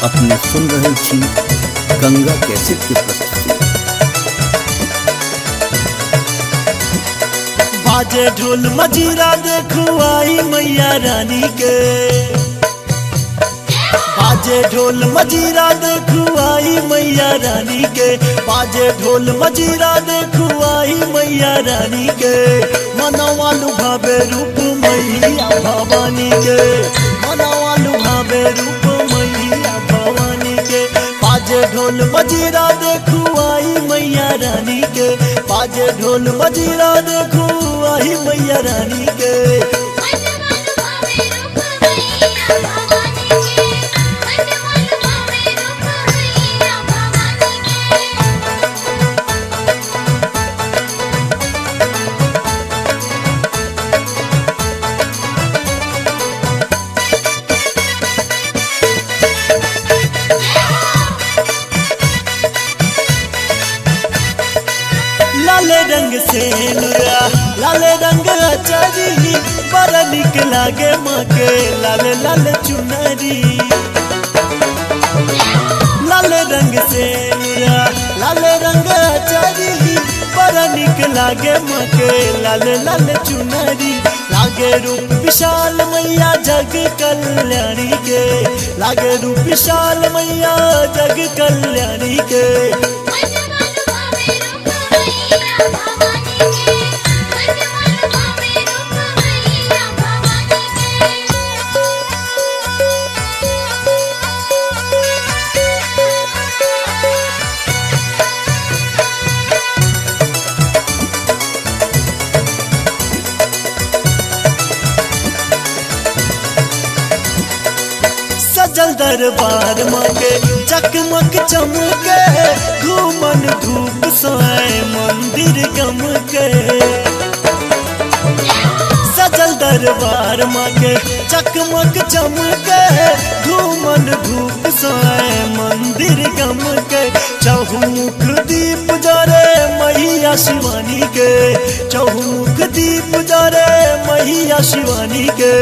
अपने सुन रहे छी गंगा कैसेट की प्रस्तुति। बाजे ढोल मजीरा देखो आई मैया रानी के, बाजे ढोल मजीरा देखो आई मैया रानी के, बाजे ढोल मजीरा देखो आई मैया रानी के। मनवा लुभावे रूप मैया भवानी के, मनवा लुभावे रूप मैया भवानी के। बाजे ढोल मजीरा देखो आई मैया रानी के, बाजे ढोल मजीरा देखो आई मैया रानी के। लाले रंग से नुरा लाले रंग अचारी, बड़ा निक लागे माँ के लाले लाले चुनरी। लाले रंग से नुरा लाले रंग अचारी, बड़ा निक लागे माँ के लाले लाले चुनरी। लागे रूप विशाल मैया जग कल्याणी के, लागे रूप विशाल मैया जग कल्याणी के। सजल दरबार माँ के चकमक चमके, घूमन धूप सोए मंदिर गम के। सजल दरबार माँ के चकमक चमके, घूमन धूप सोए मंदिर गम के। चहुमुख दीप जरे मैया शिवानी के, चहुमुख दीप जरे मैया शिवानी के।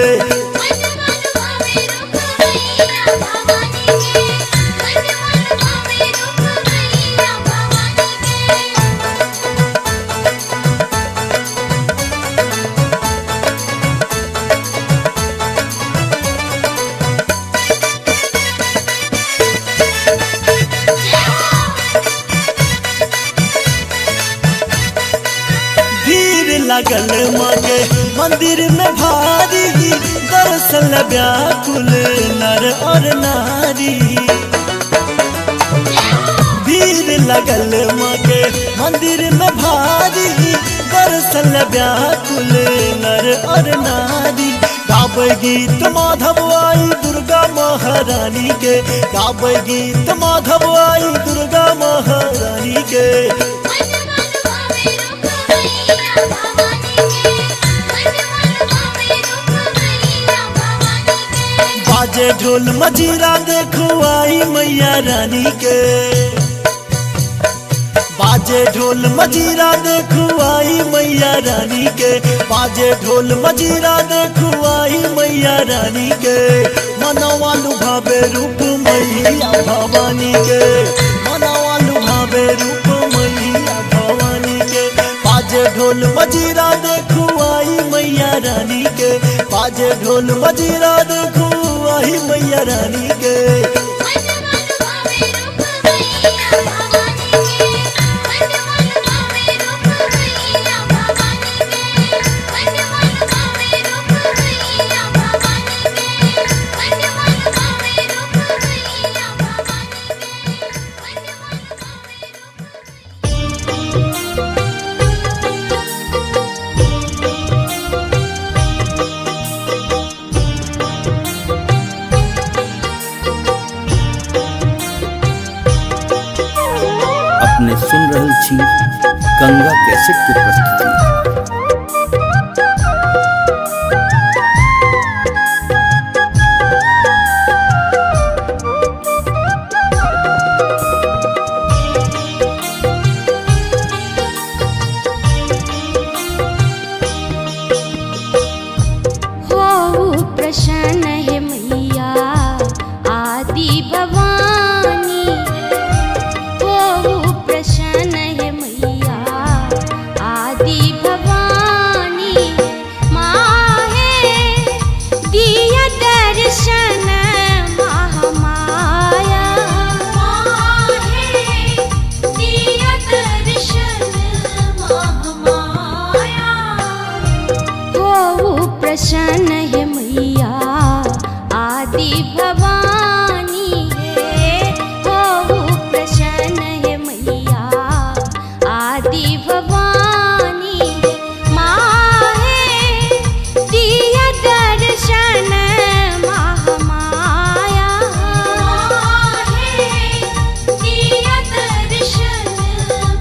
लगल माँ के मंदिर में भारी, दर्शन व्याकुल नर और नारी। भीड़ लगल माँ के मंदिर में भारी, दर्शन व्याकुल नर और नारी। गावे गीत माधव आई दुर्गा महारानी के, गावे गीत माधव आई दुर्गा महारानी के। बाजे ढोल मजीरा देखो आई मैया रानी के, बाजे ढोल मजीरा देखो आई मैया रानी के, बाजे ढोल मजीरा देखो आई मैया रानी के। मनवा लुभावे रूप मैया भवानी के, मनवा लुभावे रूप मैया भवानी के। बाजे ढोल मजीरा देखो आई मैया रानी के, बाजे ढोल मजीरा देखो आई मैया रानी के। अपने सुन रहे छी गंगा कैसेट की प्रस्तुति। प्रसन्न है मैया आदि भवानी। आदि भवानी है होहु प्रसन्न है मैया आदि भवानी माहे दिया दर्शन महामाया माहे दिया दर्शन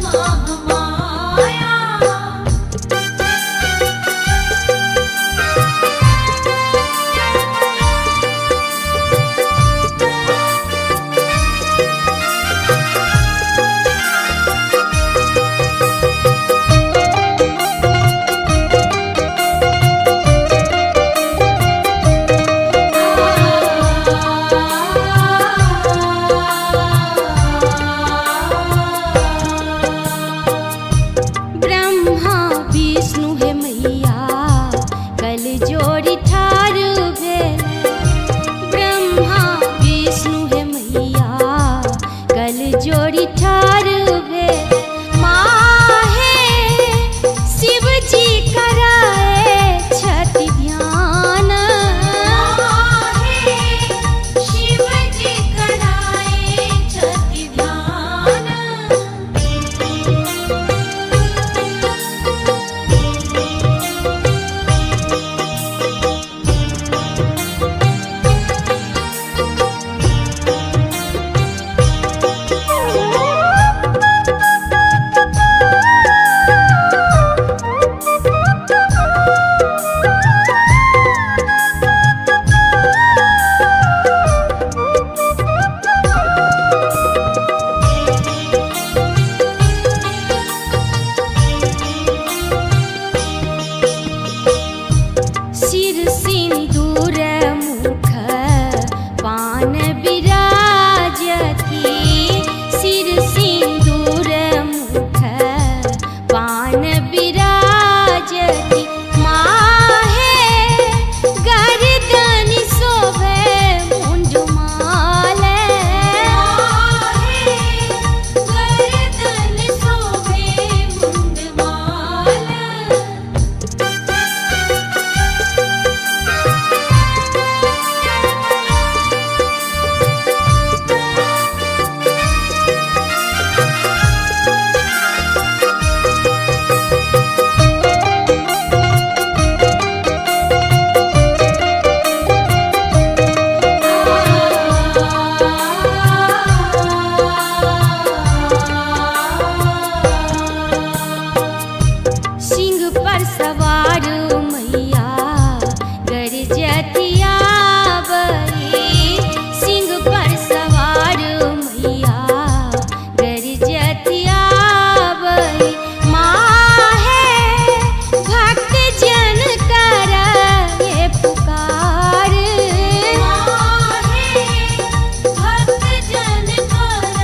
महामाया। ब्रह्मा विष्णु है मैया कल जोड़ी ठारू भेल ब्रह्मा विष्णु है मैया कल जोड़ी ठारू भेल माहे शिव जी कराए छठि ध्यान माहे शिव जी कराए छठि ध्यान। सिर सिंदूर मुख पान विराजती सिर सिंदूर मुख पान विराजती माहे गर्दन शोभे मुंडमाल माहे गर्दन शोभे मुंडमाल। सिंह पर सवार मैया गरजतिया बही सिंह पर सवार मैया गरजतिया बही माहे भक्त जन कर ये पुकार माहे भक्त जन कर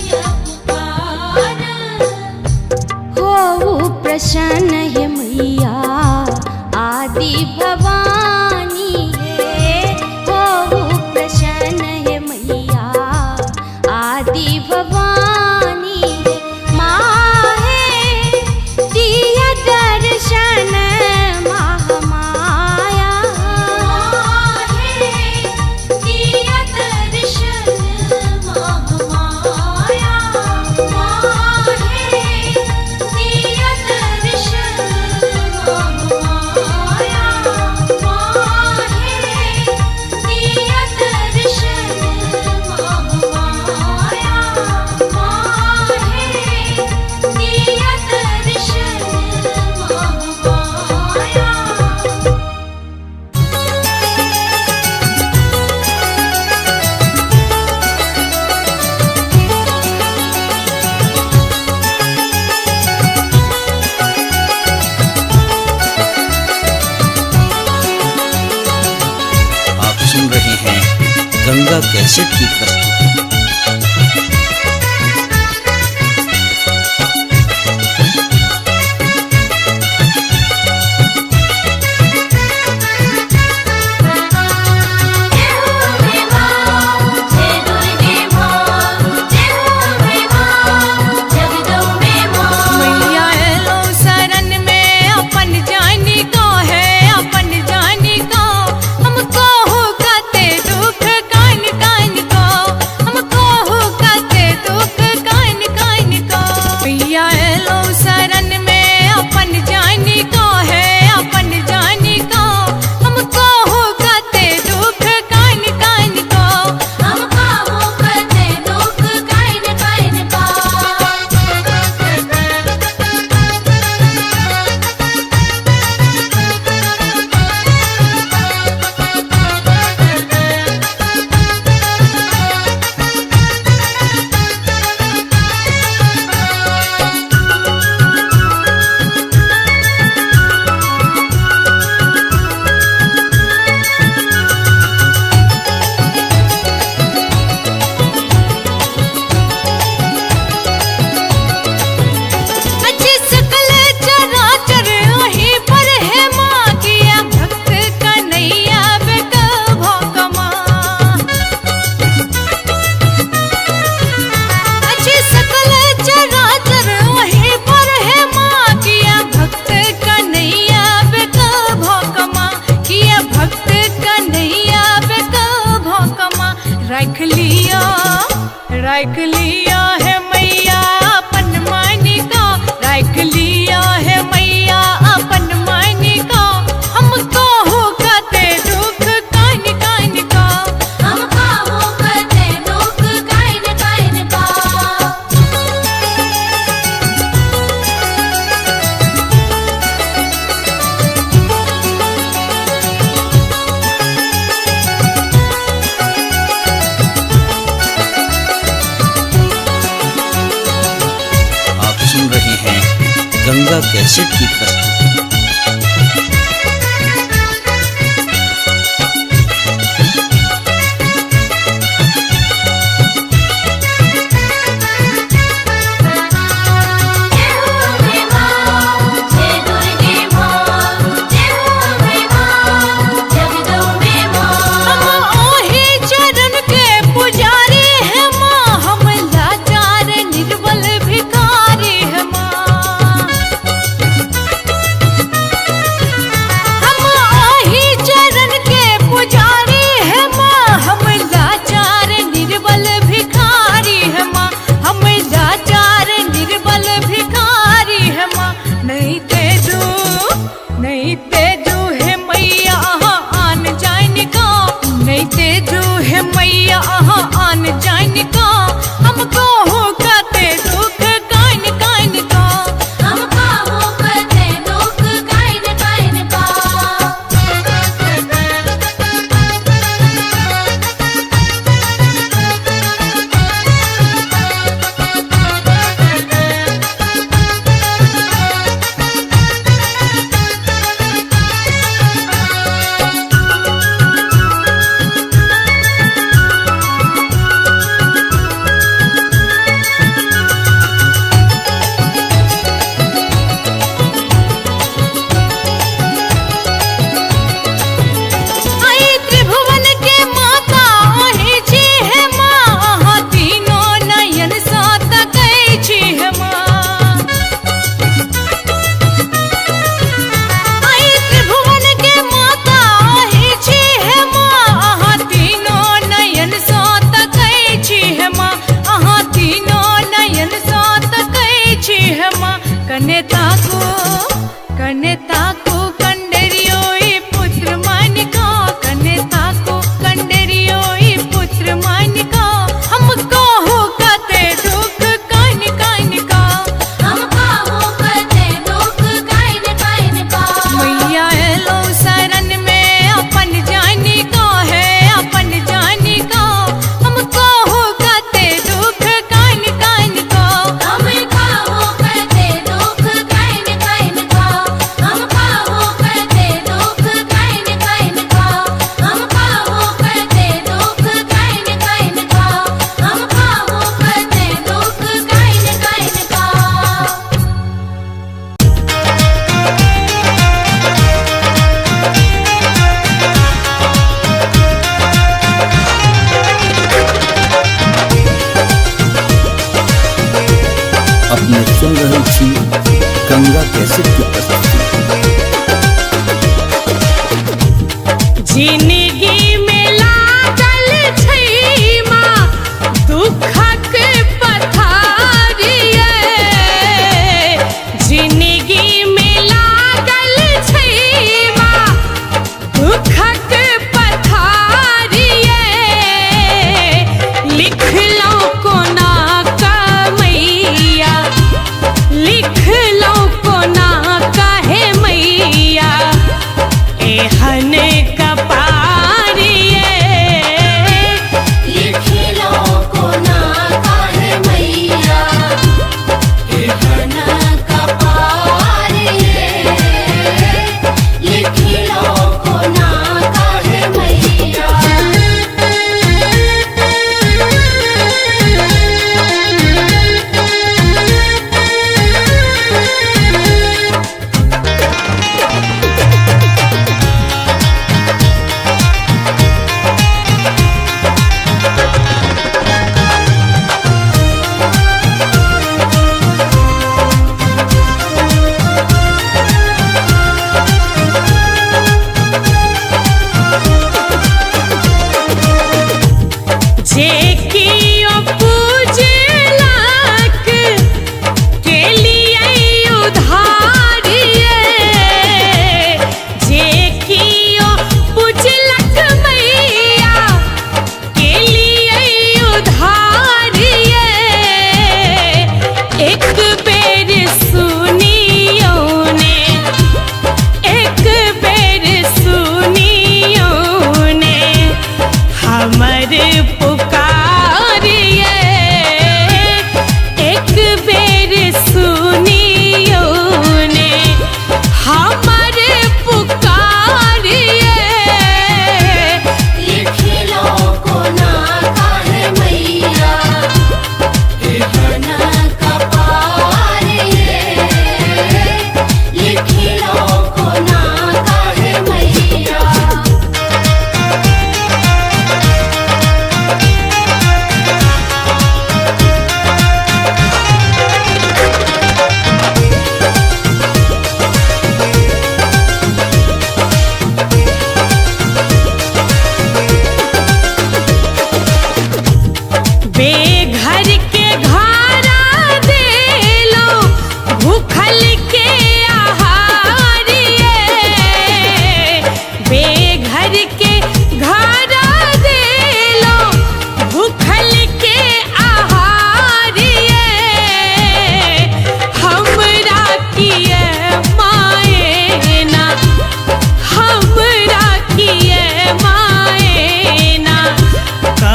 ये पुकार। होहु प्रसन्न है मैया आदि भवानी है होहु प्रसन्न है मैया आदि भवानी माहे दिया दर्शन महामाया माहे दिया दर्शन महामाया माहे दिया दर्शन महामाया माहे दिया दर्शन महामाया माहे दिया दर्शन महामाया। आप सुन रहे हैं गंगा कैसेट की प्रस्तुति। मैया एलो शरण में अपन जानी को है अपन जानी को हमको हो कहते दू रख लिया है मैया अपन मानी का, रख लिया है मैया अपन मानी का। हमको होकते दुख काइन काइन का, हमका होकते दुख काइन काइन का। आप सुन रहे हैं गंगा कैसेट की प्रस्तुति। जय हो अम्बे मां, जय दुर्गे मां, जय हो अम्बे मां, जगदम्बे मां। हम ओही चरण के पुजारी है माँ, हम लाचार निर्बल भिखारी है माँ। हम ओही चरण के पुजारी है माँ, हम लाचार निर्बल भिखारी है माँ, हम लाचार निर्बल भिखारी है माँ। नहीं तेजू है मैया आन जाइन का, नहीं तेजू है मैया आन जाइन का। हमको होकते दुख काइन काइन का, हमका होकते दुख काइन काइन का।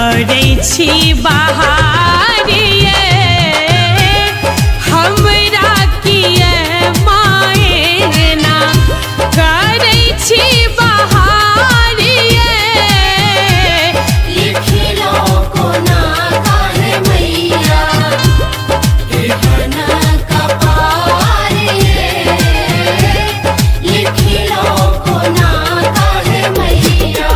करै छी बहारिए हमरा किए मायना करै छी बहारिए लिखिलो कोना काहे मैया एहना कपारे लिखिलो कोना काहे मैया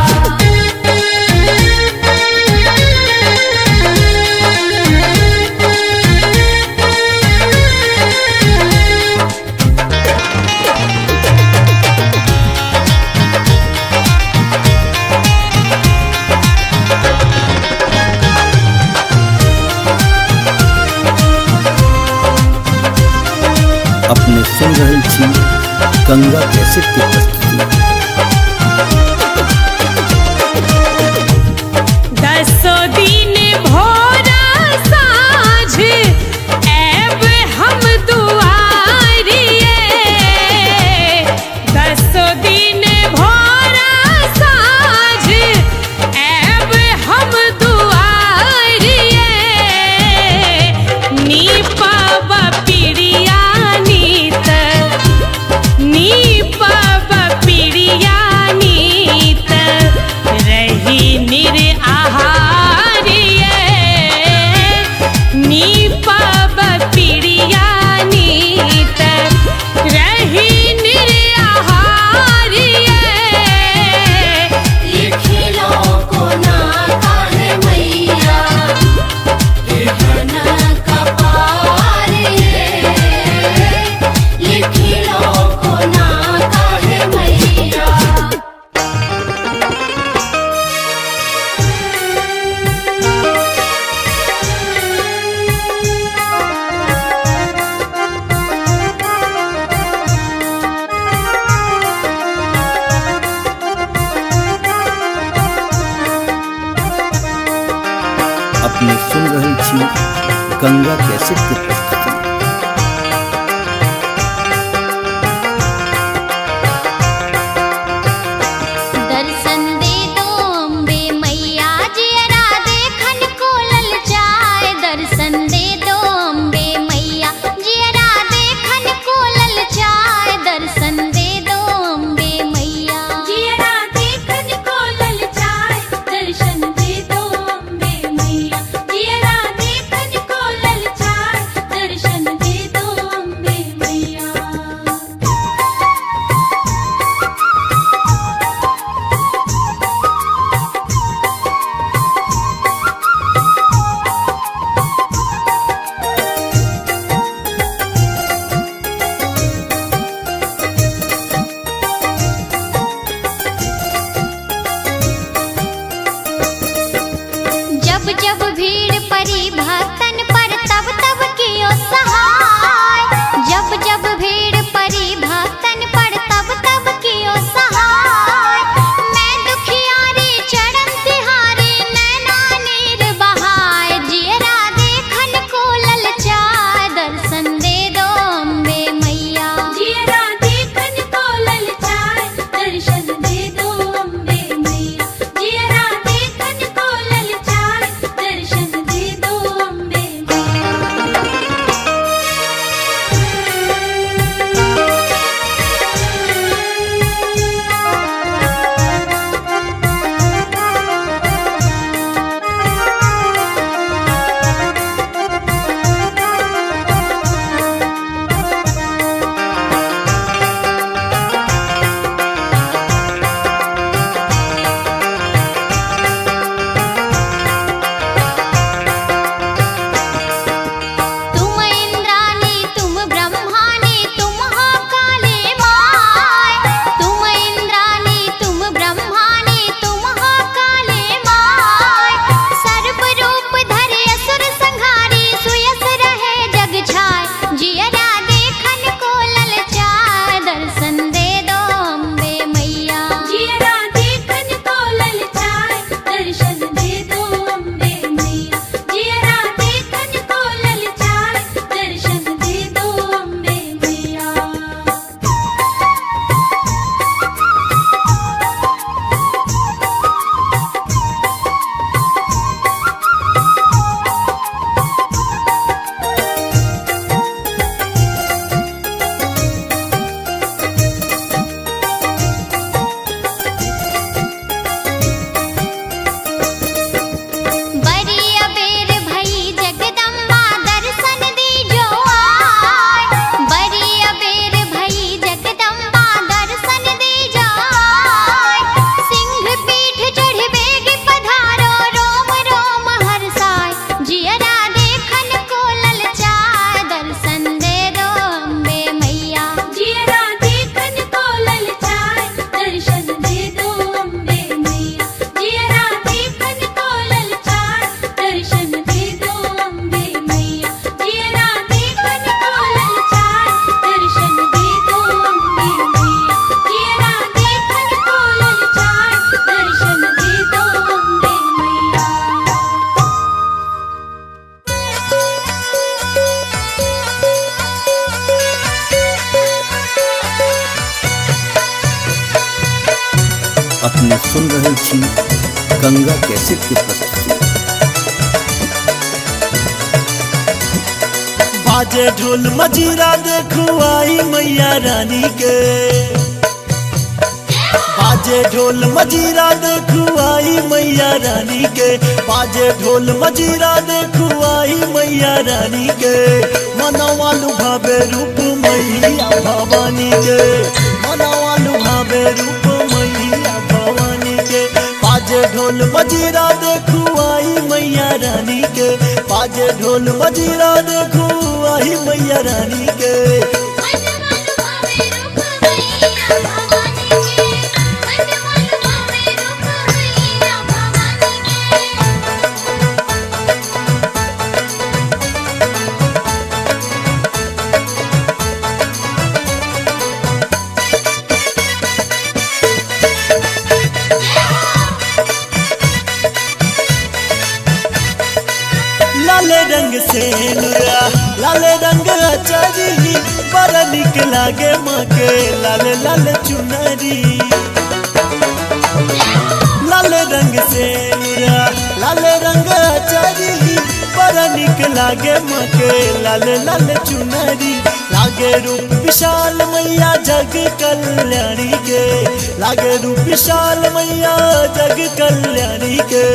अपने सुन रहल छी गंगा कैसेट की प्रस्तुति। दसो दिन भोरा साँझ ऐब हम दुआरिए दसो दिन भोरा साँझ ऐब हम दुआरिए नीपब पिरिया नीत रही निर आहारिए नीपब पिरिया नीत रही निर आहारिए लिखिलो कोना काहे मैया एहना कपारे लिखिलो कोना काहे मैया अपने सुन रहल छी गंगा कैसेट की प्रस्तुति। दर्शन दे दो अम्बे मैया जियरा देखन को ललचाए दर्शन दे दो अम्बे मैया जियरा देखन को ललचाए दर्शन दे दो अम्बे मैया जियरा देखन को ललचाए दर्शन दे दो अम्बे मैया जियरा देखन को ललचाए दर्शन दे दो अम्बे मैया जब जब भीड़ परी भक्तन पर तब तब कियो सहाय जब जब भीड़ परी भक्तन पर तब तब कियो सहाय मैं दुखियारी चरण तिहारी नैना नीर बहाय जियरा देखन को ललचाए दर्शन दे दो अम्बे मैया जियरा देखन को ललचाए दर्शन दे दो अम्बे मैया जियरा देखन को ललचाए दर्शन सुन रहल छी गंगा कैसेट के प्रस्तुति। बाजे ढोल मजीरा देखू आई मैया रानी के, बाजे ढोल मजीरा देखू आई मैया रानी के, बाजे ढोल मजीरा देखू आई मैया रानी के। मनवा लुभावे रूप मैया भवानी के, मनवा लुभावे रूप मैया भवानी के। बाजे ढोल मजीरा देखू आई मैया रानी के, बाजे ढोल मजीरा देखू आई मैया रानी के। लाले रंग से नुरा लाले रंग अचारी, बड़ा निक लागे माँ के लाले लाले चुनरी। लाले रंग से नुरा लाले रंग अचारी, बड़ा निक लागे माँ के लाले लाले चुनरी। लागे रूप विशाल मैया जग कल्याणी के, लागे रूप विशाल मैया जग कल्याणी के।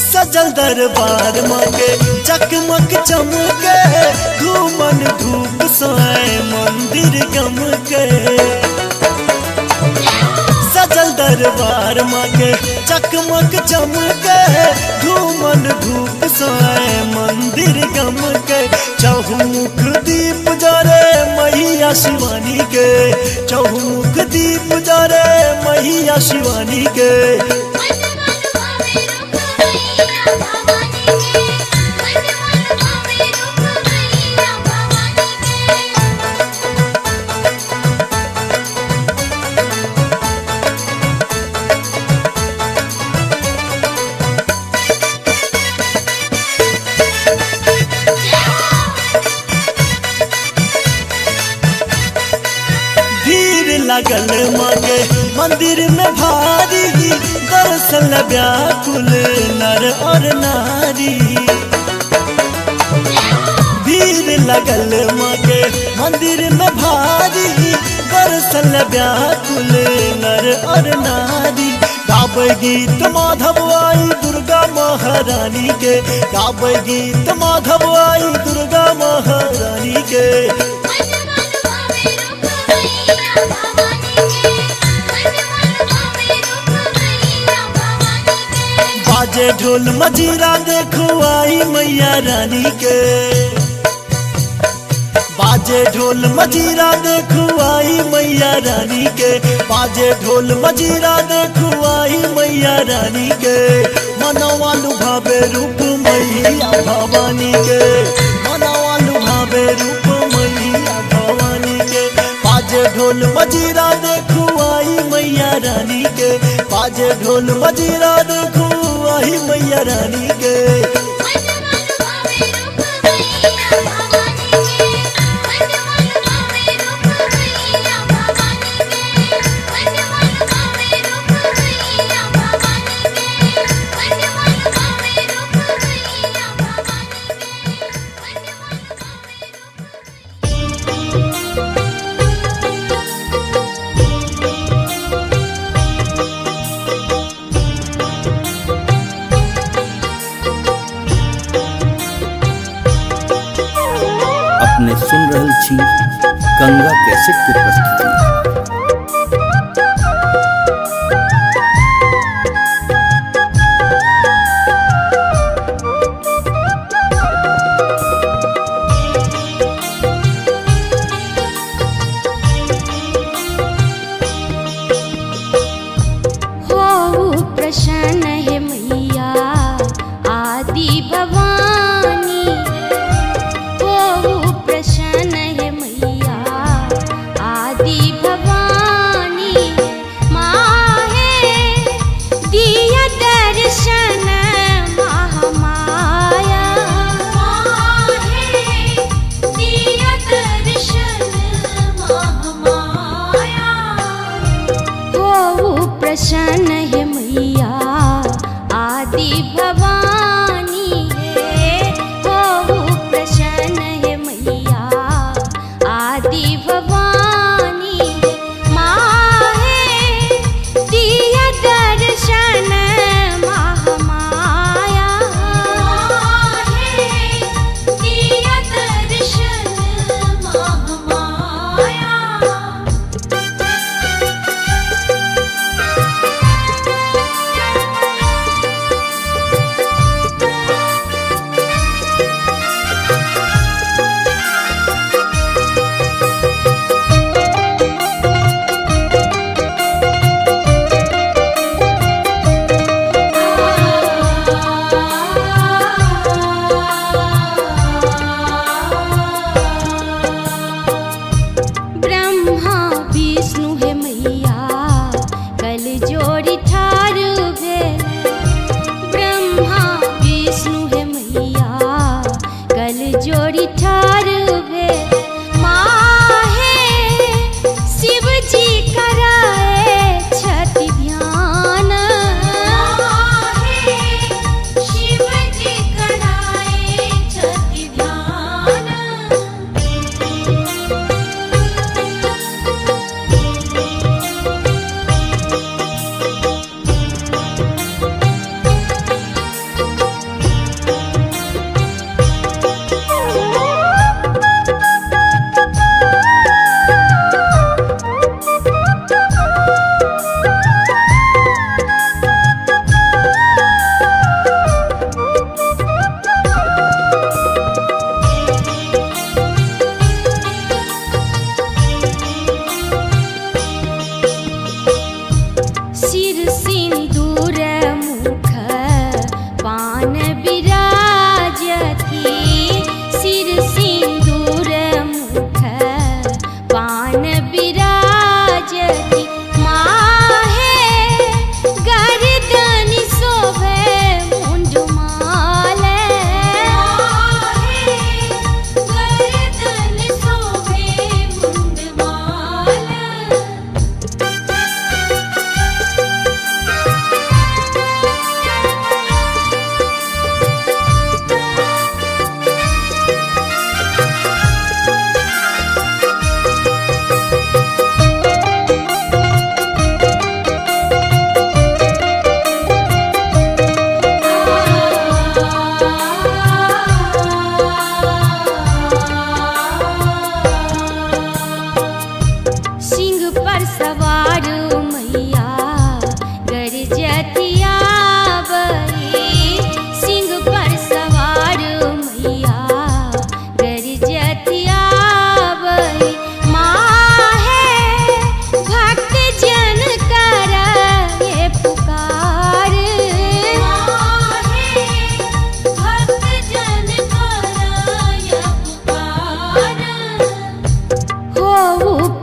सजल दरबार मांगे चकमक चमके, घूमन धूप सोए मंदिर गमके। सजल दरबार मांगे चकमक चमके, घूमन धूप सोए मंदिर गमके। चहुमुख दीप जरे मैया शिवानी के, चहुमुख दीप जरे मैया शिवानी के। लगल मांगे मंदिर में भारी, दर्शन व्याकुल नर और नारी। भीड़ लगल मांगे मंदिर में भारी, दर्शन व्याकुल नर और नारी। गावे गीत माधव आई दुर्गा महारानी के, गावे गीत माधव आई दुर्गा महारानी के। बाजे ढोल मजीरा देखो आई मैया रानी के, बाजे ढोल मजीरा देखो आई मैया रानी के, बाजे ढोल मजीरा देखो आई मैया रानी के। मनवा लुभावे रूप मैया भवानी के, मनवा लुभावे रूप मैया भवानी के। बाजे ढोल मजीरा देखो आई मैया रानी के, बाजे ढोल मजीरा देखो आई मैया रानी के। अपने सुन रहल छी गंगा कैसेट के प्रस्तुति। हो प्रसन्न है मैया आदि भवानी।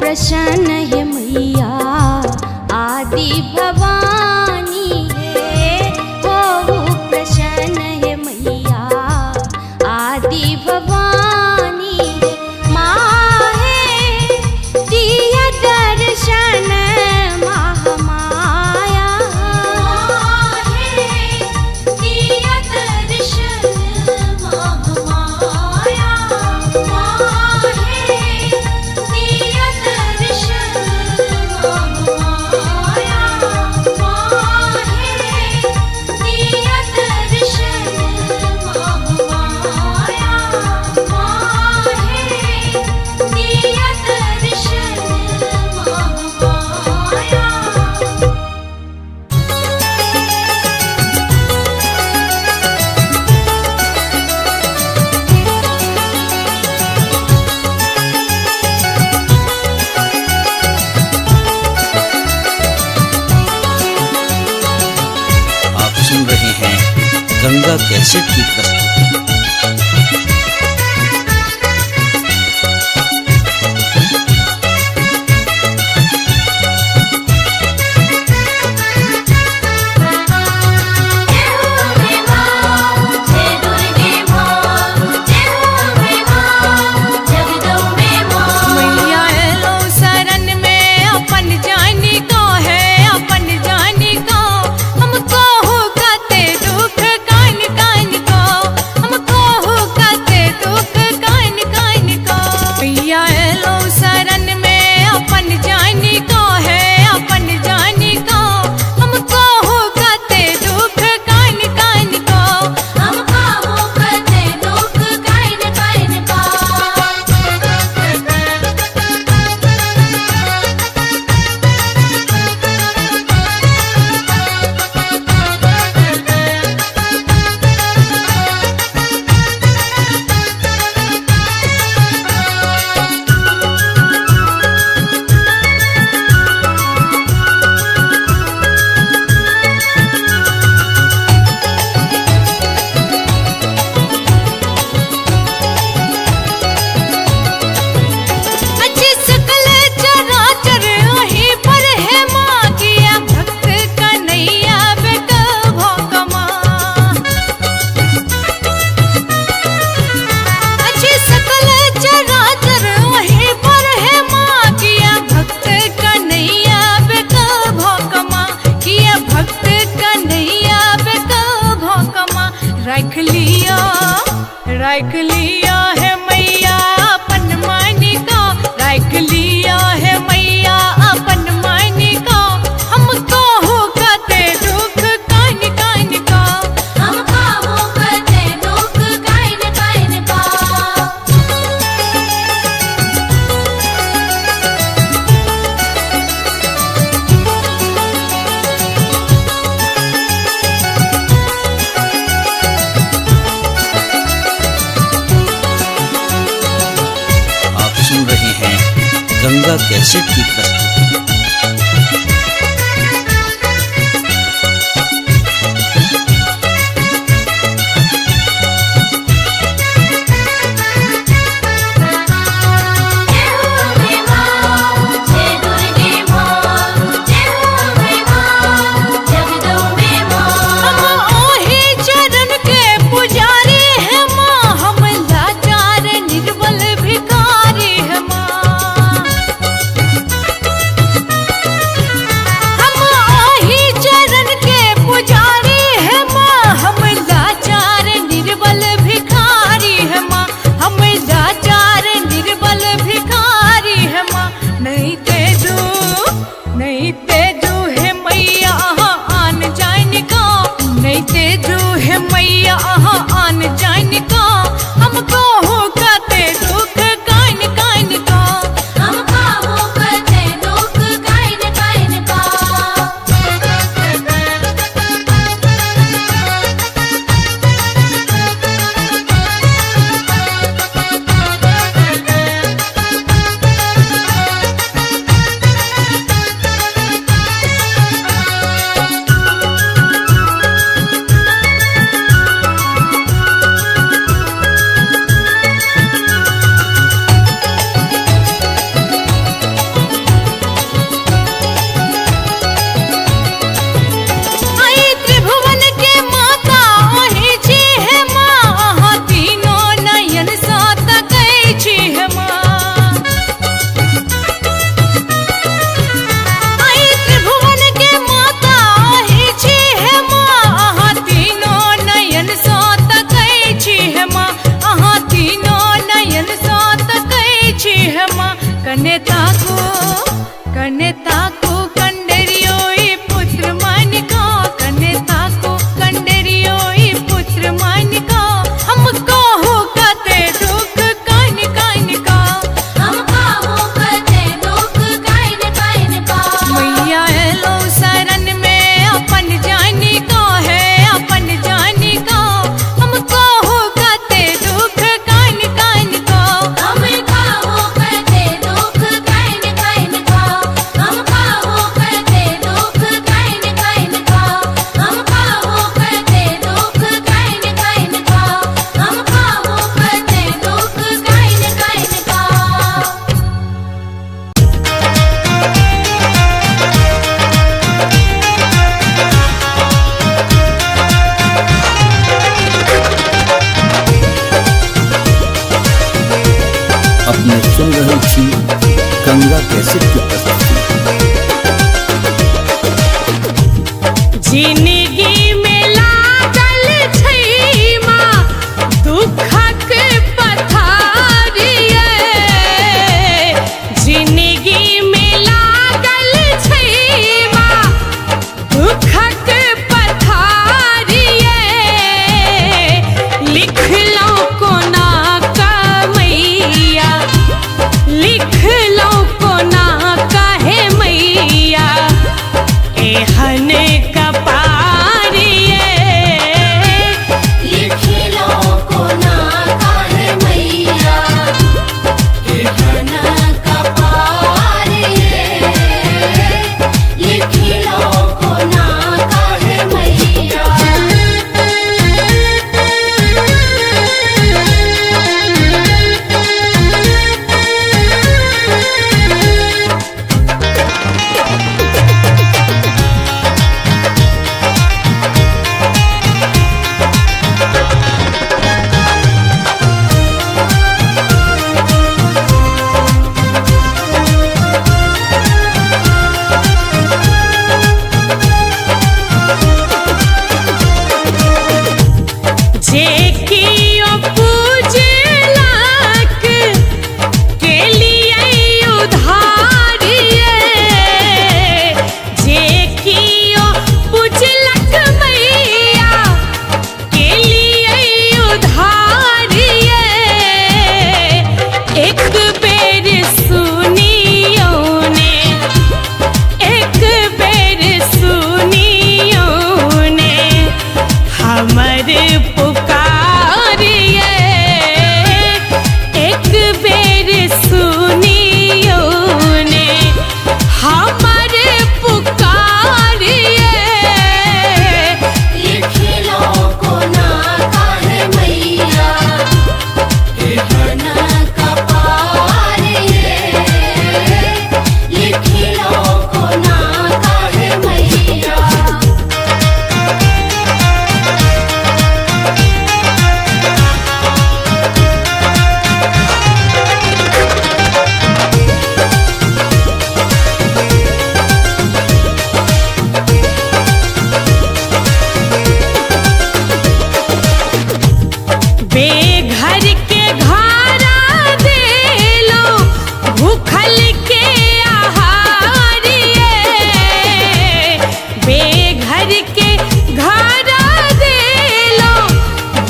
प्रसन्न है मैया आदि भवानी है, हो प्रसन्न है मैया आदि भवानी है। माँ है दिया दर्शन महामाया, दिया दर्शन महामाया, दिया दर्शन महामाया, दिया दर्शन महामाया, दिया दर्शन महामाया। आप सुन रहे हैं गंगा कैसेट की प्रस्तुति। मैया एलो शरण में अपन जानी को है, अपन जानी को हमको हो कहते दुख कान कान को, हमको हो कहते दुख कान कान को। मैया एलो शरण में अपन जानी को है, अपन जानी को हमको हो कहते दुख कान कान को, हमका हो कहते दुख काइन काइन का। अच्छी सकल चराचर वहीं पर है माँ, किया भक्त कन्हैया बेटा भोकमा। अच्छी सकल चराचर वहीं पर है माँ, किया भक्त कन्हैया बेटा भोकमा, किया भक्त कन्हैया बेटा भोकमा। रख लिया है मैया अपन मानी को, रख लिया है मैया अपन मानी को, हमको हो कहते दुख कान कान को, हमका हो कहते दुख काइन काइन का। आप सुन रहे हैं गंगा कैसेट की प्रस्तुति। हम ओही चरण के पुजारी है माँ, हम लाचार निर्बल भिखारी है माँ। कने ताको कंडरियोई पुत्र मन का कने ताको कंडरियोई पुत्र मन का हमको हो कते दुख कान कान का हमका हो कते दुख काइन काइन का मैया एलो शरण में अपन जानी का है अपन जानी का हमको हो कते दुख कान कान का हमका हो कते दुख काइन काइन का हमका हो कते दुख काइन काइन का हमका हो कते दुख काइन काइन का हमका हो कते दुख काइन काइन का अपने सुन रहे छी गंगा कैसेट की प्रस्तुति। जिंदगी में लागल छै माँ दुखक पथारिये जिंदगी में लागल छै माँ दुखक पथारिये लिखलौ कोना कमैया लिखलौ कोना कहे मैया एहन कपारिये लिखलो कोना काहे मैया एहन कपारिये लिखलो कोना काहे मैया जे कियो पूजलक के लिए उधारिये जे कियो पूजलक मैया के लिए उधारिये एक बेर सुनियो ने एक बेर सुनियो ने हमर पुकारिये एक बेर सुनियो ने हमर पुकारिये लिखलो कोना काहे मैया एहन कपारिये लिखलो कोना काहे मैया बेघर के घारा देलो भूखल के आहारिये बेघर के घारा देलो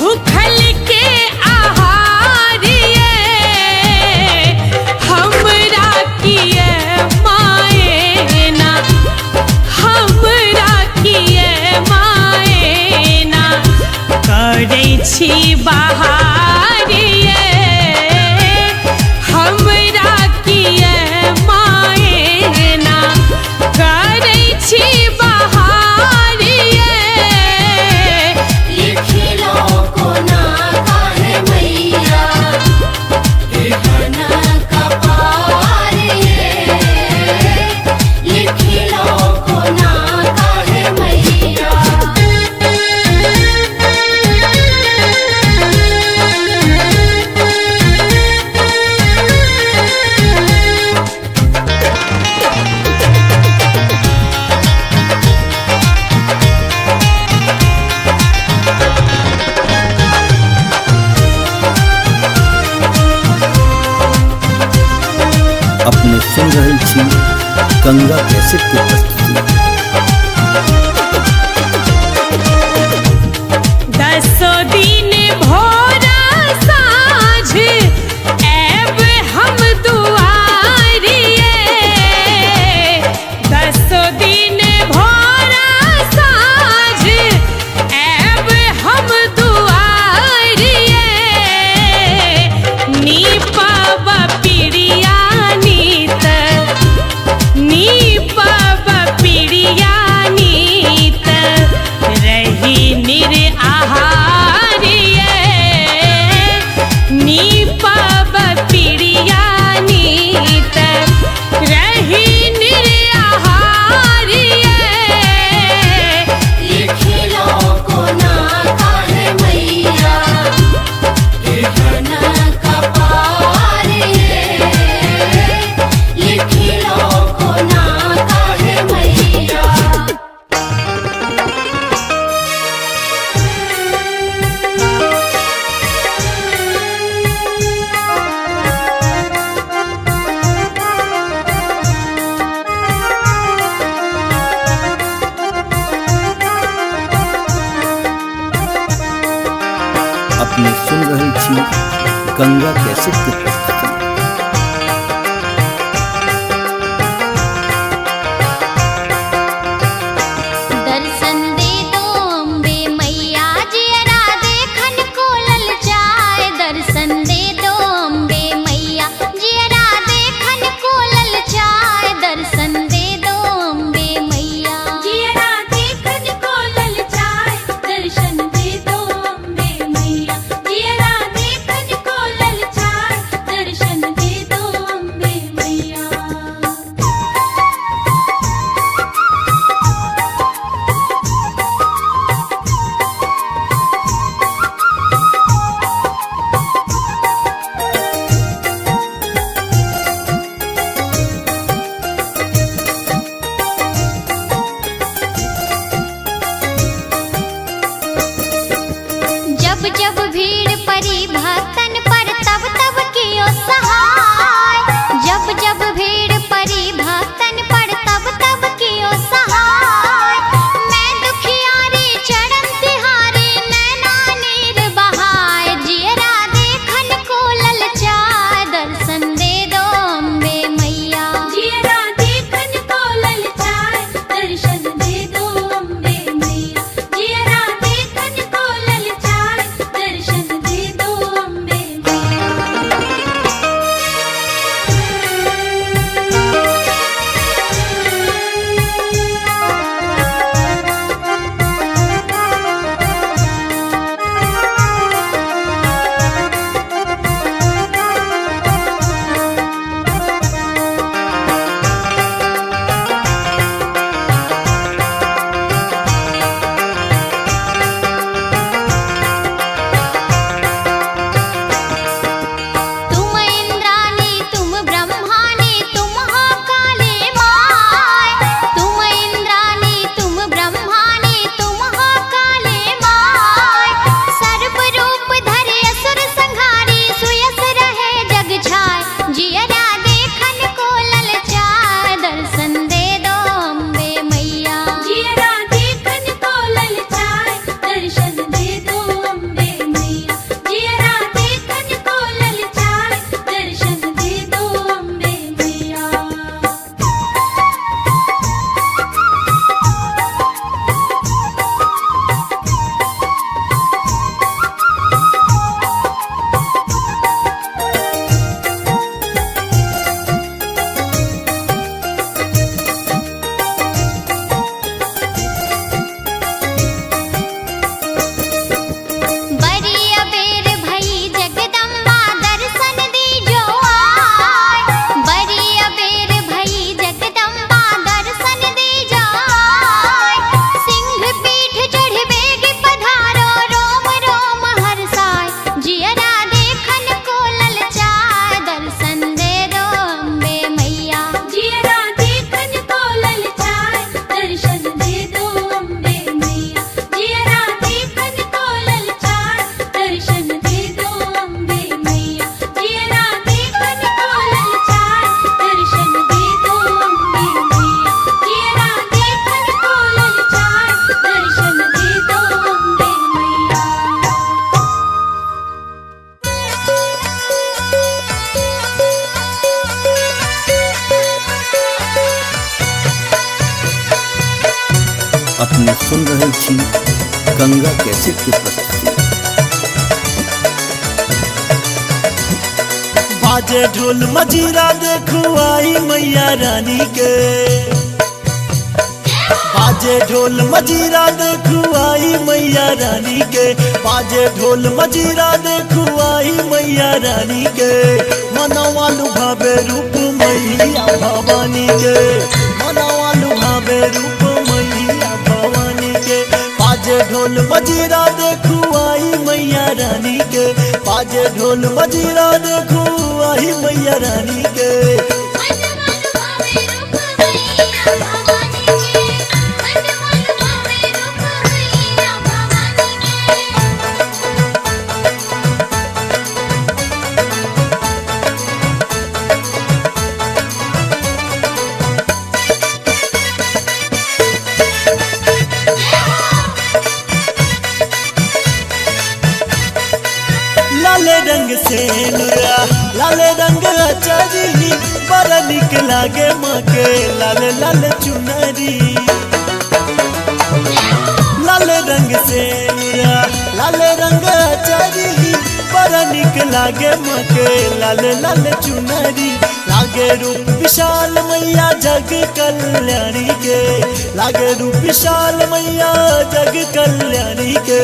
भूखल के आहारिये हमरा किए मायना हमरा किए मायना करै छी बहारिये हमरा किए अपने सुन रहे छी गंगा कैसेट की प्रस्तुति। दसो दिन भोरा साँझ ऐब हम दुआरिये, दसो दिन भोरा साँझ ऐब हम दुआरिये, नीपब पिड़िया नीत, नीपब पिड़िया नीत, रही निर आहारिये, नीपब पिड़िया नीत, रही निर आहारिये। लिखिलो को ना काहे मैया एहन कपार ये, लिखिलो को ना काहे मैया। अपने सुन रहे छी गंगा कैसेट की प्रस्तुति। दर्शन दे दो अम्बे मैया जियरा देखन को ललचाए, दर्शन दे दो अम्बे मैया जियरा देखन को ललचाए, दर्शन दे दो अम्बे मैया। जियरा देखन को ललचाए, दर्शन दे दो अम्बे मैया। जियरा देखन को ललचाए, अपने सुन रहे छी गंगा कैसेट की प्रस्तुति। बाजे ढोल मजीरा देखो आई मैया रानी के, बाजे ढोल मजीरा देखो आई मैया रानी के, बाजे ढोल मजीरा देखो आई मैया रानी के। मनवा लुभावे रूप मैया भवानी के, मनवा लुभावे रूप मैया भवानी के। बाजे ढोल मजीरा देखो आई मैया रानी के, बाजे ढोल मजीरा देखो आई मैया रानी के। लाले रंग से नुरा लाले रंग चरी, बड़ा निक लागे माँ के लाले लाले चुनरी। लाले रंग से नुरा लाले रंग चरी, बड़ा निक लागे माँ के लाले लाले चुनरी। लागे रूप विशाल मैया जग कल्याणी के, लागे रूप विशाल मैया जग कल्याणी के।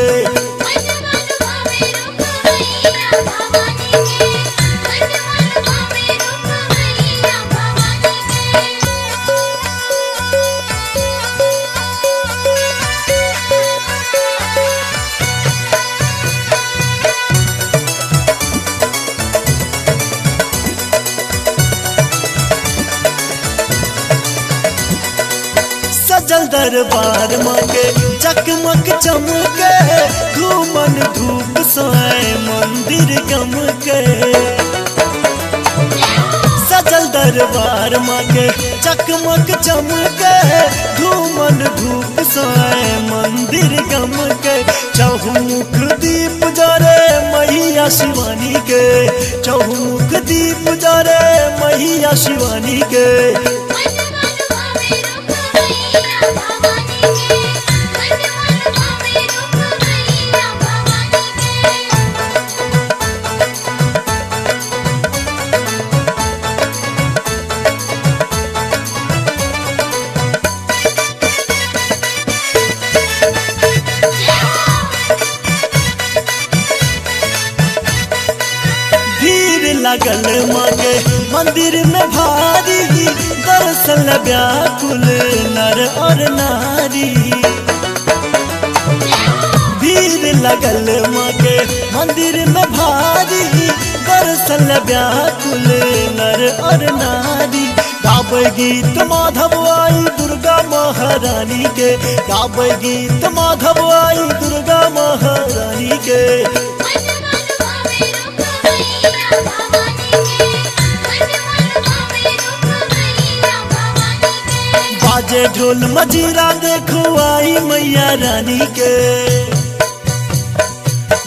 सजल दरबार मांगे चकमक चमके, धूमन धूप सोए मंदिर गमके। सजल दरबार मांगे चकमक चमके, धूमन धूप सोए मंदिर गमके। चहुमुख दीप जरे मैया शिवानी के, चहुमुख दीप जरे मैया शिवानी के। लगल मांगे मंदिर में भारी, दर्शन व्याकुल नर और नारी। भीड़ लगल मांगे मंदिर में भारी, दर्शन व्याकुल नर और नारी। गावे गीत माधव आई दुर्गा महारानी के, गावे गीत माधव आई दुर्गा महारानी के। बाजे ढोल मजीरा देखो आई मैया रानी के,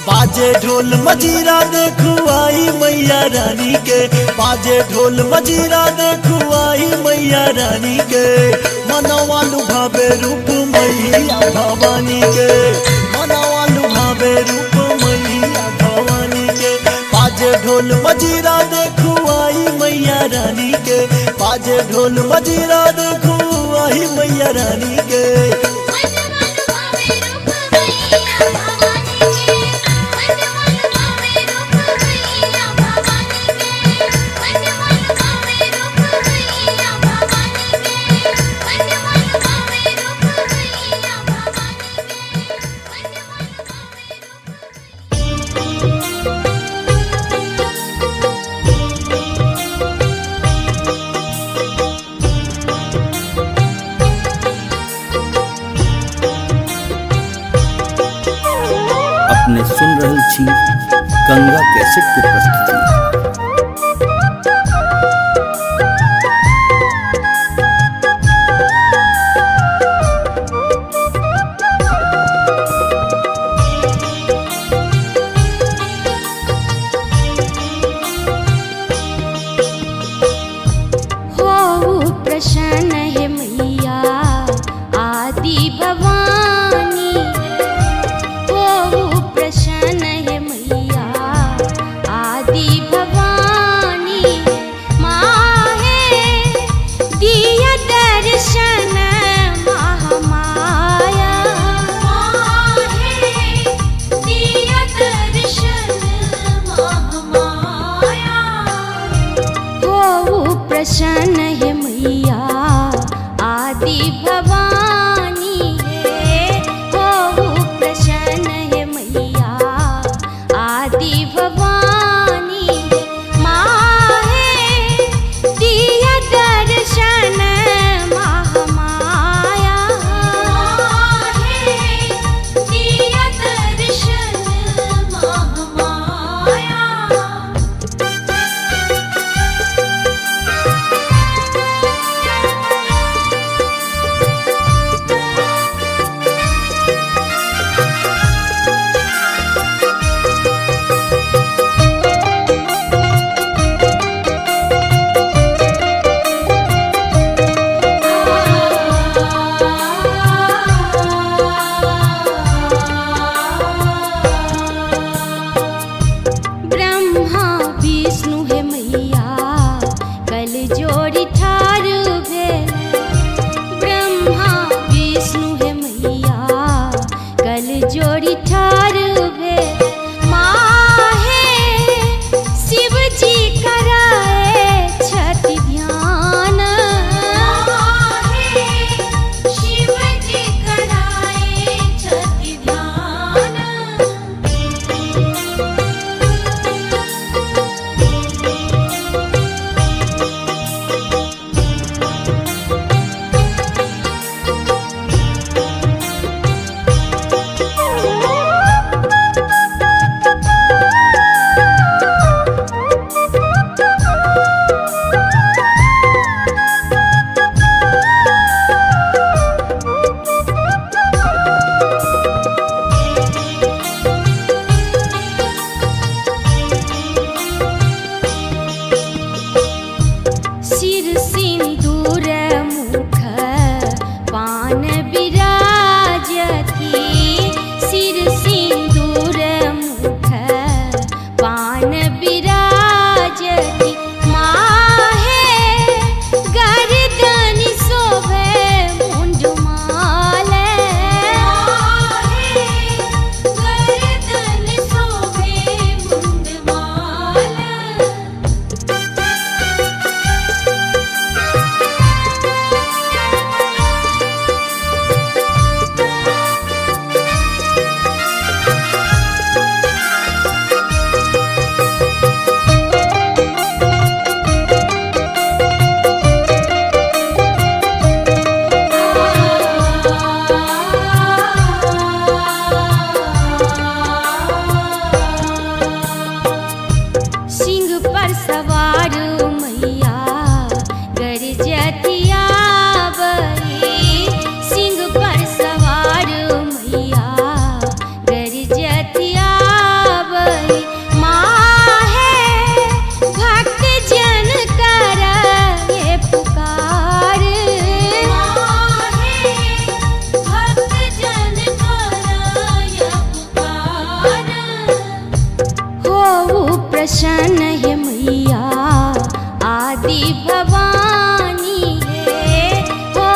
बाजे ढोल मजीरा देखो आई मैया रानी के, बाजे ढोल मजीरा देखो आई मैया रानी के। मनवा लुभावे रूप मैया भवानी के, मनवा लुभावे रूप मैया भवानी के। बाजे ढोल मजीरा देखो आई मैया रानी के, बाजे ढोल मजीरा देखो आई मैया रानी के। अपने सुन रहे छी गंगा कैसेट की प्रस्तुति। हो प्रसन्न है मैया आदि भवानी। प्रसन्न है मैया आदि भवानी है, हो प्रसन्न है मैया आदि भवानी है। माँ है दिया दर्शन महामाया, है दिया दर्शन महामाया। ब्रह्मा विष्णु है मैया कल जोड़ी ठार भेल, ब्रह्मा विष्णु है मैया कल जोड़ी ठार भेल। माँ है शिव जी कराए छठि ध्यान, है शिव जी कराए छठि ध्यान। सिर सिंदूर मुख पान विराजती, सिर सिंदूर मुख पान विराजती। माँ है गर्दन शोभे मुंडमाल, है गर्दन शोभे मुंडमाल। सिंह पर सवार मैया गरजतिया बई, सिंह पर सवार मैया गरजतिया बई। माँ है भक्त जन करे पुकार, है भक्त जन कराय पुकार। हो प्रसन्न है मैया आदि भवानी है, हो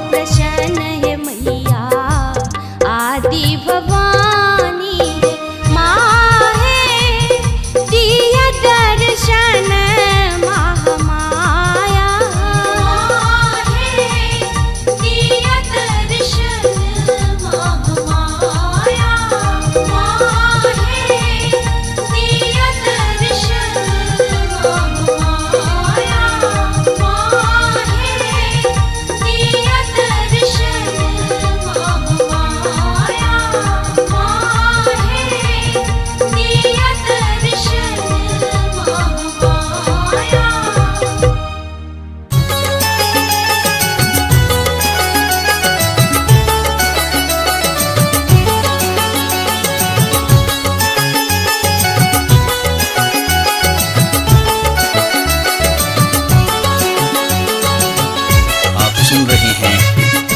प्रसन्न है मैया आदि भवानी है। माँ है दिया दर्शन महामाया, है दिया दर्शन महामाया। है दिया दर्शन महामाया।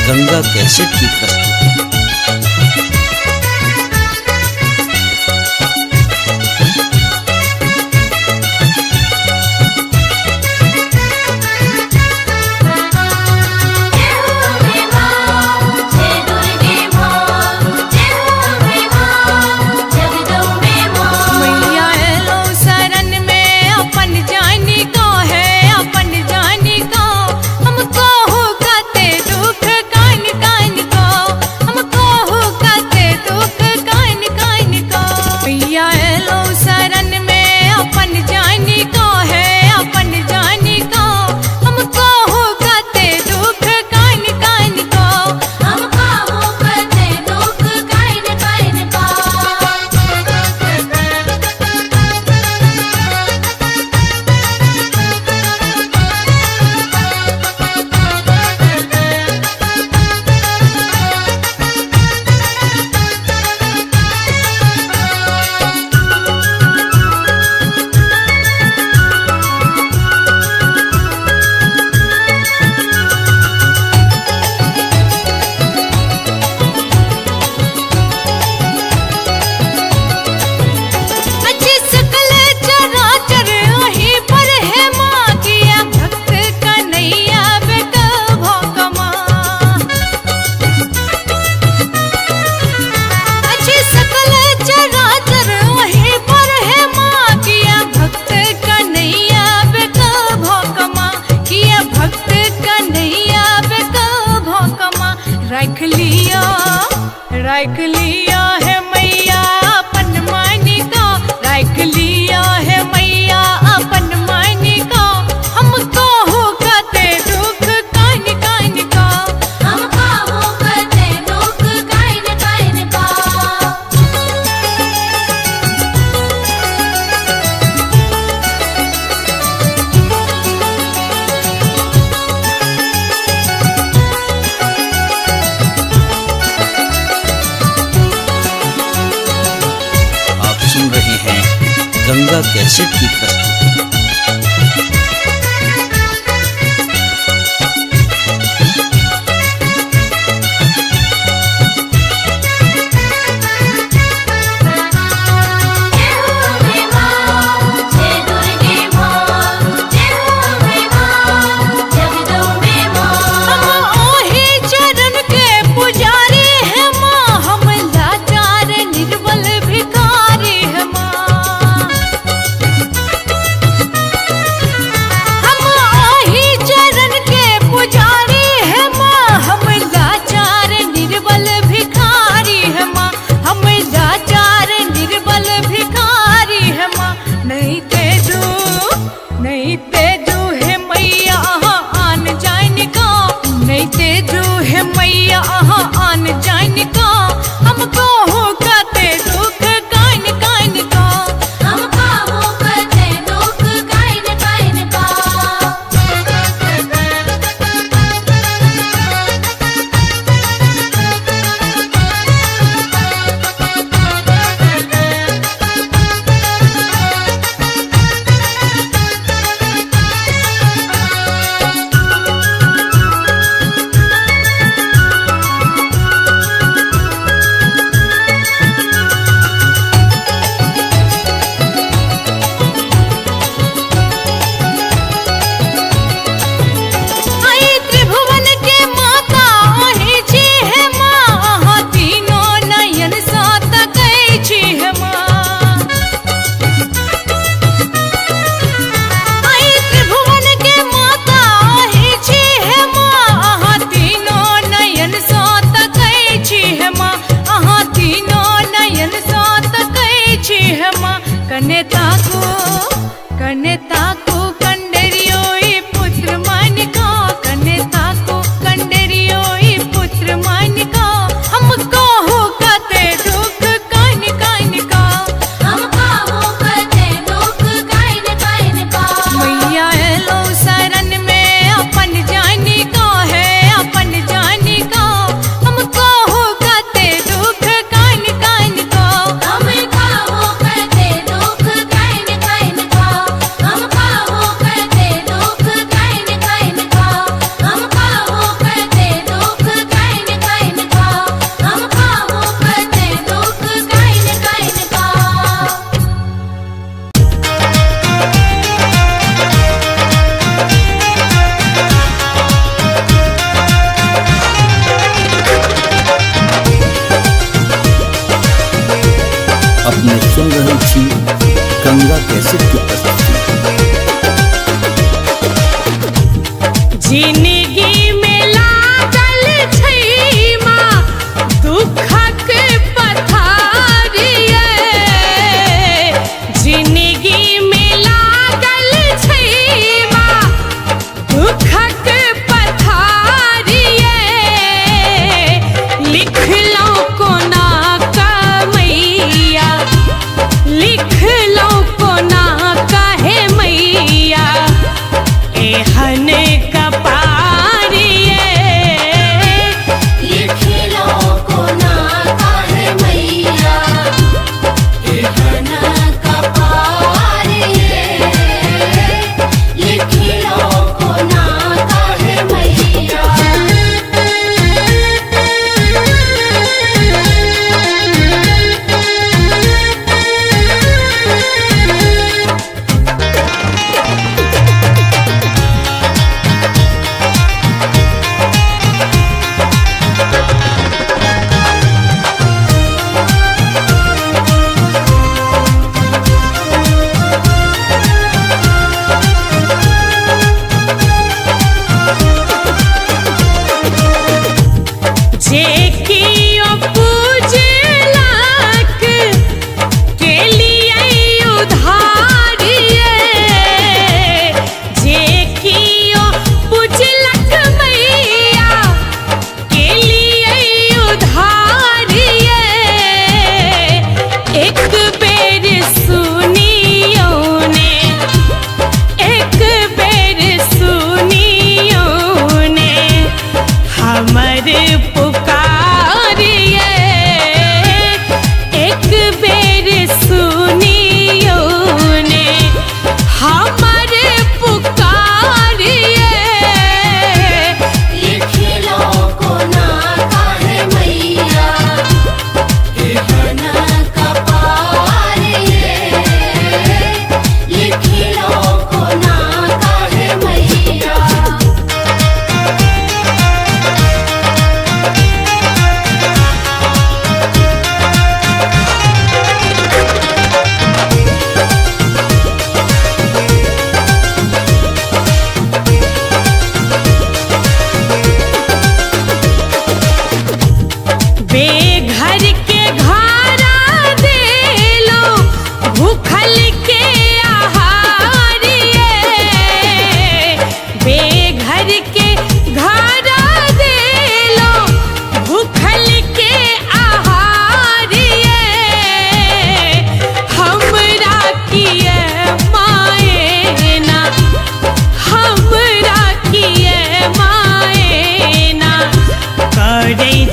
गंगा कैसेट की प्रस्तुति। मैया एलो शरण में अपन जानी को है अपन जानी राख लिया है मैया अपन मानी का, राख लिया है मैया अपन मानी का। हमको होगा ते दुख कान कान का, हमका होकते दुख काइन काइन का। आप सुन रहे हैं गंगा कैसेट की प्रस्तुति। जय हो अम्बे मां, जय दुर्गे मां, जय हो अम्बे मां, जगदम्बे हम मां। ओही चरण के पुजारी है माँ, हम लाचार निर्बल भिखारी है माँ। हम ओही चरण के पुजारी है माँ, हम लाचार निर्बल भिखारी है माँ, हम लाचार निर्बल भिखारी है माँ। नहीं तेजू है मैया आन जान का, नहीं तेजू है मैया आन जान का। हमको होगा ते दुख कान कान का, हमका होकते दुख काइन काइन का। आई त्रिभुवन के माता ही छी है माँ, तीनों नयन सात कई छी है माँ। आई त्रिभुवन के माता ही छी है माँ, तीनों नयन सात कई छी है माँ, तीनों नयन सात कई छी है माँ। कने ताको कंडरियोई पुत्र मानिका, कने ताको कंडरियोई पुत्र मानिका। हमको होगा ते दुख कान कान का, हमका होकते दुख काइन काइन का। मैया एलो शरण में अपन जानी का है, अपन जानी का। हमको होगा ते दुख कान कान का, हमका होकते दुख काइन काइन का। हमका होकते दुख काइन काइन का। हमका होकते दुख काइन काइन का। हमका होकते दुख काइन काइन का। अपने सुन रहे छी गंगा कैसेट की प्रस्तुति। जिंदगी में लागल छै माँ दुखक पथारिये, जिंदगी में लागल छै माँ दुखक पथारिये। लिखलौं कोना कमैया, लिखलौं कोना कहे मैया, एहन कपारिये। लिखिलो कोना काहे मैया, एहन कपारिये। लिखिलो कोना काहे मैया।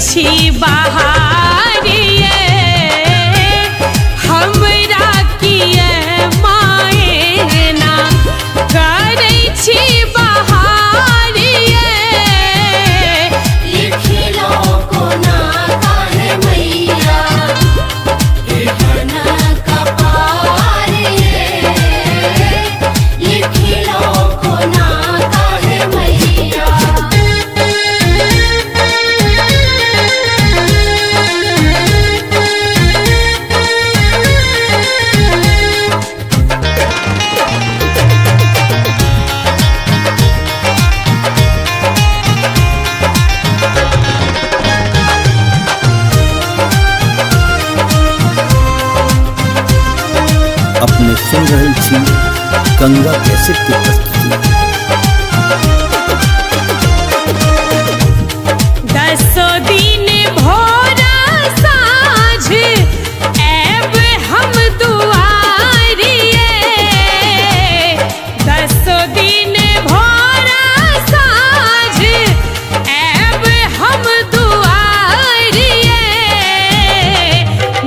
छी बहारिए हमरा किए मायना करै छी बहारिए लिखिलो कोना काहे मैया एहना कपारे लिखिलो कोना काहे मैया अपने सुन रहल छी गंगा कैसेट की प्रस्तुति। दसो दिन भोरा साँझ ऐब हम दुआरिए दसो दिन भोरा साँझ ऐब हम दुआरिए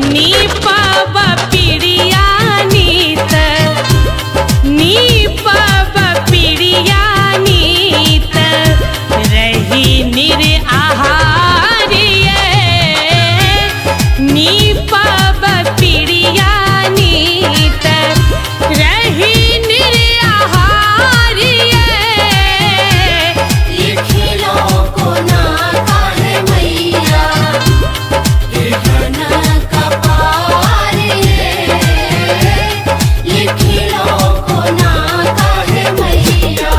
नीपब पिड़िया नीत रही निर आहारिए नीपब पिड़िया नीत रही निर आहारिए लिखिलो कोना काहे मैया एहना कपारे लिखिलो कोना काहे मैया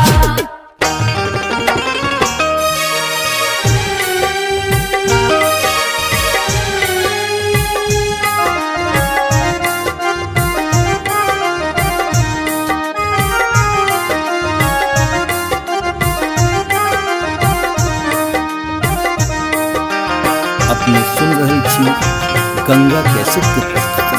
अपने सुन रहल छी गंगा कैसेट की प्रस्तुति।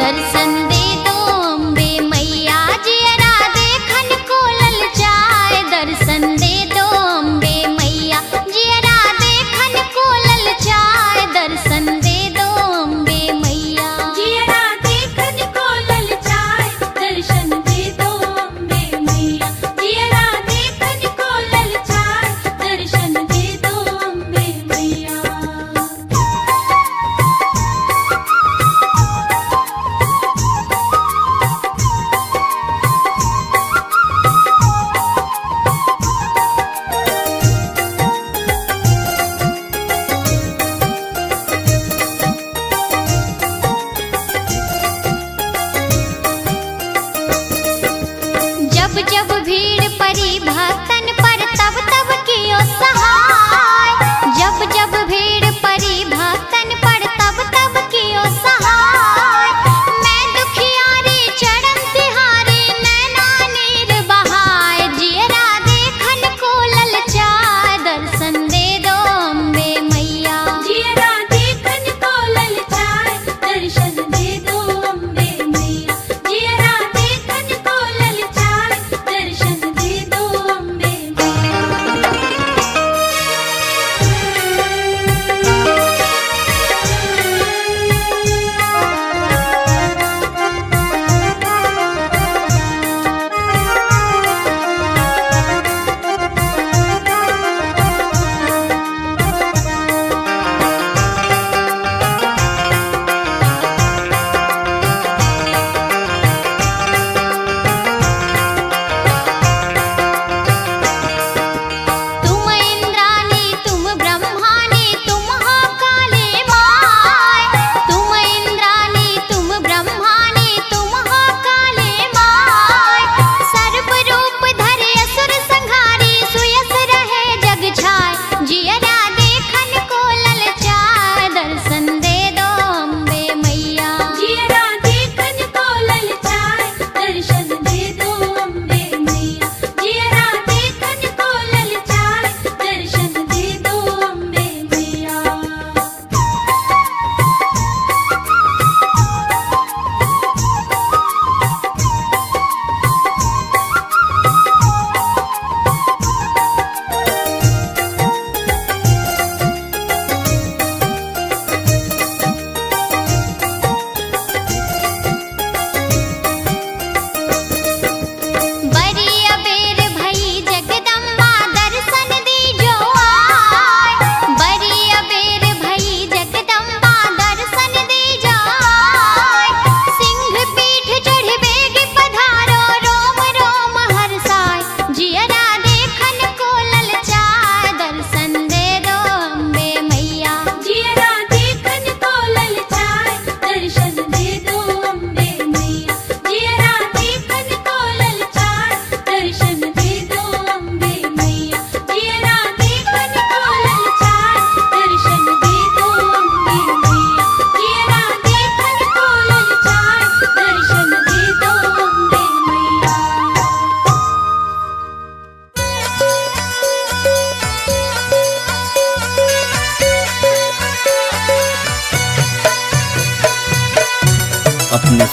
दर्शन दे दो अम्बे मैया जियरा देखन को ललचाए दर्शन दे दो अम्बे मैया जियरा देखन को ललचाए दर्शन दे दो अम्बे मैया जियरा देखन को ललचाए दर्शन दे दो अम्बे मैया जियरा देखन को ललचाए दर्शन दे दो अम्बे मैया जब जब भीड़ पड़ी भक्तन पर तब तब कियो सहाय जब जब भीड़ पड़ी भक्तन पर तब तब कियो सहाय मैं दुखियारी चरण तिहारी नैना नीर बहाय जियरा देखन को ललचाए दर्शन दे दो अम्बे मैया जियरा देखन को ललचाए दर्शन दे दो अम्बे मैया जियरा देखन को ललचाए दर्शन दे दो अम्बे मैया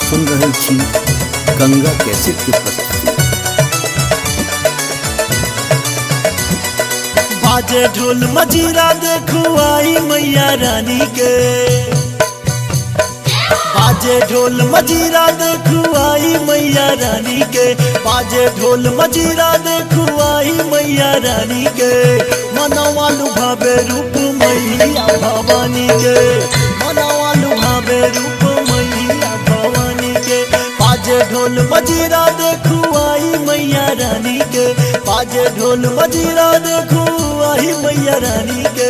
सुन रहे छी गंगा कैसेट की प्रस्तुति। बाजे ढोल मजीरा देखो आई मैया रानी के, बाजे ढोल मजीरा देखो आई मैया रानी के, बाजे ढोल मजीरा देखो आई मैया रानी के। मनवा लुभावे रूप मैया भवानी के, मनवा लुभावे रूप मैया भवानी के। बाजे ढोल मजीरा देखो आई मैया रानी के, बाजे ढोल मजीरा देखो आई मैया रानी के।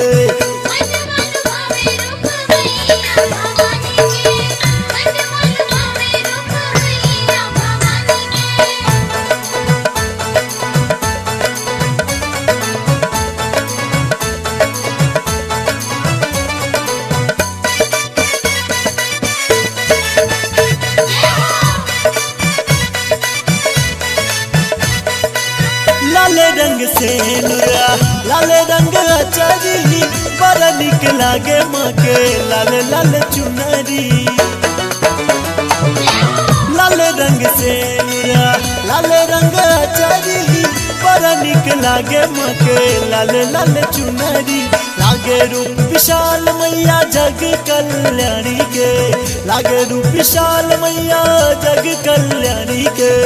लाले रंग से नुरा लाले रंग अचारी, बड़ा निक लागे माँ के लाले लाले चुनरी। लाले रंग से नुरा लाले रंग अचारी, बड़ा निक लागे माँ के लाले लाले चुनरी। लागे रूप विशाल मैया जग कल्याणी के, लागे रूप विशाल मैया जग कल्याणी के।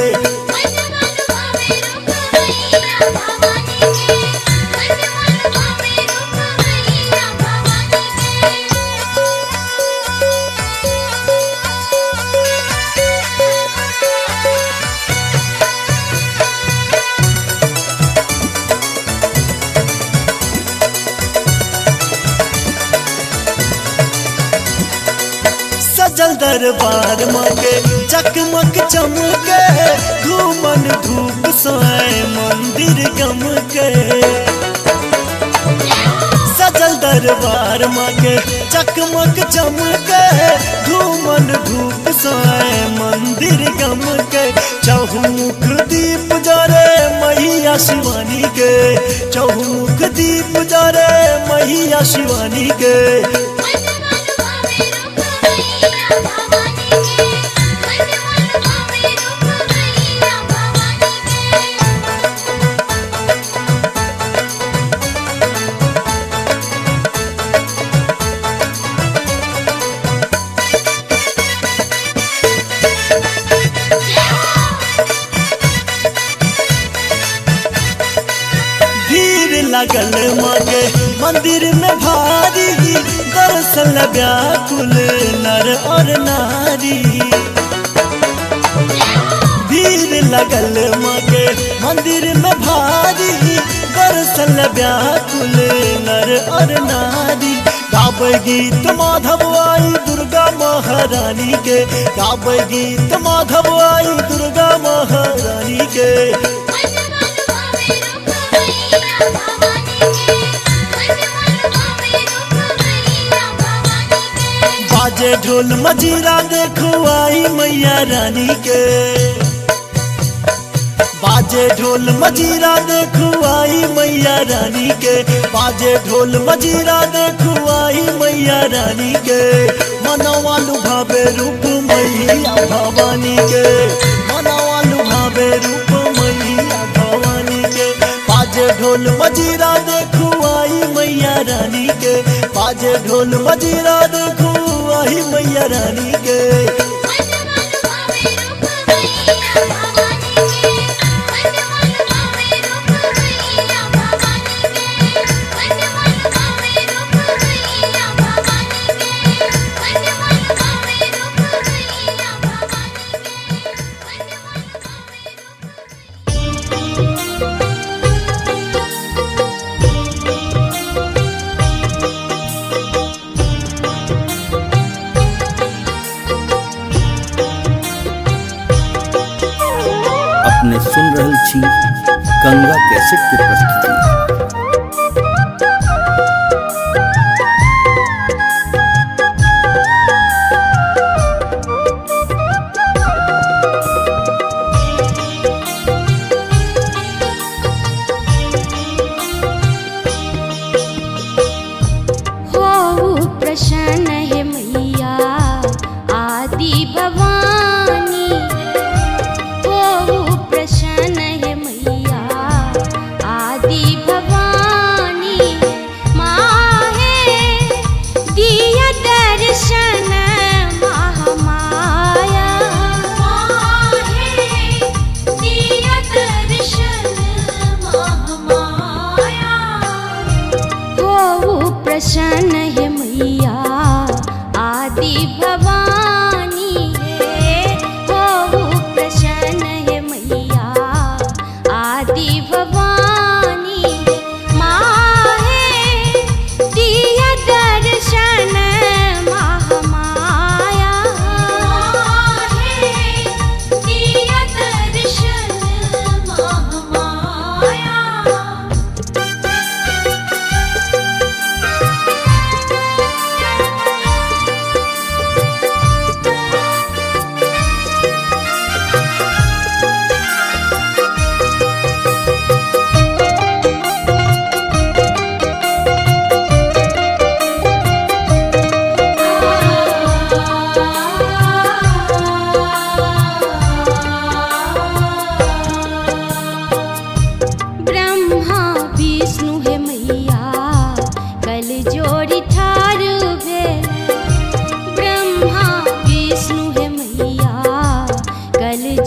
सजल दरबार माँ के चकमक चमके, घूमन धूप सोए मंदिर गम के। सजल दरबार माँ के चकमक चमके, घूमन धूप सोए मंदिर गम के। चहुमुख दीप जरे मैया शिवानी के, चहुमुख दीप जरे मैया शिवानी के। लगल माँ के मंदिर में भारी, दर्शन व्याकुल नर और नारी। भीड़ लगल माँ के मंदिर में भारी, दर्शन व्याकुल नर और नारी। गावे गीत माधव आई दुर्गा महारानी के, गावे गीत माधव आई दुर्गा महारानी के। बाजे ढोल मजीरा देखो आई मैया रानी के, बाजे ढोल मजीरा देखो आई मैया रानी के, बाजे ढोल मजीरा देखो आई मैया रानी के। मनवा लुभावे रूप मैया भवानी के, मनवा लुभावे रूप मैया भवानी के। बाजे ढोल मजीरा देखो आई मैया रानी के, बाजे ढोल मजीरा देखो आई मैया रानी के। अपने सुन रहे छी गंगा कैसेट की प्रस्तुति। प्रसन्न है मैया आदि भवानी।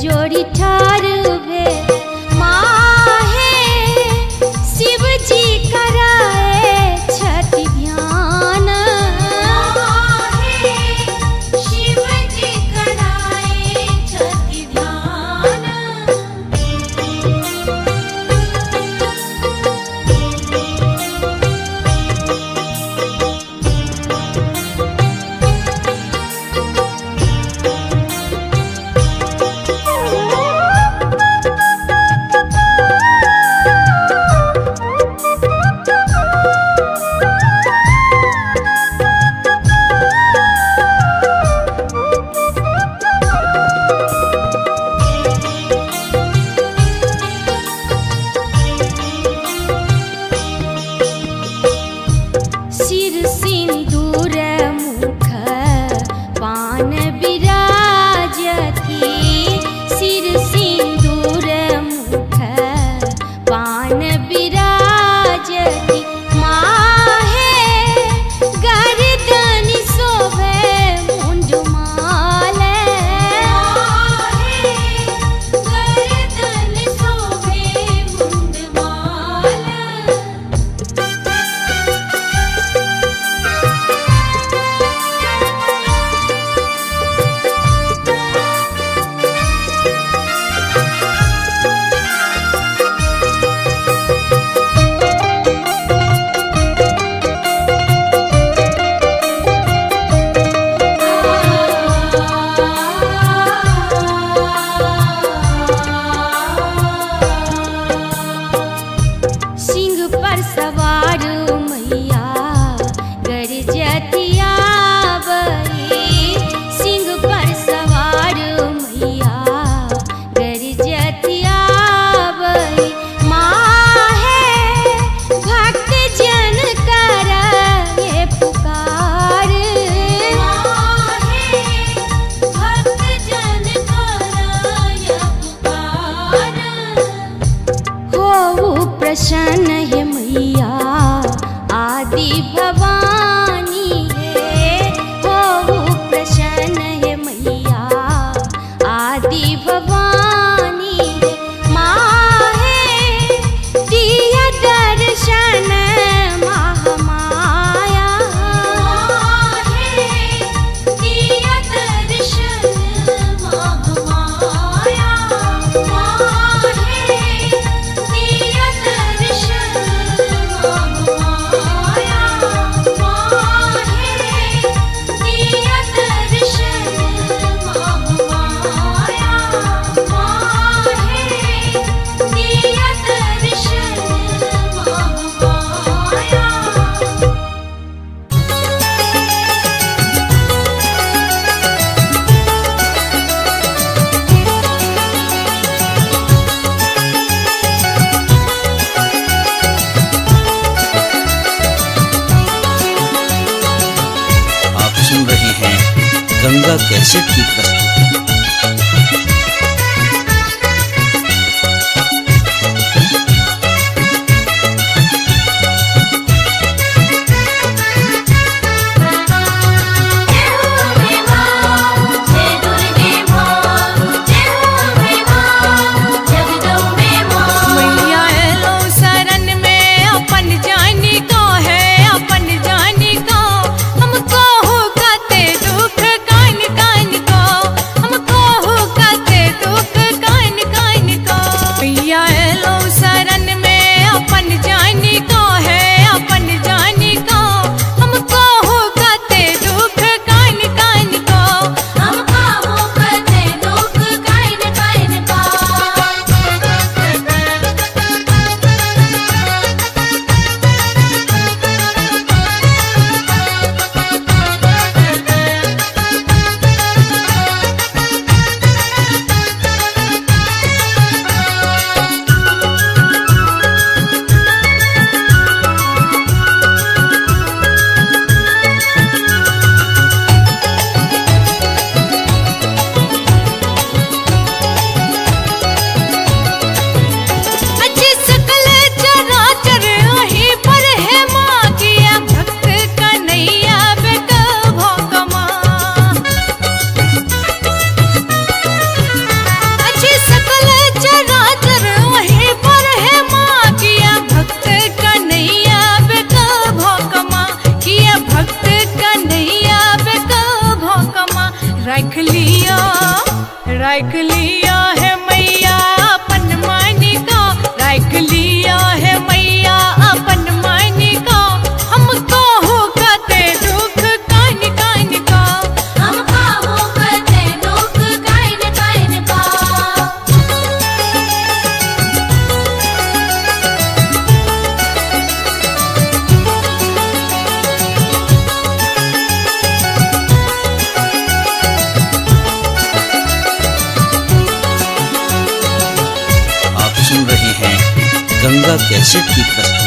जोड़ी ठारवे माहे शिव जी कराए छठी ध्यान शिव जी कराए छठी ध्यान सिर सिंदूर मुख पान विराजती सिर सिंदूर मुख पान विराजती माहे गर्दन शोभे मुंडमाल गर्दन शोभे मुंडमाल सिंह पर सवार मैया गरजतिया बई सिंह पर सवार मैया गरजतिया बई माहे भक्त जन कर ये पुकार भक्त जन कराय पुकार होऊ प्रसन्न है मैया आदि भवानी है होऊ प्रसन्न है मैया आदि भवानी है माहे दिया दर्शन महामाया दिया दर्शन महामाया दिया दर्शन महामाया दिया दर्शन महामाया दिया दर्शन महामाया आप सुन रहे हैं गंगा कैसेट की प्रस्तुति। मैया एलो शरण में अपन जानी को है अपन जानी को हमको हो गाते दुख कान कान को रख लिया है मैया अपन मानी का, रख लिया है मैया अपन मानी का। हमको हो कते दुख कान कान का, हमका हो कते दुख काइन काइन का। आप सुन रहे हैं गंगा कैसेट की प्रस्तुति।